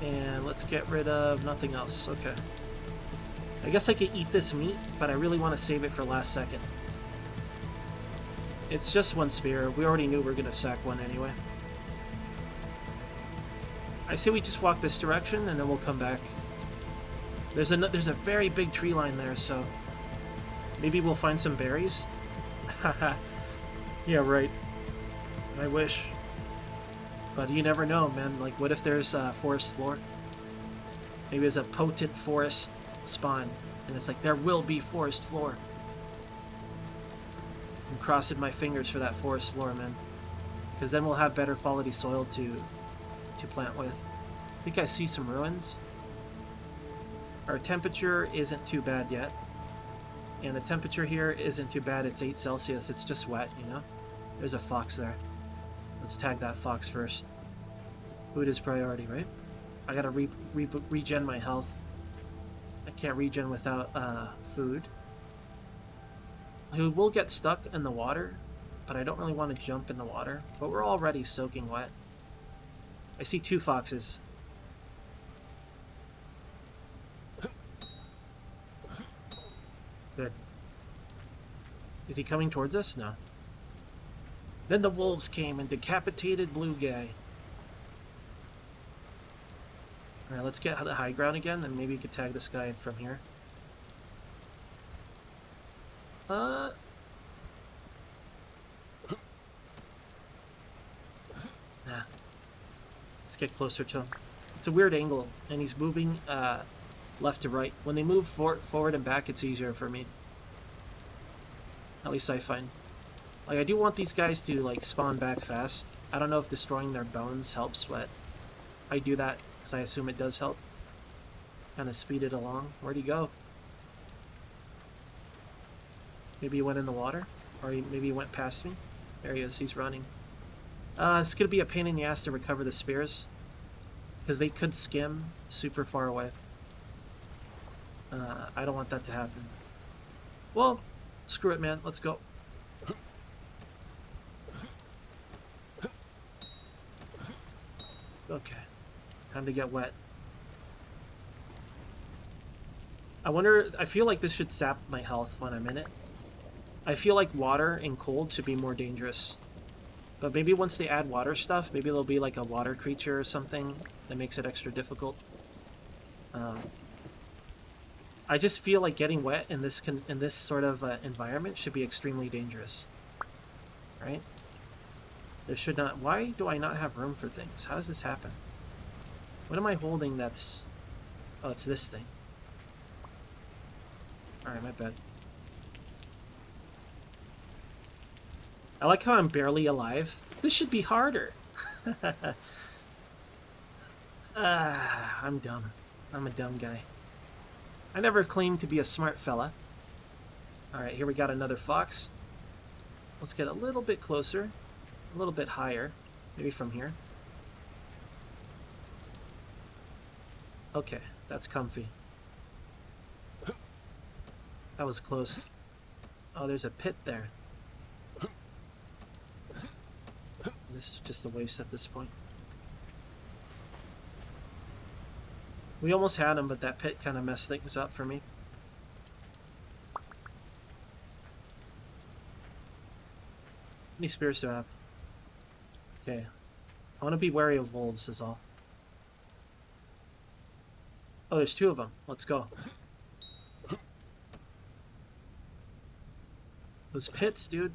Speaker 1: And let's get rid of nothing else. Okay. I guess I could eat this meat, but I really want to save it for last second. It's just 1 spear. We already knew we were going to sack one anyway. I say we just walk this direction, and then we'll come back. There's a very big tree line there, so maybe we'll find some berries. Haha. Yeah, right. I wish. But you never know, man. Like, what if there's a forest floor? Maybe there's a potent forest spawn, and it's like, there will be forest floor. I'm crossing my fingers for that forest floor, man. Because then we'll have better quality soil to plant with. I think I see some ruins. Our temperature isn't too bad yet. And the temperature here isn't too bad. It's 8 Celsius. It's just wet, you know? There's a fox there. Let's tag that fox first. Food is priority, right? I gotta regen my health. I can't regen without food. Who will get stuck in the water, but I don't really want to jump in the water. But we're already soaking wet. I see 2 foxes. Good. Is he coming towards us? No. Then the wolves came and decapitated Blue Guy. Alright, let's get the high ground again, then maybe we could tag this guy from here. Nah. Let's get closer to him. It's a weird angle, and he's moving left to right. When they move forward and back, it's easier for me. At least I find. Like, I do want these guys to, like, spawn back fast. I don't know if destroying their bones helps, but I do that because I assume it does help. Kind of speed it along. Where'd he go? Maybe he went in the water? Or maybe he went past me? There he is. He's running. It's going to be a pain in the ass to recover the spears. Because they could skim super far away. I don't want that to happen. Well, screw it, man. Let's go. Okay. Time to get wet. I wonder... I feel like this should sap my health when I'm in it. I feel like water and cold should be more dangerous. But maybe once they add water stuff, maybe there'll be like a water creature or something that makes it extra difficult. I just feel like getting wet in this sort of environment should be extremely dangerous, right? There should not. Why do I not have room for things? How does this happen? What am I holding? That's. Oh, it's this thing. All right, my bad. I like how I'm barely alive. This should be harder. I'm dumb. I'm a dumb guy. I never claimed to be a smart fella. Alright, here we got another fox. Let's get a little bit closer. A little bit higher. Maybe from here. Okay, that's comfy. That was close. Oh, there's a pit there. This is just a waste at this point. We almost had him, but that pit kind of messed things up for me. How many spears do I have? Okay. I want to be wary of wolves is all. Oh, there's 2 of them. Let's go. Those pits, dude.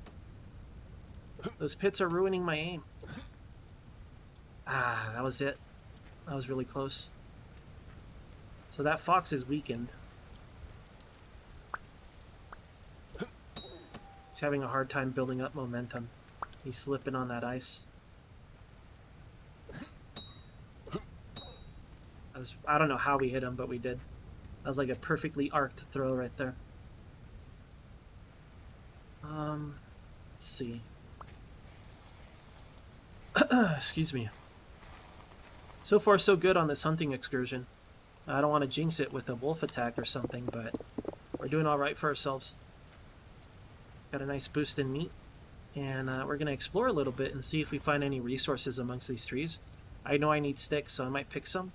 Speaker 1: Those pits are ruining my aim. Ah, that was it. That was really close. So that fox is weakened. He's having a hard time building up momentum. He's slipping on that ice. I don't know how we hit him, but we did. That was like a perfectly arced throw right there. Let's see. Excuse me. So far, so good on this hunting excursion. I don't want to jinx it with a wolf attack or something, but we're doing all right for ourselves. Got a nice boost in meat, and we're going to explore a little bit and see if we find any resources amongst these trees. I know I need sticks, so I might pick some.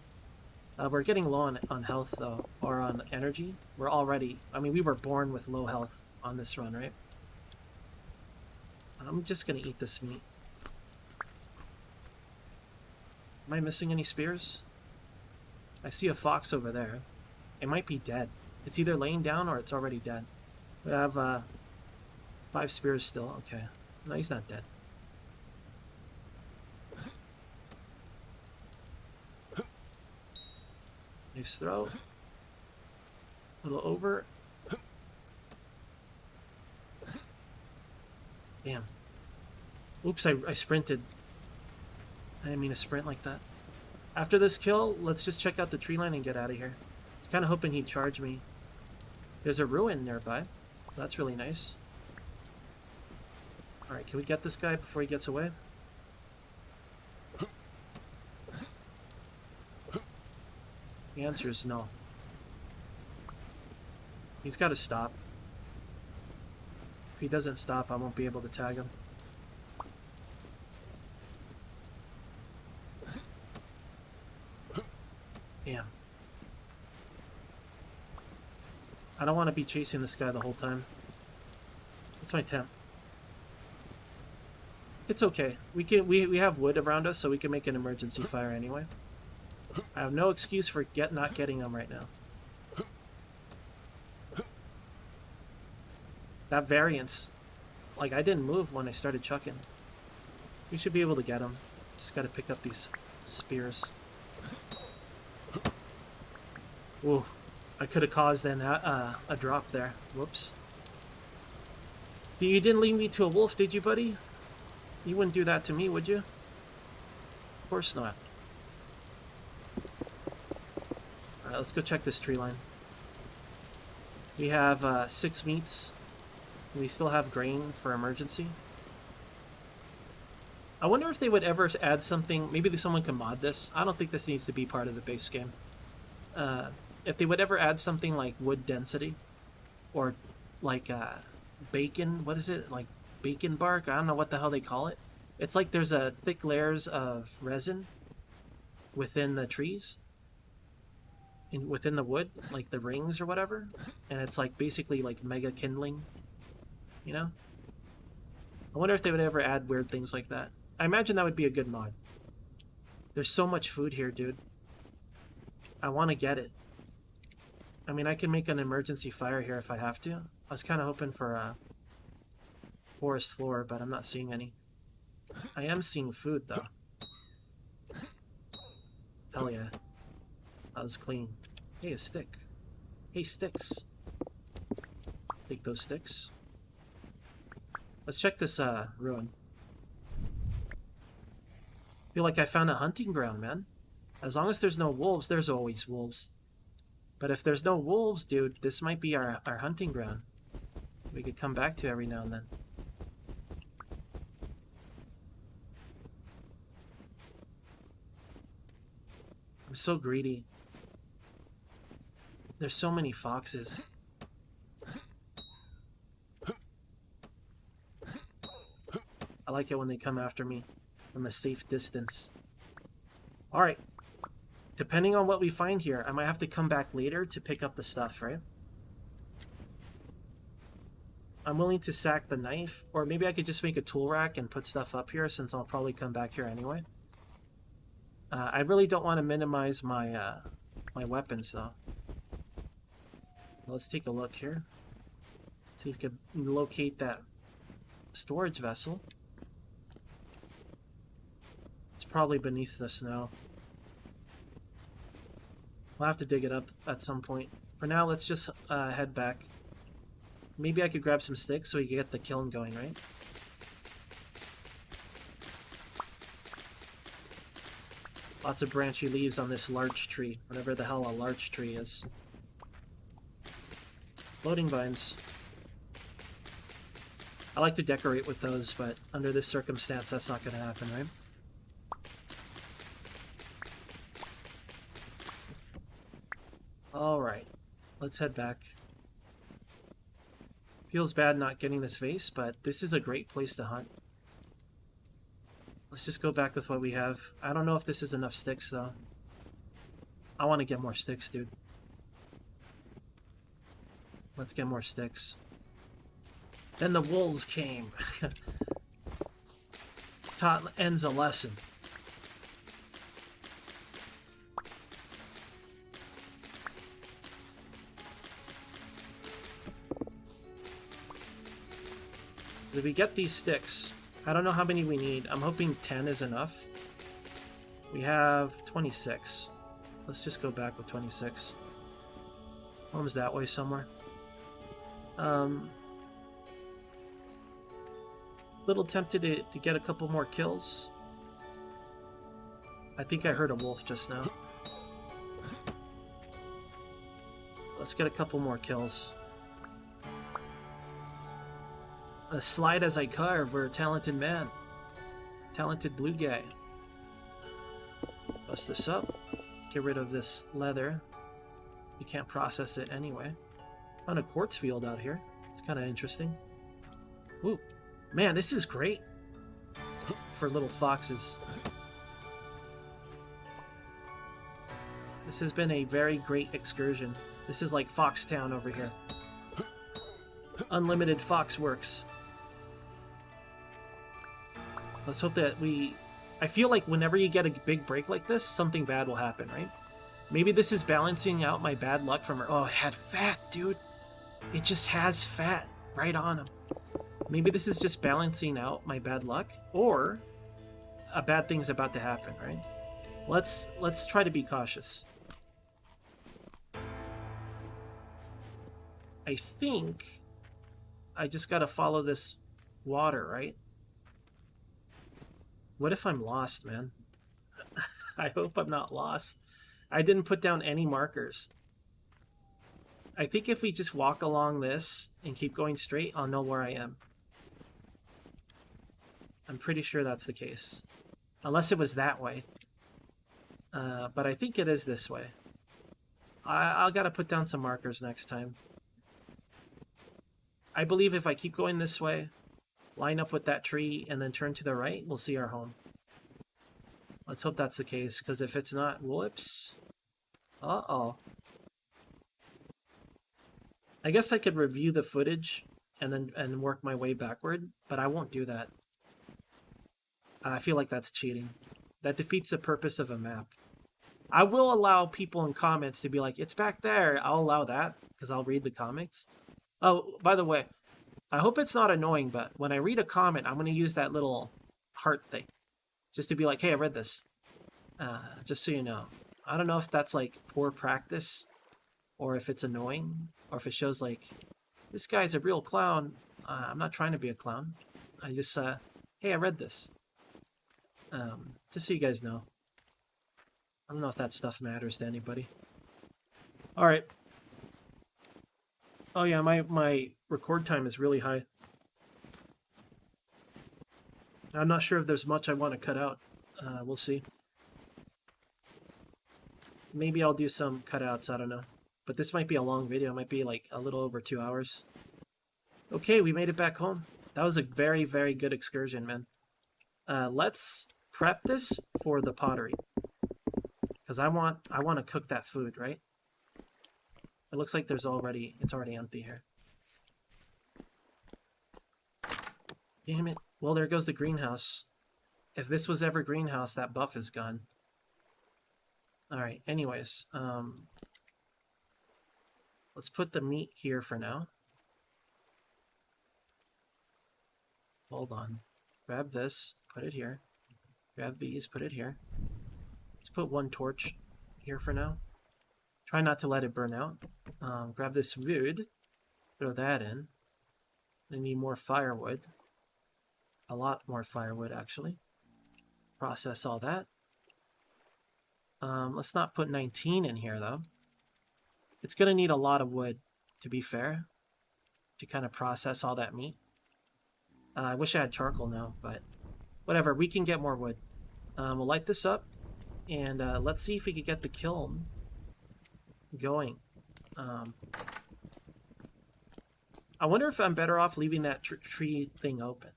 Speaker 1: We're getting low on health, though, or on energy. We're already... I mean, we were born with low health on this run, right? I'm just going to eat this meat. Am I missing any spears? I see a fox over there. It might be dead. It's either laying down or it's already dead. We have 5 spears still. Okay. No, he's not dead. Nice throw. A little over. Damn. Oops, I sprinted. I didn't mean to sprint like that. After this kill, let's just check out the tree line and get out of here. I was kind of hoping he'd charge me. There's a ruin nearby, so that's really nice. Alright, can we get this guy before he gets away? The answer is no. He's got to stop. If he doesn't stop, I won't be able to tag him. Damn. I don't want to be chasing this guy the whole time. That's my temp. It's okay. We have wood around us, so we can make an emergency fire anyway. I have no excuse for not getting him right now. That variance. Like, I didn't move when I started chucking. We should be able to get him. Just gotta pick up these spears. Ooh, I could have caused then a drop there. Whoops. You didn't lead me to a wolf, did you, buddy? You wouldn't do that to me, would you? Of course not. Alright, let's go check this tree line. We have 6 meats. We still have grain for emergency. I wonder if they would ever add something. Maybe someone can mod this. I don't think this needs to be part of the base game. If they would ever add something like wood density, or like bacon, what is it? Like bacon bark? I don't know what the hell they call it. It's like there's a thick layers of resin within the trees, within the wood, like the rings or whatever, and it's like basically like mega kindling. you know? I wonder if they would ever add weird things like that. I imagine that would be a good mod. There's so much food here, dude. I want to get it. I mean, I can make an emergency fire here if I have to. I was kind of hoping for a forest floor, but I'm not seeing any. I am seeing food, though. Hell yeah. That was clean. Hey, a stick. Hey, sticks. Take those sticks. Let's check this ruin. Feel like I found a hunting ground, man. As long as there's no wolves, there's always wolves. But if there's no wolves, dude, this might be our hunting ground. We could come back to every now and then. I'm so greedy. There's so many foxes. I like it when they come after me from a safe distance. Alright. Depending on what we find here, I might have to come back later to pick up the stuff, right? I'm willing to sack the knife, or maybe I could just make a tool rack and put stuff up here since I'll probably come back here anyway. I really don't want to minimize my my weapons though. Let's take a look here. See if we can locate that storage vessel. It's probably beneath the snow. We'll have to dig it up at some point. For now, let's just head back. Maybe I could grab some sticks so we can get the kiln going, right? Lots of branchy leaves on this larch tree, whatever the hell a larch tree is. Floating vines. I like to decorate with those, but under this circumstance, that's not going to happen, right? Alright, let's head back. Feels bad not getting this vase, but this is a great place to hunt. Let's just go back with what we have. I don't know if this is enough sticks, though. I want to get more sticks, dude. Let's get more sticks. Then the wolves came. Ends a lesson. Did we get these sticks? I don't know how many we need. I'm hoping 10 is enough. We have 26. Let's just go back with 26. Home's that way somewhere. Little tempted to get a couple more kills. I think I heard a wolf just now. Let's get a couple more kills. A slide as I carve, we're a talented man. Talented blue guy. Bust this up. Get rid of this leather. You can't process it anyway. Found a quartz field out here. It's kind of interesting. Ooh. Man, this is great. For little foxes. This has been a very great excursion. This is like Foxtown over here. Unlimited fox works. Let's hope that I feel like whenever you get a big break like this, something bad will happen, right? Maybe this is balancing out my bad luck from... Oh, it had fat, dude. It just has fat right on him. Maybe this is just balancing out my bad luck, or a bad thing's about to happen, right? Let's try to be cautious. I think I just gotta follow this water, right? What if I'm lost, man? I hope I'm not lost. I didn't put down any markers. I think if we just walk along this and keep going straight, I'll know where I am. I'm pretty sure that's the case. Unless it was that way. But I think it is this way. I'll gotta put down some markers next time. I believe if I keep going this way, line up with that tree, and then turn to the right, we'll see our home. Let's hope that's the case, because if it's not, whoops. Uh-oh. I guess I could review the footage and work my way backward, but I won't do that. I feel like that's cheating. That defeats the purpose of a map. I will allow people in comments to be like, it's back there. I'll allow that because I'll read the comments. Oh, by the way, I hope it's not annoying, but when I read a comment, I'm going to use that little heart thing just to be like, hey, I read this. Just so you know. I don't know if that's like poor practice or if it's annoying or if it shows like, this guy's a real clown. I'm not trying to be a clown. I just, hey, I read this. Just so you guys know. I don't know if that stuff matters to anybody. All right. Oh yeah, my record time is really high. I'm not sure if there's much I want to cut out. We'll see. Maybe I'll do some cutouts, I don't know. But this might be a long video. It might be like a little over 2 hours. Okay, we made it back home. That was a very, very good excursion, man. Let's prep this for the pottery. Because I want to cook that food, right? It looks like it's already empty here. Damn it. Well, there goes the greenhouse. If this was ever greenhouse, that buff is gone. Alright, anyways. Let's put the meat here for now. Hold on. Grab this, put it here. Grab these, put it here. Let's put one torch here for now. Try not to let it burn out. Grab this wood, throw that in. I need more firewood. A lot more firewood, actually. Process all that. Let's not put 19 in here, though. It's going to need a lot of wood, to be fair, to kind of process all that meat. I wish I had charcoal now, but whatever. We can get more wood. We'll light this up, and let's see if we can get the kiln going. I wonder if I'm better off leaving that tree thing open.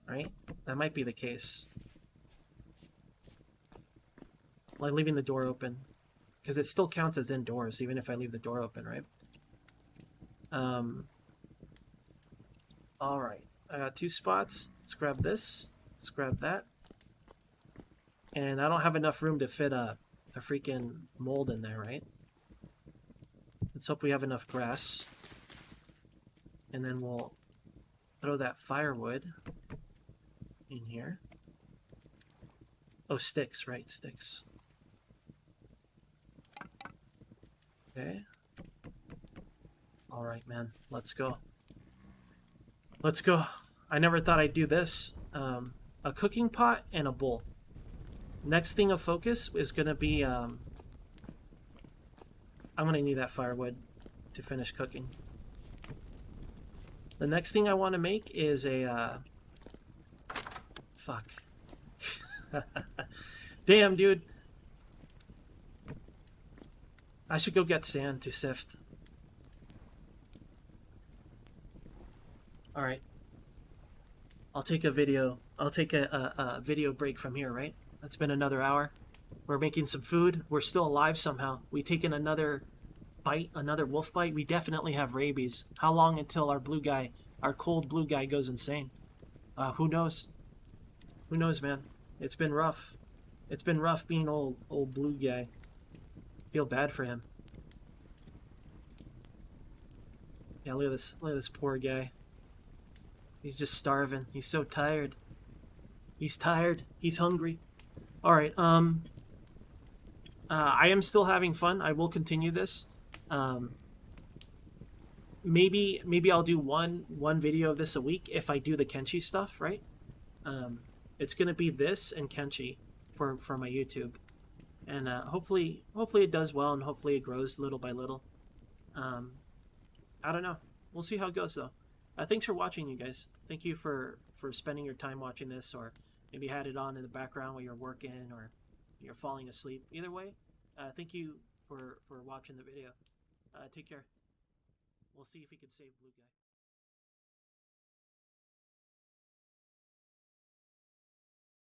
Speaker 1: Right? That might be the case. Like leaving the door open. Because it still counts as indoors, even if I leave the door open, right? Alright. I got 2 spots. Let's grab this. Let's grab that. And I don't have enough room to fit a freaking mold in there, right? Let's hope we have enough grass. And then we'll throw that firewood in here. Oh, sticks, right, sticks. Okay. Alright, man. Let's go. Let's go. I never thought I'd do this. A cooking pot and a bowl. Next thing of focus is going to be... I'm going to need that firewood to finish cooking. The next thing I want to make is a... Fuck. Damn, dude. I should go get sand to sift. Alright. I'll take a video. I'll take a video break from here, right? It's been another hour. We're making some food. We're still alive somehow. We taken another bite, another wolf bite. We definitely have rabies. How long until our blue guy, our cold blue guy goes insane? Who knows? Who knows, man? It's been rough. It's been rough being old blue guy. Feel bad for him. Yeah, look at this poor guy. He's just starving. He's so tired. He's tired. He's hungry. All right. I am still having fun. I will continue this. Maybe I'll do one video of this a week if I do the Kenshi stuff, right? It's gonna be this and Kenshi for my YouTube, and hopefully it does well and hopefully it grows little by little. I don't know. We'll see how it goes though. Thanks for watching, you guys. Thank you for spending your time watching this, or maybe you had it on in the background while you're working or you're falling asleep. Either way, thank you for watching the video. Take care. We'll see if we can save Blue Guy.